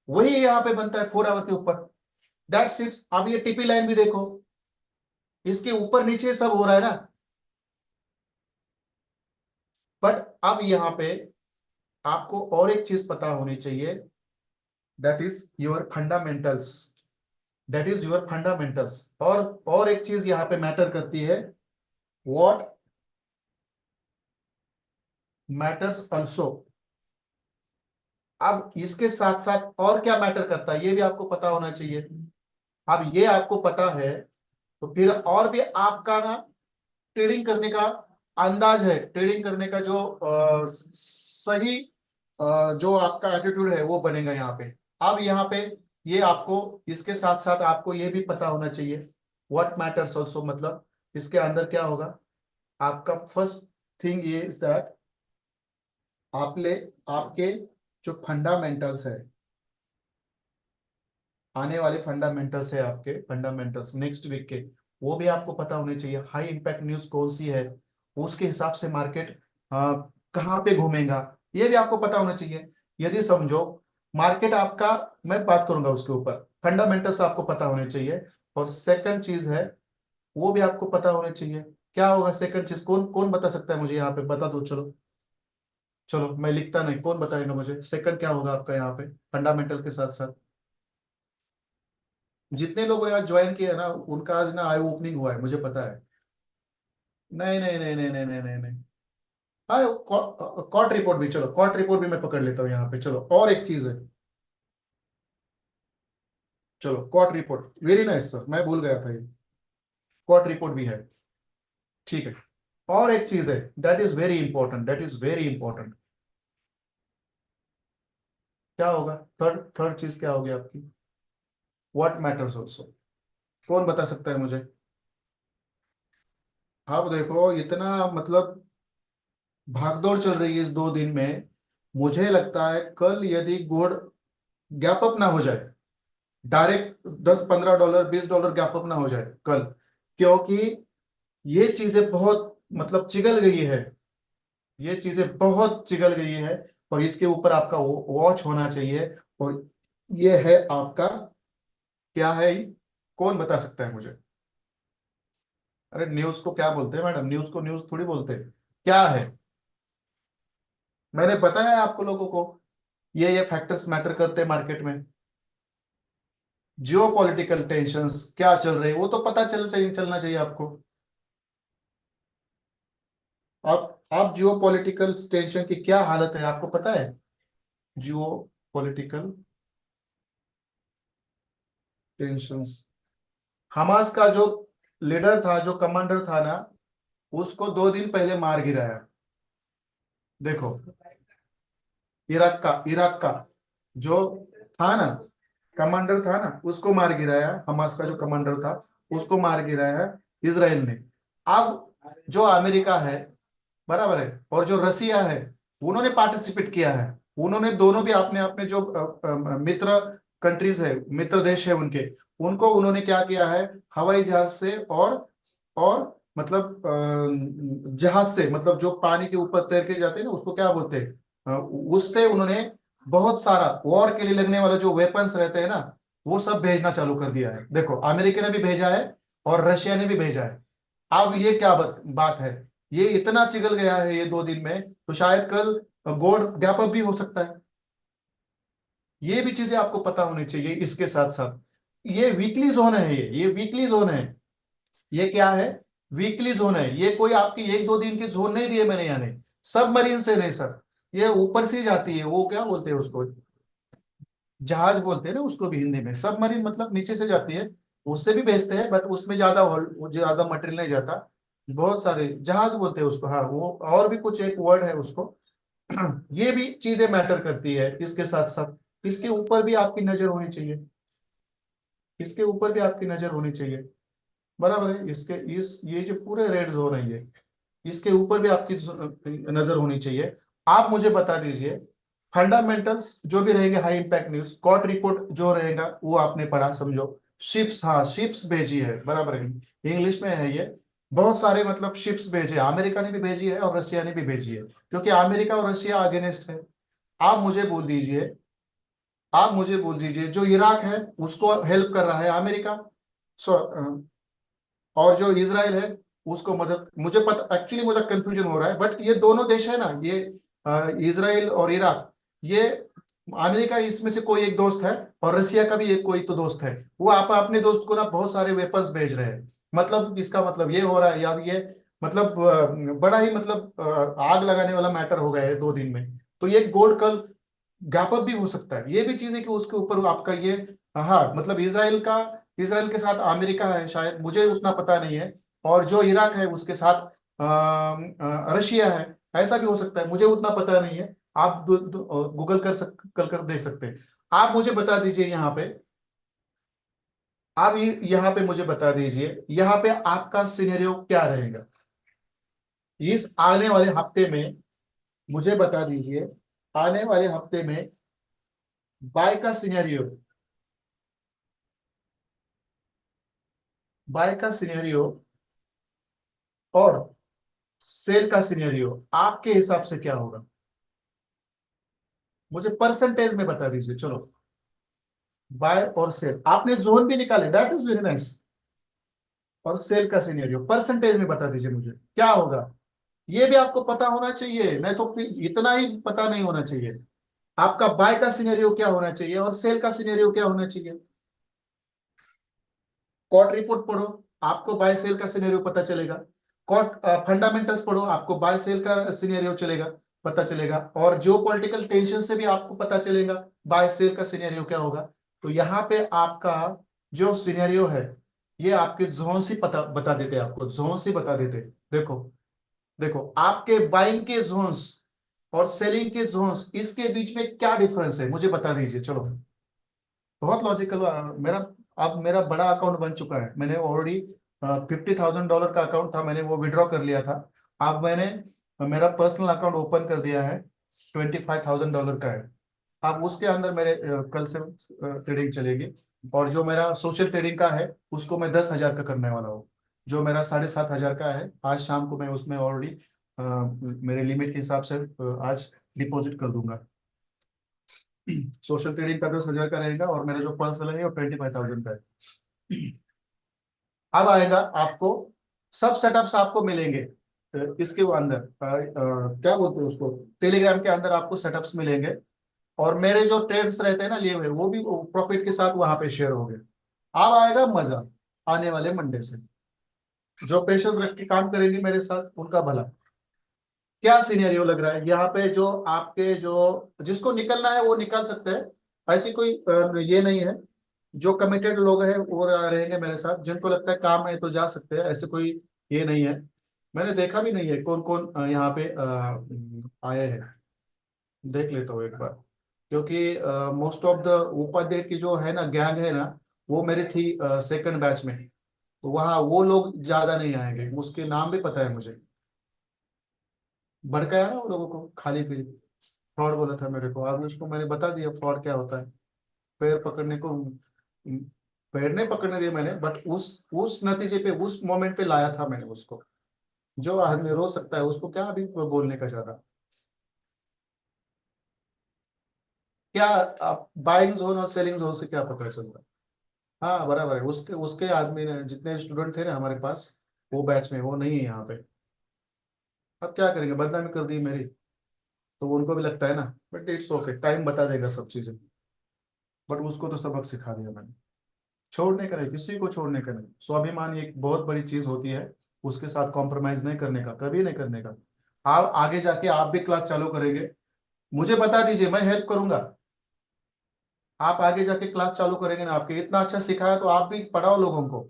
वही यहाँ पे बनता है 4 आवर के ऊपर, दैट्स इट। अब ये टीपी लाइन भी देखो, इसके ऊपर नीचे सब हो रहा है ना। बट अब यहाँ पे आपको और एक चीज पता होनी चाहिए, that is your fundamentals, that is your fundamentals. और एक चीज यहाँ पे मैटर करती है, व्हाट मैटर्स ऑल्सो। अब इसके साथ साथ और क्या मैटर करता है ये भी आपको पता होना चाहिए। अब ये आपको पता है तो फिर और भी आपका ना ट्रेडिंग करने का अंदाज है, ट्रेडिंग करने का जो सही जो आपका एटीट्यूड है वो बनेगा यहाँ पे। अब यहाँ पे ये आपको इसके साथ साथ आपको ये भी पता होना चाहिए व्हाट मैटर्स ऑल्सो, मतलब इसके अंदर क्या होगा। आपका फर्स्ट थिंग ये इज दैट आपके जो फंडामेंटल्स है, आने वाले फंडामेंटल्स है, आपके फंडामेंटल्स नेक्स्ट वीक के, वो भी आपको पता होने चाहिए। हाई इंपैक्ट न्यूज कौन सी है, उसके हिसाब से मार्केट कहाँ पे घूमेगा, ये भी आपको पता होना चाहिए। यदि समझो मार्केट आपका, मैं बात करूंगा उसके ऊपर, फंडामेंटल्स आपको पता होने चाहिए। और सेकंड चीज है वो भी आपको पता होने चाहिए, क्या होगा सेकंड चीज, कौन कौन बता सकता है मुझे यहाँ पे, बता दो चलो। चलो मैं लिखता नहीं, कौन बताएगा मुझे सेकंड क्या होगा आपका यहाँ पे फंडामेंटल के साथ साथ। जितने लोगों ने आज ज्वाइन किया है ना उनका आज ना आई ओपनिंग हुआ है, मुझे पता है। नहीं नहीं नहीं नहीं नहीं नहीं नहीं नहीं, हाँ कॉट रिपोर्ट भी, चलो कॉट रिपोर्ट भी मैं पकड़ लेता हूँ यहाँ पे। चलो और एक चीज है, चलो COT report, very nice sir, मैं भूल गया था ये, कॉट रिपोर्ट भी है, ठीक है। और एक चीज है that is very important, that is very important, क्या होगा, थर्ड थर्ड चीज क्या होगी आपकी, व्हाट मैटर्स ऑल्सो, कौन बता सकता है मुझे। आप देखो इतना मतलब भागदौड़ चल रही है इस 2 दिन में, मुझे लगता है कल यदि गोल्ड गैप अप ना हो जाए, डायरेक्ट $10-15 $20 गैप अप ना हो जाए कल, क्योंकि ये चीजें बहुत मतलब चिगल गई है, ये चीजें बहुत चिगल गई है, और इसके ऊपर आपका वॉच होना चाहिए। और ये है आपका, क्या है ये? कौन बता सकता है मुझे? अरे न्यूज को क्या बोलते हैं मैडम? न्यूज को न्यूज थोड़ी बोलते हैं। क्या है? मैंने बताया है आपको लोगों को, ये फैक्टर्स मैटर करते हैं मार्केट में। जियो पॉलिटिकल टेंशंस क्या चल रहे हैं वो तो पता चलना चाहिए आपको। आप जियो पॉलिटिकल टेंशन की क्या हालत है आपको पता है? जियो पॉलिटिकल टेंशंस, हमास का जो लीडर था, जो कमांडर था ना, उसको 2 दिन पहले मार गिराया। देखो, इराक का जो था ना, कमांडर था ना, उसको मार गिराया। हमास का जो कमांडर था उसको मार गिराया इसराइल ने। अब जो अमेरिका है, बराबर है, और जो रसिया है, उन्होंने पार्टिसिपेट किया है। उन्होंने दोनों भी अपने अपने जो मित्र कंट्रीज है, मित्र देश है उनके, उनको उन्होंने क्या किया है, हवाई जहाज से और मतलब जहाज से, मतलब जो पानी के ऊपर तैर के जाते हैं ना, उसको क्या बोलते हैं, उससे उन्होंने बहुत सारा वॉर के लिए लगने वाला जो वेपन्स रहते हैं ना, वो सब भेजना चालू कर दिया है। देखो, अमेरिका ने भी भेजा है और रशिया ने भी भेजा है। अब ये क्या बात है? ये इतना चिगल गया है ये 2 दिन में, तो शायद कल गोड गैप अप भी हो सकता है। ये भी चीजें आपको पता होनी चाहिए। इसके साथ साथ ये वीकली जोन है, ये वीकली जोन है। ये क्या है? वीकली जोन है। ये कोई आपकी 1-2 दिन की जोन नहीं दी है मैंने, यानी सब मरीन से नहीं सर, ये ऊपर से ही जाती है। वो क्या बोलते हैं उसको, जहाज बोलते हैं ना उसको भी हिंदी में। सबमरीन मतलब नीचे से जाती है, उससे भी भेजते हैं, बट उसमें ज्यादा मटेरियल नहीं जाता। बहुत सारे जहाज बोलते हैं उसको, हाँ वो और भी कुछ एक वर्ड है उसको। ये भी चीजें मैटर करती है। इसके साथ साथ इसके ऊपर भी आपकी नजर होनी चाहिए, इसके ऊपर भी आपकी नजर होनी चाहिए, बराबर है। इसके इस ये जो पूरे रेड जोन है ये, इसके ऊपर भी आपकी नजर होनी चाहिए। आप मुझे बता दीजिए, फंडामेंटल्स जो भी रहेंगे, high impact news, COT report जो रहेगा वो आपने पढ़ा समझो। शिप्स, हाँ शिप्स भेजी है, बराबर है, इंग्लिश में है ये। बहुत सारे मतलब शिप्स भेजे, अमेरिका ने भी भेजी है और रशिया ने भी भेजी है, क्योंकि अमेरिका और रशिया अगेंस्ट है। आप मुझे बोल दीजिए, आप मुझे बोल दीजिए, जो इराक है उसको हेल्प कर रहा है अमेरिका, सो और जो इसराइल है उसको मदद, मुझे पता एक्चुअली मुझे कंफ्यूजन हो रहा है, बट ये दोनों देश है ना, ये इसराइल और इराक, ये अमेरिका इसमें से कोई एक दोस्त है, और रसिया का भी एक कोई तो दोस्त है। वो आप अपने दोस्त को ना बहुत सारे वेपन्स भेज रहे हैं। मतलब इसका मतलब ये हो रहा है, या ये मतलब बड़ा ही मतलब आग लगाने वाला मैटर हो गया है 2 दिन में। तो ये गोल्ड कल गैप अप भी हो सकता है। ये भी चीज है कि उसके ऊपर आपका ये, हाँ मतलब इसराइल के साथ अमेरिका है शायद, मुझे उतना पता नहीं है। और जो इराक है उसके साथ रशिया है। ऐसा भी हो सकता है, मुझे उतना पता नहीं है। आप गूगल कर देख सकते हैं। आप मुझे बता दीजिए यहाँ पे, आप यहाँ पे मुझे बता दीजिए, यहाँ पे आपका सिनेरियो क्या रहेगा इस आने वाले हफ्ते में? मुझे बता दीजिए, आने वाले हफ्ते में बाय का सिनेरियो, बाय का सिनेरियो और सेल का सिनेरियो आपके हिसाब से क्या होगा? मुझे परसेंटेज में बता दीजिए चलो। बाय और सेल आपने जोन भी निकाले, दैट इज वेरी नाइस। और सेल का सिनेरियो परसेंटेज में बता दीजिए मुझे क्या होगा। ये भी आपको पता होना चाहिए, नहीं तो फिर इतना ही पता नहीं होना चाहिए। आपका बाय का सिनेरियो क्या होना चाहिए और सेल का सिनेरियो क्या होना चाहिए। कॉट रिपोर्ट पढ़ो, आपको बाय सेल का सिनेरियो पता चलेगा। कॉट फंडामेंटल्स पढ़ो, आपको बाय सेल का सिनेरियो चलेगा, पता चलेगा। और जियो पॉलिटिकल टेंशन से भी आपको पता चलेगा बाय सेल का सिनेरियो क्या होगा। तो यहाँ पे आपका जो सिनेरियो है, ये आपके जोन से पता बता देते, आपको जोन से बता देते। देखो, देखो आपके बाइंग के जोन्स और सेलिंग के जोन्स, इसके बीच में क्या डिफरेंस है मुझे बता दीजिए चलो। बहुत लॉजिकल। मेरा अब मेरा बड़ा अकाउंट बन चुका है, मैंने ऑलरेडी $50,000 का अकाउंट था, मैंने वो विड्रॉ कर लिया था। अब मैंने मेरा पर्सनल अकाउंट ओपन कर दिया है, $25,000 का है। अब उसके अंदर मेरे कल से ट्रेडिंग चलेगी। और जो मेरा सोशल ट्रेडिंग का है उसको मैं 10,000 का करने वाला हूँ। जो मेरा 7,500 का है, आज शाम को मैं उसमें ऑलरेडी मेरे लिमिट के हिसाब से आज डिपॉजिट कर दूंगा। सोशल ट्रेडिंग का 10,000 का रहेगा और मेरा जो पर्सनल है वो 25,000 का है। अब आएगा आपको सब सेटअप्स आपको मिलेंगे इसके वो अंदर क्या बोलते हैं उसको, टेलीग्राम के अंदर आपको सेटअप्स मिलेंगे। और मेरे जो ट्रेड्स रहते हैं ना लिए हुए, वो भी प्रॉफिट के साथ वहां पे शेयर हो गए। अब आएगा मजा आने वाले मंडे से। जो पेशेंस रख के काम करेंगे मेरे साथ उनका भला। क्या सिनेरियो लग रहा है यहाँ पे, जो आपके जो जिसको निकलना है वो निकल सकते हैं, ऐसी कोई ये नहीं है। जो कमिटेड लोग हैं वो रहेंगे मेरे साथ, जिनको लगता है काम है तो जा सकते हैं, ऐसे कोई ये नहीं है। मैंने देखा भी नहीं है कौन कौन यहाँ पे आए हैं। देख लेता हूँ एक बार, क्योंकि मोस्ट ऑफ द उपाध्याय की जो है ना गैंग है ना, वो मेरी थी सेकंड बैच में। तो वहाँ वो लोग ज्यादा नहीं आएंगे, उसके नाम भी पता है मुझे। भड़काया ना वो लोगों को खाली पीली, फ्रॉड बोला था मेरे को। अब उसको मैंने बता दिया फ्रॉड क्या होता है। पैर पकड़ने को, पैर नहीं पकड़ने दिए मैंने, बट उस नतीजे पे उस मोमेंट पे लाया था मैंने उसको। जो आदमी रो सकता है उसको क्या अभी बोलने का ज्यादा। क्या आप बाइंग जोन और सेलिंग जोन से क्या पता चल रहा है? हाँ बराबर है, उसके उसके आदमी ने जितने स्टूडेंट थे ना हमारे पास वो बैच में, वो नहीं है यहाँ पे। अब क्या करेंगे, बदनामी कर दी मेरी, तो उनको भी लगता है ना। बट इट्स ओके, टाइम बता देगा सब चीजें। बट उसको तो सबक सिखा दिया मैंने। छोड़ने का नहीं, किसी को छोड़ने का नहीं। स्वाभिमान एक बहुत बड़ी चीज होती है, उसके साथ कॉम्प्रोमाइज नहीं करने का, कभी नहीं करने का। आप आगे जाके आप भी क्लास चालू करेंगे, मुझे बता दीजिए, मैं हेल्प करूंगा। आप आगे जाके क्लास चालू करेंगे ना, आपके इतना अच्छा सिखाया तो आप भी पढ़ाओ लोगों को।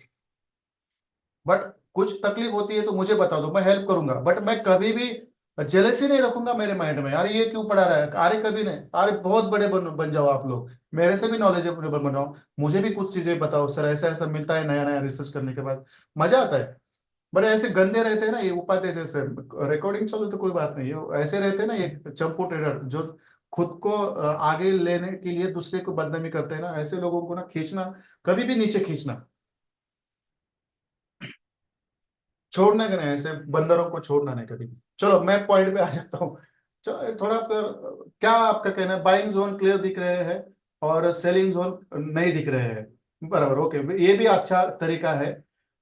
बट कुछ तकलीफ होती है तो मुझे बता दो, मैं हेल्प करूंगा। बट मैं कभी भी जेलसी नहीं रखूंगा मेरे माइंड में, अरे ये क्यों पढ़ा रहा है, अरे कभी नहीं। अरे बहुत बड़े बन जाओ आप लोग, मेरे से भी नॉलेजेबल बन जाओ। मुझे भी कुछ चीजें बताओ सर, ऐसा ऐसा मिलता है नया नया रिसर्च करने के बाद, मजा आता है। बड़े ऐसे गंदे रहते हैं ना ये उपाध्याय जैसे, रिकॉर्डिंग चलो तो कोई बात नहीं, ये ऐसे रहते हैं ना ये चंपू ट्रेडर, जो खुद को आगे लेने के लिए दूसरे को बदनामी करते हैं ना, ऐसे लोगों को ना खींचना, कभी भी नीचे खींचना, छोड़ने का नहीं, ऐसे बंदरों को छोड़ना नहीं कभी। चलो मैं पॉइंट पे आ जाता हूँ। चलो थोड़ा फिर क्या आपका कहना है, बाइंग जोन क्लियर दिख रहे हैं और सेलिंग जोन नहीं दिख रहे हैं, बराबर ओके, ये भी अच्छा तरीका है।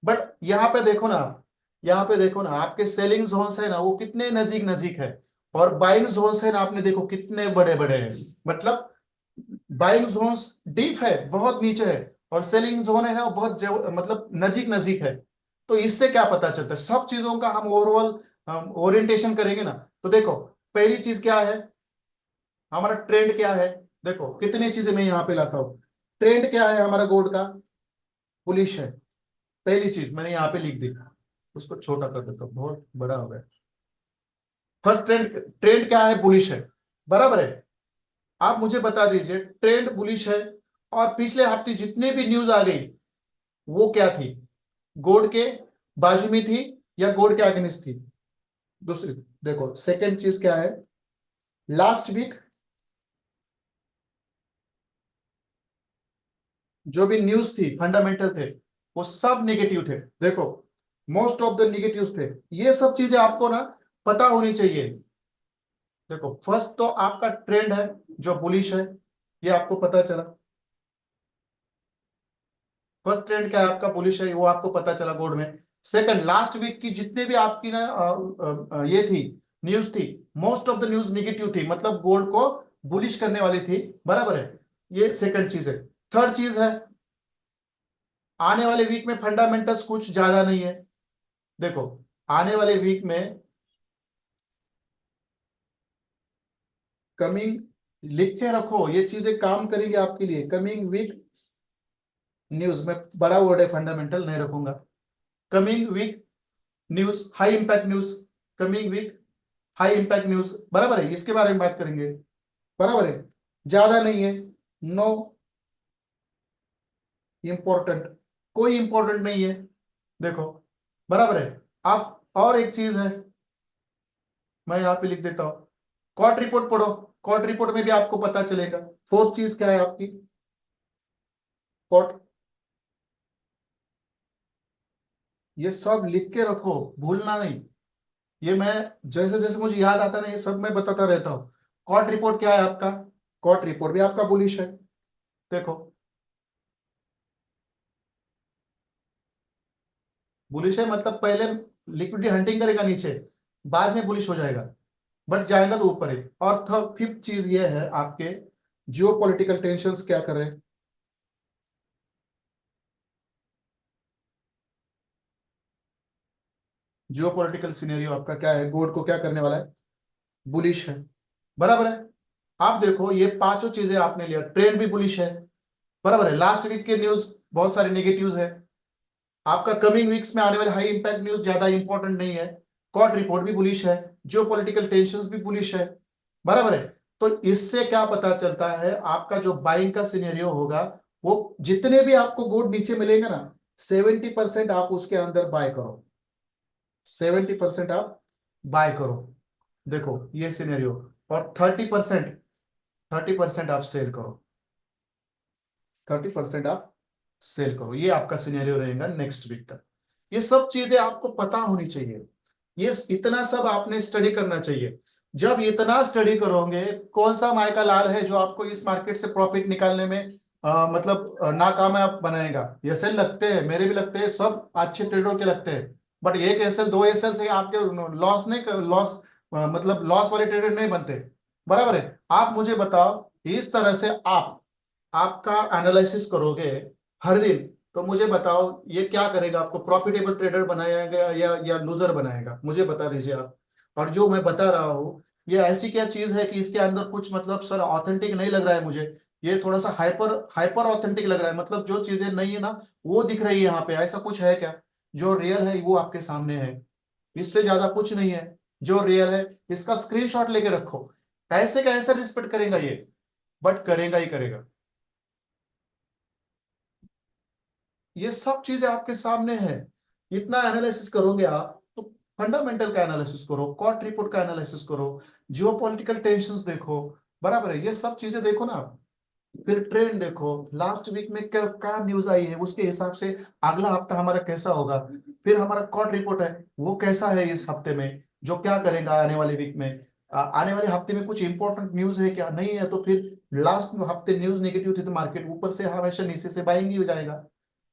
बट यहाँ पे देखो ना आप, यहाँ पे देखो ना आपके सेलिंग जोन है ना वो कितने नजीक नजीक है, और बाइंग जोन है ना आपने देखो कितने बड़े बड़े हैं। मतलब बाइंग जोन डीप है, बहुत नीचे है, और सेलिंग जोन है ना वो बहुत मतलब नजीक नजीक है। तो इससे क्या पता चलता है, सब चीजों का हम ओवरऑल ओरिएंटेशन करेंगे ना। तो देखो पहली चीज क्या है, हमारा ट्रेंड क्या है। देखो कितनी चीजें मैं यहाँ पे लाता हूँ। ट्रेंड क्या है हमारा गोल्ड का, बुलिश है। पहली चीज मैंने यहाँ पे लिख दी, उसको छोटा कर देता हूँ, बहुत बड़ा हो गया। फर्स्ट ट्रेंड, ट्रेंड क्या है, बुलिश है, बराबर है। आप मुझे बता दीजिए ट्रेंड बुलिश है, और पिछले हफ्ते जितने भी न्यूज आ गई वो क्या थी, गोल्ड के बाजू में थी या गोल्ड के अगेंस्ट थी। दूसरी देखो सेकंड चीज क्या है, लास्ट वीक जो भी न्यूज थी फंडामेंटल थे, वो सब नेगेटिव थे। देखो मोस्ट ऑफ द नेगेटिव्स थे। ये सब चीजें आपको ना पता होनी चाहिए। देखो फर्स्ट तो आपका ट्रेंड है जो बुलिश है, ये आपको पता चला। फर्स्ट ट्रेंड क्या है आपका, बुलिश है, वो आपको पता चला गोल्ड में। सेकंड, लास्ट वीक की जितने भी आपकी ना ये थी न्यूज थी, most of the news negative थी, मतलब गोल्ड को बुलिश करने वाली थी, बराबर है। ये सेकंड चीज है। थर्ड चीज है, आने वाले वीक में फंडामेंटल्स कुछ ज्यादा नहीं है। देखो आने वाले वीक में कमिंग, लिख के रखो ये चीजें काम करेंगे आपके लिए। कमिंग वीक न्यूज में बड़ा वर्ड है, फंडामेंटल नहीं रखूंगा। Coming week news, high impact news, coming week high impact news, बराबर है, इसके बारे में बात करेंगे, बराबर है। ज्यादा नहीं है, नो इंपॉर्टेंट, कोई इंपॉर्टेंट नहीं है। देखो बराबर है। आप और एक चीज है, मैं यहाँ पे लिख देता हूं, कॉट रिपोर्ट पढ़ो, कॉट रिपोर्ट में भी आपको पता चलेगा। फोर्थ चीज क्या है आपकी, कॉट ये सब लिख के रखो, भूलना नहीं। ये मैं जैसे जैसे मुझे याद आता है ना, ये सब मैं बताता रहता हूँ। कॉट रिपोर्ट क्या है आपका? कॉट रिपोर्ट भी आपका बुलिश है। देखो, बुलिश है मतलब पहले लिक्विडिटी हंटिंग करेगा नीचे, बाद में बुलिश हो जाएगा, बट जाएगा तो ऊपर ही। और थर्ड फिफ्थ चीज ये है आपके, जियो पॉलिटिकल टेंशन क्या कर रहे हैं। जियो पॉलिटिकल सिनेरियो आपका क्या है, गोल्ड को क्या करने वाला है, बुलिश है, बराबर है। आप देखो ये पांचों चीजें आपने लिया, ट्रेंड भी बुलिश है, बराबर है। लास्ट वीक के न्यूज बहुत सारे नेगेटिव्स है, आपका कमिंग वीक्स में आने वाले हाई इंपैक्ट न्यूज ज्यादा इंपॉर्टेंट नहीं है। कॉट रिपोर्ट भी बुलिश है, जियो पॉलिटिकल टेंशन भी बुलिश है, बराबर है। तो इससे क्या पता चलता है, आपका जो बाइंग का सिनेरियो होगा, वो जितने भी आपको गुड नीचे मिलेंगे ना, 70% आप उसके अंदर बाय करो, 70% आप बाय करो। देखो ये सिनेरियो। और 30% आप सेल करो, 30% आप सेल करो। ये आपका सिनेरियो रहेगा नेक्स्ट वीक का। ये सब चीजें आपको पता होनी चाहिए, ये इतना सब आपने स्टडी करना चाहिए। जब इतना स्टडी करोगे, कौन सा माइका लाल है जो आपको इस मार्केट से प्रॉफिट निकालने में मतलब नाकामयाब बनाएगा। ये सेल लगते हैं, मेरे भी लगते हैं, सब अच्छे ट्रेडर के लगते हैं, बट एक एसएल दो एसएल से आपके लॉस नहीं, लॉस मतलब लॉस वाले ट्रेडर नहीं बनते, बराबर है। आप मुझे बताओ, इस तरह से आप आपका एनालिसिस करोगे हर दिन, तो मुझे बताओ ये क्या करेगा, आपको प्रॉफिटेबल ट्रेडर बनाएगा या लूजर बनाएगा, मुझे बता दीजिए आप। और जो मैं बता रहा हूँ, ये ऐसी क्या चीज है कि इसके अंदर कुछ मतलब सर ऑथेंटिक नहीं लग रहा है मुझे, ये थोड़ा सा हाइपर हाइपर ऑथेंटिक लग रहा है, मतलब जो चीजें नहीं है ना वो दिख रही है यहाँ पे, ऐसा कुछ है क्या? जो रियल है वो आपके सामने है, इससे ज्यादा कुछ नहीं है। जो रियल है इसका स्क्रीनशॉट लेके रखो। ऐसे का ऐसा रिस्पेक्ट करेगा ये, बट करेगा ही करेगा। ये सब चीजें आपके सामने है। इतना एनालिसिस करोगे आप तो, फंडामेंटल का एनालिसिस करो, कॉट रिपोर्ट का एनालिसिस करो, जियो पॉलिटिकल टेंशन देखो, बराबर है, ये सब चीजें देखो ना आप। फिर ट्रेंड देखो, लास्ट वीक में क्या क्या न्यूज आई है, उसके हिसाब से अगला हफ्ता हमारा कैसा होगा। फिर हमारा कॉट रिपोर्ट है, वो कैसा है इस हफ्ते में, जो क्या करेगा आने वाले वीक में। आने वाले हफ्ते में कुछ इंपॉर्टेंट न्यूज है क्या, नहीं है तो फिर लास्ट हफ्ते न्यूज नेगेटिव थी तो मार्केट ऊपर से हमेशा नीचे से बाइंग ही हो जाएगा,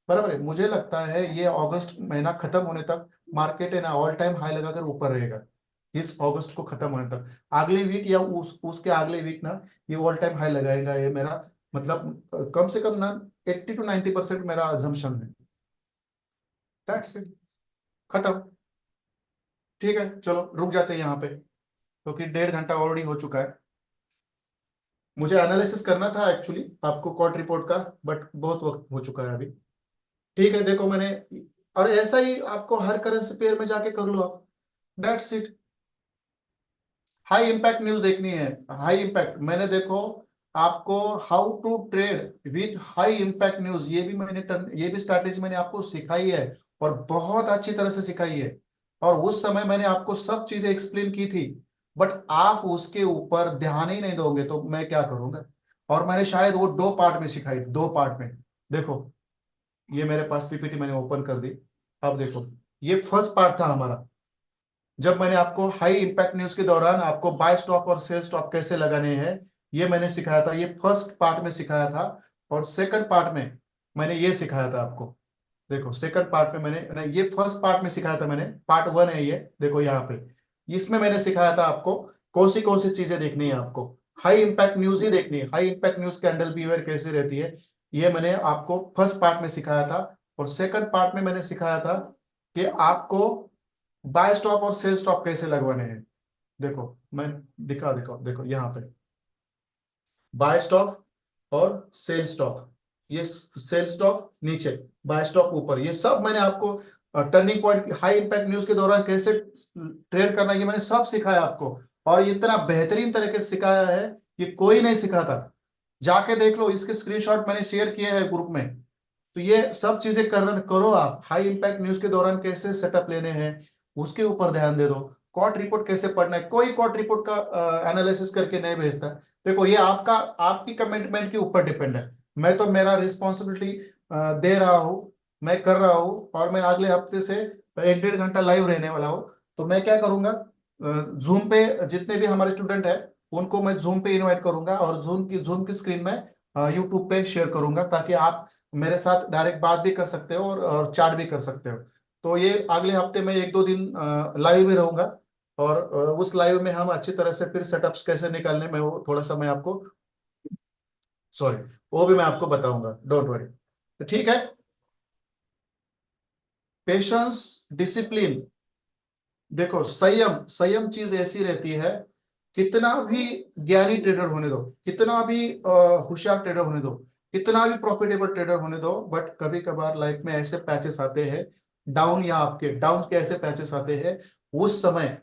बराबर है। मुझे लगता है ये अगस्त महीना खत्म होने तक मार्केट है ना ऑल टाइम हाई लगाकर ऊपर रहेगा, इस अगस्त को खत्म होने तक। अगले वीक या उसके अगले वीक ना, ये ऑल टाइम हाई लगाएगा, ये मेरा मतलब कम से कम ना 80 to 90% मेरा अजम्पशन है। दैट्स इट, खत्म। ठीक है, चलो रुक जाते हैं यहाँ पे, क्योंकि 1.5 घंटा ऑलरेडी हो चुका है। मुझे एनालिसिस करना था एक्चुअली आपको कॉट रिपोर्ट का, बट बहुत वक्त हो चुका है अभी। ठीक है, देखो मैंने, और ऐसा ही आपको हर करेंसी पेयर में जाके कर लो आप, that's it. High impact news देखनी है, हाई इंपैक्ट मैंने देखो आपको, how to trade with high impact news, ये भी स्ट्रैटेजी मैंने आपको सिखाई है, और बहुत अच्छी तरह से सिखाई है। और उस समय मैंने आपको सब चीजें एक्सप्लेन की थी, बट आप उसके ऊपर ध्यान ही नहीं दोगे तो मैं क्या करूंगा। और मैंने शायद वो 2 पार्ट में सिखाई, 2 पार्ट में। देखो ये मेरे पास पीपीटी मैंने ओपन कर दी, अब देखो ये फर्स्ट पार्ट था हमारा, जब मैंने आपको हाई इंपैक्ट न्यूज के दौरान आपको बाय स्टॉप और सेल स्टॉप कैसे लगाने हैं, ये मैंने सिखाया था, ये फर्स्ट पार्ट में सिखाया था। और सेकंड पार्ट में मैंने ये सिखाया था आपको। देखो सेकंड पार्ट में मैंने नहीं, ये फर्स्ट पार्ट में सिखाया था मैंने, पार्ट 1 है ये, देखो यहाँ पे इसमें मैंने सिखाया था आपको कौन सी चीजें देखनी है आपको। हाई इंपैक्ट न्यूज ही देखनी है, high impact news candle behaviour कैसे रहती है, ये मैंने आपको फर्स्ट पार्ट में सिखाया था। और सेकंड पार्ट में मैंने सिखाया था कि आपको बाय स्टॉप और सेल स्टॉप कैसे लगवाने हैं। देखो मैं दिखा दिखा देखो यहाँ पे बाय स्टॉप और सेल स्टॉप, ये सेल स्टॉप नीचे, बाय स्टॉप ऊपर, ये सब मैंने आपको turning point high impact news के दौरान कैसे ट्रेड करना, ये मैंने सब सिखाया आपको। और ये इतना बेहतरीन तरीके से सिखाया है, ये कोई नहीं सिखाता, जाके देख लो, इसके स्क्रीनशॉट मैंने शेयर किए हैं ग्रुप में। तो ये सब चीजें करो आप, हाई इंपैक्ट न्यूज के दौरान कैसे सेटअप लेने हैं उसके ऊपर ध्यान दे दो। कॉट रिपोर्ट कैसे पढ़ना है, कोई कॉट रिपोर्ट का एनालिसिस करके नहीं भेजता। देखो ये आपका, आपकी कमिटमेंट के ऊपर डिपेंड है, मैं तो मेरा रिस्पॉन्सिबिलिटी दे रहा हूँ, मैं कर रहा हूँ और मैं अगले हफ्ते से 1-1.5 घंटा लाइव रहने वाला हूँ। तो मैं क्या करूंगा, जूम पे जितने भी हमारे स्टूडेंट है उनको मैं जूम पे इनवाइट करूंगा और जूम की स्क्रीन में यूट्यूब पे शेयर करूंगा, ताकि आप मेरे साथ डायरेक्ट बात भी कर सकते हो और चैट भी कर सकते हो। तो ये अगले हफ्ते में 1-2 दिन लाइव में रहूंगा, और उस लाइव में हम अच्छी तरह से फिर सेटअप्स कैसे निकालने में वो थोड़ा सा मैं आपको, सॉरी, वो भी मैं आपको बताऊंगा, डोंट वरी। तो ठीक है। पेशेंस, डिसिप्लिन, देखो संयम, संयम चीज ऐसी रहती है, कितना भी ज्ञानी ट्रेडर होने दो, कितना भी होशियार ट्रेडर होने दो, कितना भी प्रॉफिटेबल ट्रेडर होने दो, बट कभी कभार लाइफ में ऐसे पैचेस आते हैं, डाउन या आपके डाउन के ऐसे पैचेस आते हैं। उस समय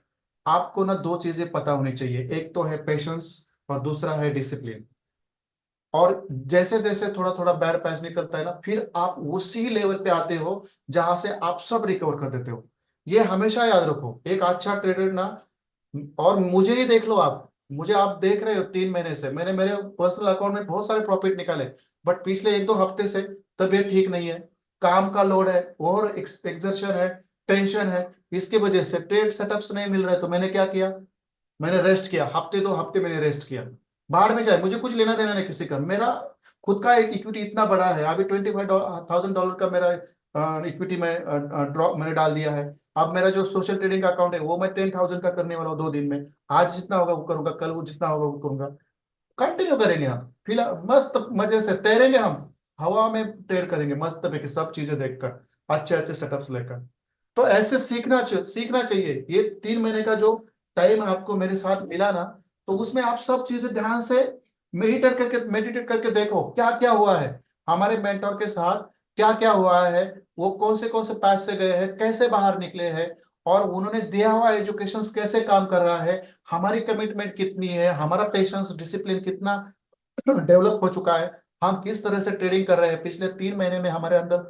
आपको ना दो चीजें पता होनी चाहिए, एक तो है पेशेंस और दूसरा है डिसिप्लिन। और जैसे जैसे थोड़ा थोड़ा बैड पैच निकलता है ना, फिर आप उसी लेवल पे आते हो जहां से आप सब रिकवर कर देते हो। ये हमेशा याद रखो, एक अच्छा ट्रेडर ना, और मुझे ही देख लो आप, मुझे आप देख रहे हो 3 महीने से मैंने मेरे पर्सनल अकाउंट में बहुत सारे प्रॉफिट निकाले, बट पिछले 1-2 हफ्ते से तबीयत ठीक नहीं है, काम का लोड है और एक्सर्शन है, टेंशन है, इसकी वजह से ट्रेड सेटअप्स नहीं मिल रहे। तो मैंने क्या किया, मैंने रेस्ट किया, हफ्ते 2 हफ्ते मैंने रेस्ट किया। बाहर में जाए, मुझे कुछ लेना देना नहीं किसी का, मेरा खुद का इक्विटी इतना बड़ा है, अभी $25,000 का मेरा इक्विटी में ड्रॉप मैंने डाल दिया है। अब मेरा जो सोशल ट्रेडिंग का अकाउंट है वो मैं 10,000 का करने वाला हूँ 2 दिन में। आज जितना होगा वो करूंगा, कल वो जितना होगा वो करूंगा। कंटिन्यू करेंगे हम, फिलहाल मस्त मजे से तैरेंगे हम, हवा में ट्रेड करेंगे मस्त पे सब चीजें देखकर, अच्छे अच्छे सेटअप्स लेकर। तो ऐसे सीखना चाहिए। ये 3 महीने का जो टाइम आपको मेरे साथ मिला ना, तो उसमें आप सब चीजें ध्यान से मेडिटेट करके देखो क्या क्या हुआ है हमारे मेंटोर के साथ, क्या क्या हुआ है, वो कौन से पैथ से गए हैं, कैसे बाहर निकले हैं, और उन्होंने दिया हुआ एजुकेशन कैसे काम कर रहा है, हमारी कमिटमेंट कितनी है, हमारा पेशेंस डिसिप्लिन कितना डेवलप हो चुका है, हम किस तरह से ट्रेडिंग कर रहे हैं, पिछले 3 महीने में हमारे अंदर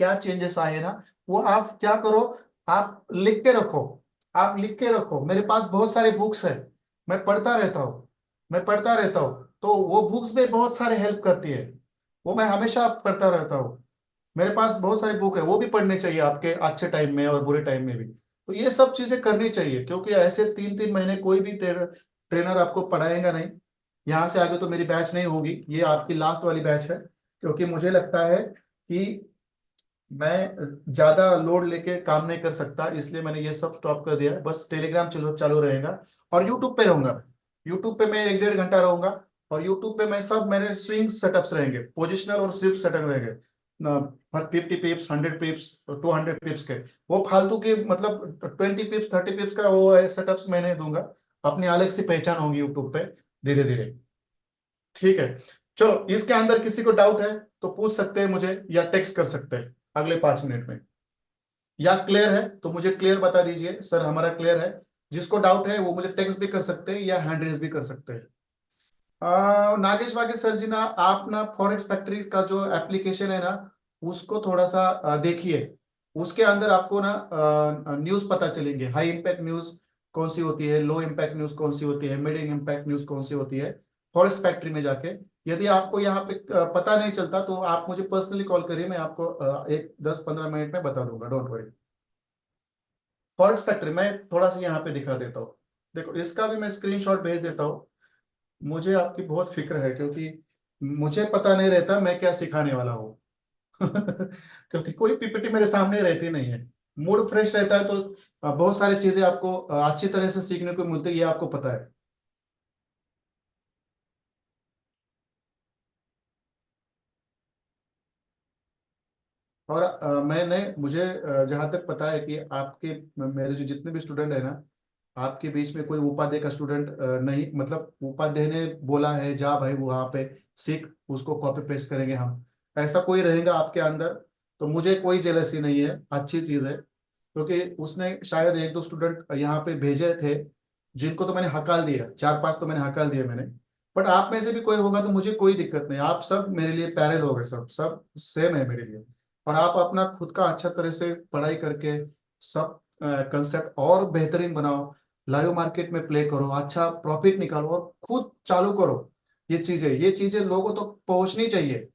क्या चेंजेस आए ना, वो आप क्या करो, आप लिख के रखो। आप लिख के रखो, मेरे पास बहुत सारे बुक्स है, मैं पढ़ता रहता हूँ, मैं पढ़ता रहता हूँ, तो वो बुक्स में बहुत सारे हेल्प करती है, वो मैं हमेशा पढ़ता रहता हूँ। मेरे पास बहुत सारी बुक है, वो भी पढ़नी चाहिए आपके अच्छे टाइम में और बुरे टाइम में भी। तो ये सब चीजें करनी चाहिए, क्योंकि ऐसे 3-3 महीने कोई भी ट्रेनर आपको पढ़ाएगा नहीं। यहाँ से आगे तो मेरी बैच नहीं होगी, ये आपकी लास्ट वाली बैच है, क्योंकि मुझे लगता है कि मैं ज्यादा लोड लेके काम नहीं कर सकता, इसलिए मैंने ये सब स्टॉप कर दिया है। बस टेलीग्राम चलो चालू रहेगा, और यूट्यूब पे रहूंगा। यूट्यूब पे मैं 1-1.5 घंटा रहूंगा, और यूट्यूब पे मैं सब मेरे स्विंग सेटअप्स रहेंगे, पोजिशनल और सिर्फ सेटअप रहेंगे, 50 पिप्स, 100 पिप्स, 200 पिप्स के, वो फालतू के मतलब 20 पिप्स, 30 पिप्स का वो सेटअप्स मैं नहीं दूंगा। अपनी अलग सी पहचान होगी यूट्यूब पे धीरे धीरे। ठीक है, चलो इसके अंदर किसी को डाउट है तो पूछ सकते हैं मुझे, या टेक्स्ट कर सकते हैं अगले 5 मिनट में। या क्लियर है तो मुझे क्लियर बता दीजिए, सर हमारा क्लियर है। जिसको डाउट है वो मुझे टेक्स्ट भी कर सकते हैं या हैंड रेज भी कर सकते हैं। नागेश वागेश सर जी ना, आप ना फॉरेक्स फैक्ट्री का जो एप्लीकेशन है ना, उसको थोड़ा सा देखिए। उसके अंदर आपको ना न्यूज पता चलेंगे, हाई इम्पैक्ट न्यूज कौन सी होती है, लो इम्पैक्ट न्यूज कौन सी होती है, मीडियम इम्पैक्ट न्यूज कौन सी होती है। फॉरेक्स फैक्ट्री में जाके यदि आपको यहाँ पे पता नहीं चलता तो आप मुझे पर्सनली कॉल करिए, मैं आपको एक 10-15 मिनट में बता दूंगा, डोंट वरी। फॉरेक्स फैक्ट्री मैं थोड़ा सा यहाँ पे दिखा देता हूँ, देखो इसका भी मैं स्क्रीनशॉट भेज देता हूँ। मुझे आपकी बहुत फिक्र है, क्योंकि मुझे पता नहीं रहता मैं क्या सिखाने वाला हूँ। क्योंकि कोई पीपीटी मेरे सामने रहती नहीं है। मूड फ्रेश रहता है तो बहुत सारी चीजें आपको अच्छी तरह से सीखने को मिलती है, ये आपको पता है। और मैंने मुझे जहां तक पता है कि आपके मेरे जो जितने भी स्टूडेंट है ना, आपके बीच में कोई उपाध्याय का स्टूडेंट नहीं, मतलब उपाध्याय ने बोला है जा भाई वहां पे सीख, उसको कॉपी पेस्ट करेंगे हम, ऐसा कोई रहेगा आपके अंदर तो मुझे कोई जेलसी नहीं है, अच्छी चीज है। क्योंकि उसने शायद 1-2 स्टूडेंट यहाँ पे भेजे थे, जिनको तो मैंने हकाल दिया, 4-5 तो मैंने हकाल दिया मैंने। बट आप में से भी कोई होगा तो मुझे कोई दिक्कत नहीं, आप सब मेरे लिए पैरेलल हो गए, सब सब सेम है मेरे लिए। और आप अपना खुद का अच्छा तरह से पढ़ाई करके सब कंसेप्ट और बेहतरीन बनाओ, लाइव मार्केट में प्ले करो, अच्छा प्रॉफिट निकालो और खुद चालू करो। ये चीजें लोगों तक पहुंचनी चाहिए।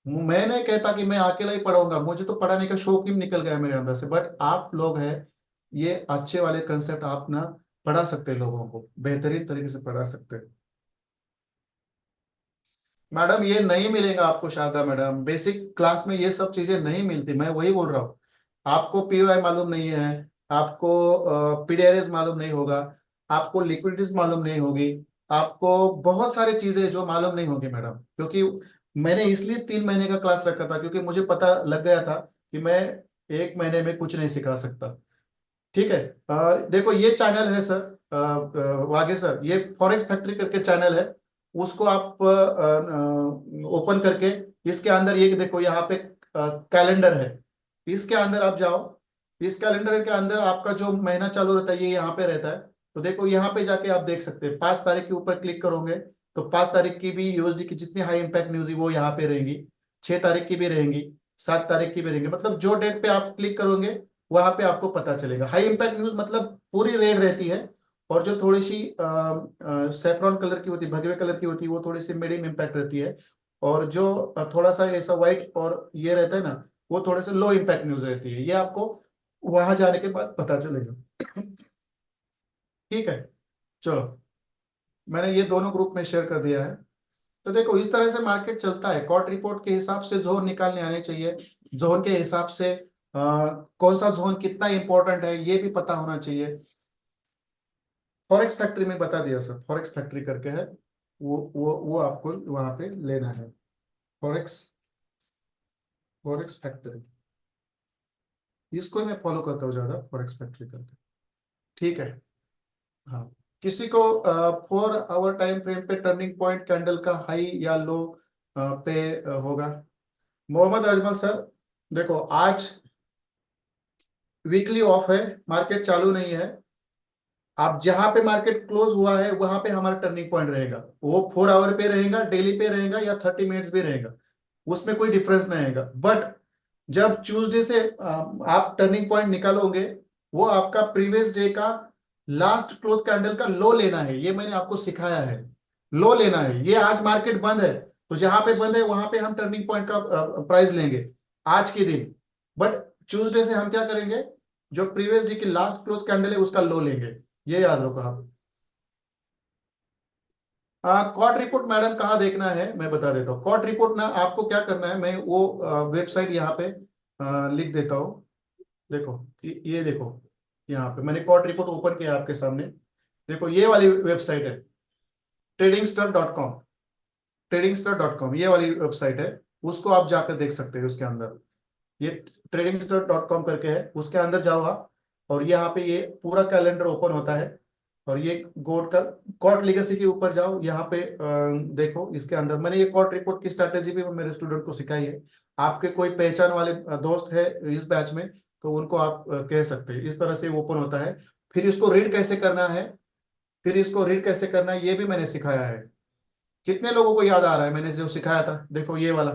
मैं नहीं कहता कि मैं अकेला ही पढ़ाऊंगा, मुझे तो पढ़ाने का शौक ही निकल गया मेरे अंदर से, बट आप लोग हैं, ये अच्छे वाले कंसेप्ट आप ना पढ़ा सकते हैं, लोगों को बेहतरीन तरीके से पढ़ा सकते हैं। मैडम ये नहीं मिलेगा आपको शारदा मैडम, बेसिक क्लास में ये सब चीजें नहीं मिलती, मैं वही बोल रहा हूँ। आपको पीओआई मालूम नहीं है, आपको पीडीआरएस मालूम नहीं होगा, आपको लिक्विडिटीज मालूम नहीं होगी, आपको बहुत सारी चीजें जो मालूम नहीं होगी मैडम, क्योंकि मैंने इसलिए 3 महीने का क्लास रखा था, क्योंकि मुझे पता लग गया था कि मैं 1 महीने में कुछ नहीं सिखा सकता। ठीक है। देखो ये चैनल है सर, वागे सर, ये फॉरेक्स फैक्ट्री करके चैनल है, उसको आप ओपन करके इसके अंदर ये देखो, यहाँ पे कैलेंडर है, इसके अंदर आप जाओ, इस कैलेंडर के अंदर आपका जो महीना चालू रहता है ये यहाँ पे रहता है। तो देखो यहाँ पे जाके आप देख सकते हैं, 5 तारीख के ऊपर क्लिक करोगे तो 5 तारीख की भी यूएसडी की जितनी हाई इंपैक्ट न्यूज है वो यहाँ पे रहेंगी, 6 तारीख की भी रहेंगी, 7 तारीख की भी रहेंगी, मतलब जो डेट पे आप क्लिक करोगे वहां पे आपको पता चलेगा। हाई इंपैक्ट न्यूज मतलब पूरी रेड रहती है, और जो थोड़ी सी सेफ्रॉन कलर की होती है, भगवे कलर की होती है, वो थोड़ी सी मीडियम इंपैक्ट रहती है, और जो थोड़ा सा ऐसा व्हाइट और ये रहता है ना, वो थोड़े से लो इंपैक्ट न्यूज रहती है, ये आपको वहां जाने के बाद पता चलेगा। ठीक है, चलो, मैंने ये दोनों ग्रुप में शेयर कर दिया है। तो देखो इस तरह से मार्केट चलता है, कॉट रिपोर्ट के हिसाब से जोन निकालने आने चाहिए, जोन के हिसाब से कौन सा जोन कितना इंपॉर्टेंट है ये भी पता होना चाहिए। फॉरेक्स फैक्ट्री में बता दिया सर, फॉरेक्स फैक्ट्री करके है, वो आपको वहां पे लेना है, फॉरेक्स, फॉरेक्स फैक्ट्री, इसको ही मैं फॉलो करता हूँ ज्यादा, फॉरेक्स फैक्ट्री करके। ठीक है। हाँ, किसी को 4 आवर टाइम फ्रेम पे टर्निंग पॉइंट कैंडल का हाई या लो पे होगा। मोहम्मद अजमल सर, देखो आज वीकली ऑफ है, मार्केट चालू नहीं है, आप जहां पे मार्केट क्लोज हुआ है वहां पे हमारा टर्निंग पॉइंट रहेगा, वो 4 आवर पे रहेगा, डेली पे रहेगा, या 30 मिनट्स भी रहेगा, उसमें कोई डिफरेंस नहीं आएगा। बट जब ट्यूसडे से आप टर्निंग पॉइंट निकालोगे, वो आपका प्रीवियस डे का लास्ट क्लोज कैंडल का लो लेना है, ये मैंने आपको सिखाया है, लो लेना है। ये आज मार्केट बंद है, तो जहां पे बंद है वहां पे हम टर्निंग पॉइंट का प्राइस लेंगे आज के दिन, बट ट्यूसडे से हम क्या करेंगे, जो प्रीवियस डे की लास्ट क्लोज कैंडल है उसका लो लेंगे, ये याद रखो आप। कॉट रिपोर्ट मैडम कहाँ देखना है मैं बता देता हूँ, कॉट रिपोर्ट ना आपको क्या करना है, मैं वो वेबसाइट यहाँ पे लिख देता हूँ। देखो ये देखो, यहाँ पे मैंने कॉट रिपोर्ट ओपन किया आपके सामने, देखो ये वाली वेबसाइट है, tradingstar.com, tradingstar.com ये वाली वेबसाइट है, उसको आप जाकर देख सकते हैं, उसके अंदर ये tradingstar.com करके है, उसके अंदर जाओ आप, और यहाँ पे ये पूरा कैलेंडर ओपन होता है, और ये गोड का कॉट लेगेसी के ऊपर जाओ, यहाँ पे देखो इसके अंदर मैंने ये कॉट रिपोर्ट की स्ट्रैटेजी भी मेरे स्टूडेंट को सिखाई है। आपके कोई पहचान वाले दोस्त है इस बैच में, तो उनको आप कह सकते हैं, इस तरह से ओपन होता है। फिर इसको रीड कैसे करना है, फिर इसको रीड कैसे करना है ये भी मैंने सिखाया है। कितने लोगों को याद आ रहा है मैंने जो सिखाया था, देखो ये वाला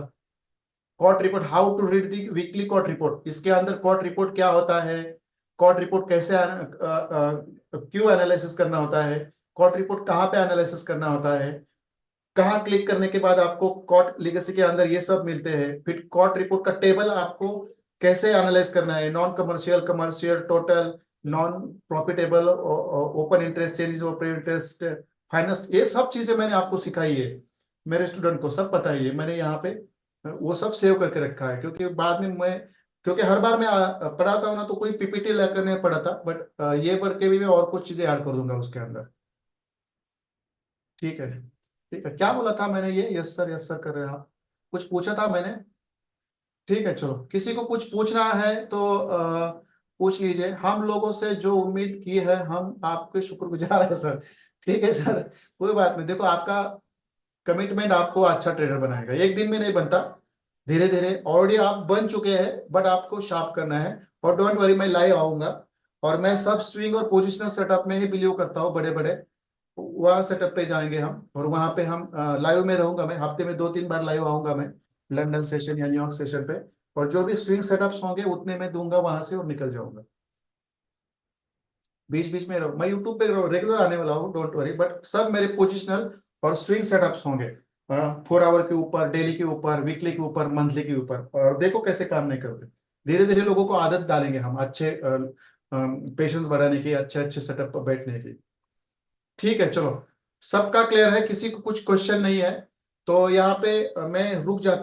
COT report, how to read the weekly COT report, इसके अंदर कॉट रिपोर्ट क्या होता है, कॉट रिपोर्ट कैसे क्यों एनालिसिस करना होता है, कॉट रिपोर्ट कहाँ पे एनालिसिस करना होता है, कहाँ क्लिक करने के बाद आपको कॉट लेगेसी के अंदर ये सब मिलते हैं, फिर कॉट रिपोर्ट का टेबल आपको कैसे एनालाइज करना है, non commercial, commercial, total, non profitable, open interest, change open interest, finance, ये सब चीजें मैंने आपको सिखाई है, मेरे स्टूडेंट को सब पता ही है, मैंने यहाँ पे वो सब सेव करके रखा है, क्योंकि बाद में मैं, क्योंकि हर बार मैं पढ़ाता हूँ ना तो कोई पीपीटी लेकर नहीं पढ़ाता, बट ये पढ़ के भी मैं और कुछ चीजें ऐड कर दूंगा उसके अंदर। ठीक है, ठीक है, क्या बोला था मैंने, ये यस सर कर रहे हैं आप, कुछ पूछा था मैंने। ठीक है, चलो, किसी को कुछ पूछना है तो पूछ लीजिए, हम लोगों से जो उम्मीद की है हम आपके शुक्रगुजार हैं सर। ठीक है सर, कोई बात नहीं, देखो आपका कमिटमेंट आपको अच्छा ट्रेडर बनाएगा, एक दिन में नहीं बनता, धीरे धीरे, ऑलरेडी आप बन चुके हैं, बट आपको शार्प करना है। और डोंट वरी, मैं लाइव आऊंगा, और मैं सब स्विंग और पोजिशनल सेटअप में ही बिलीव करता हूँ, बड़े बड़े वहाँ सेटअप पे जाएंगे हम, और वहां पे हम लाइव में रहूंगा, मैं हफ्ते में 2-3 बार लाइव आऊंगा मैं, लंदन सेशन या न्यूयॉर्क सेशन पे, और जो भी स्विंग सेटअप्स होंगे उतने मैं दूंगा वहां से और निकल जाऊंगा। बीच बीच में मैं यूट्यूब पे रेगुलर आने वाला हूँ, डोंट वरी, बट सब मेरे पोजिशनल और स्विंग सेटअप्स होंगे, 4 आवर के ऊपर, डेली के ऊपर, वीकली के ऊपर, मंथली के ऊपर, और देखो कैसे काम नहीं करते। धीरे धीरे लोगों को आदत डालेंगे हम अच्छे पेशेंस बढ़ाने की, अच्छे अच्छे सेटअप पर बैठने की। ठीक है, चलो सबका क्लियर है, किसी को कुछ क्वेश्चन नहीं है तो यहाँ पे मैं रुक जाता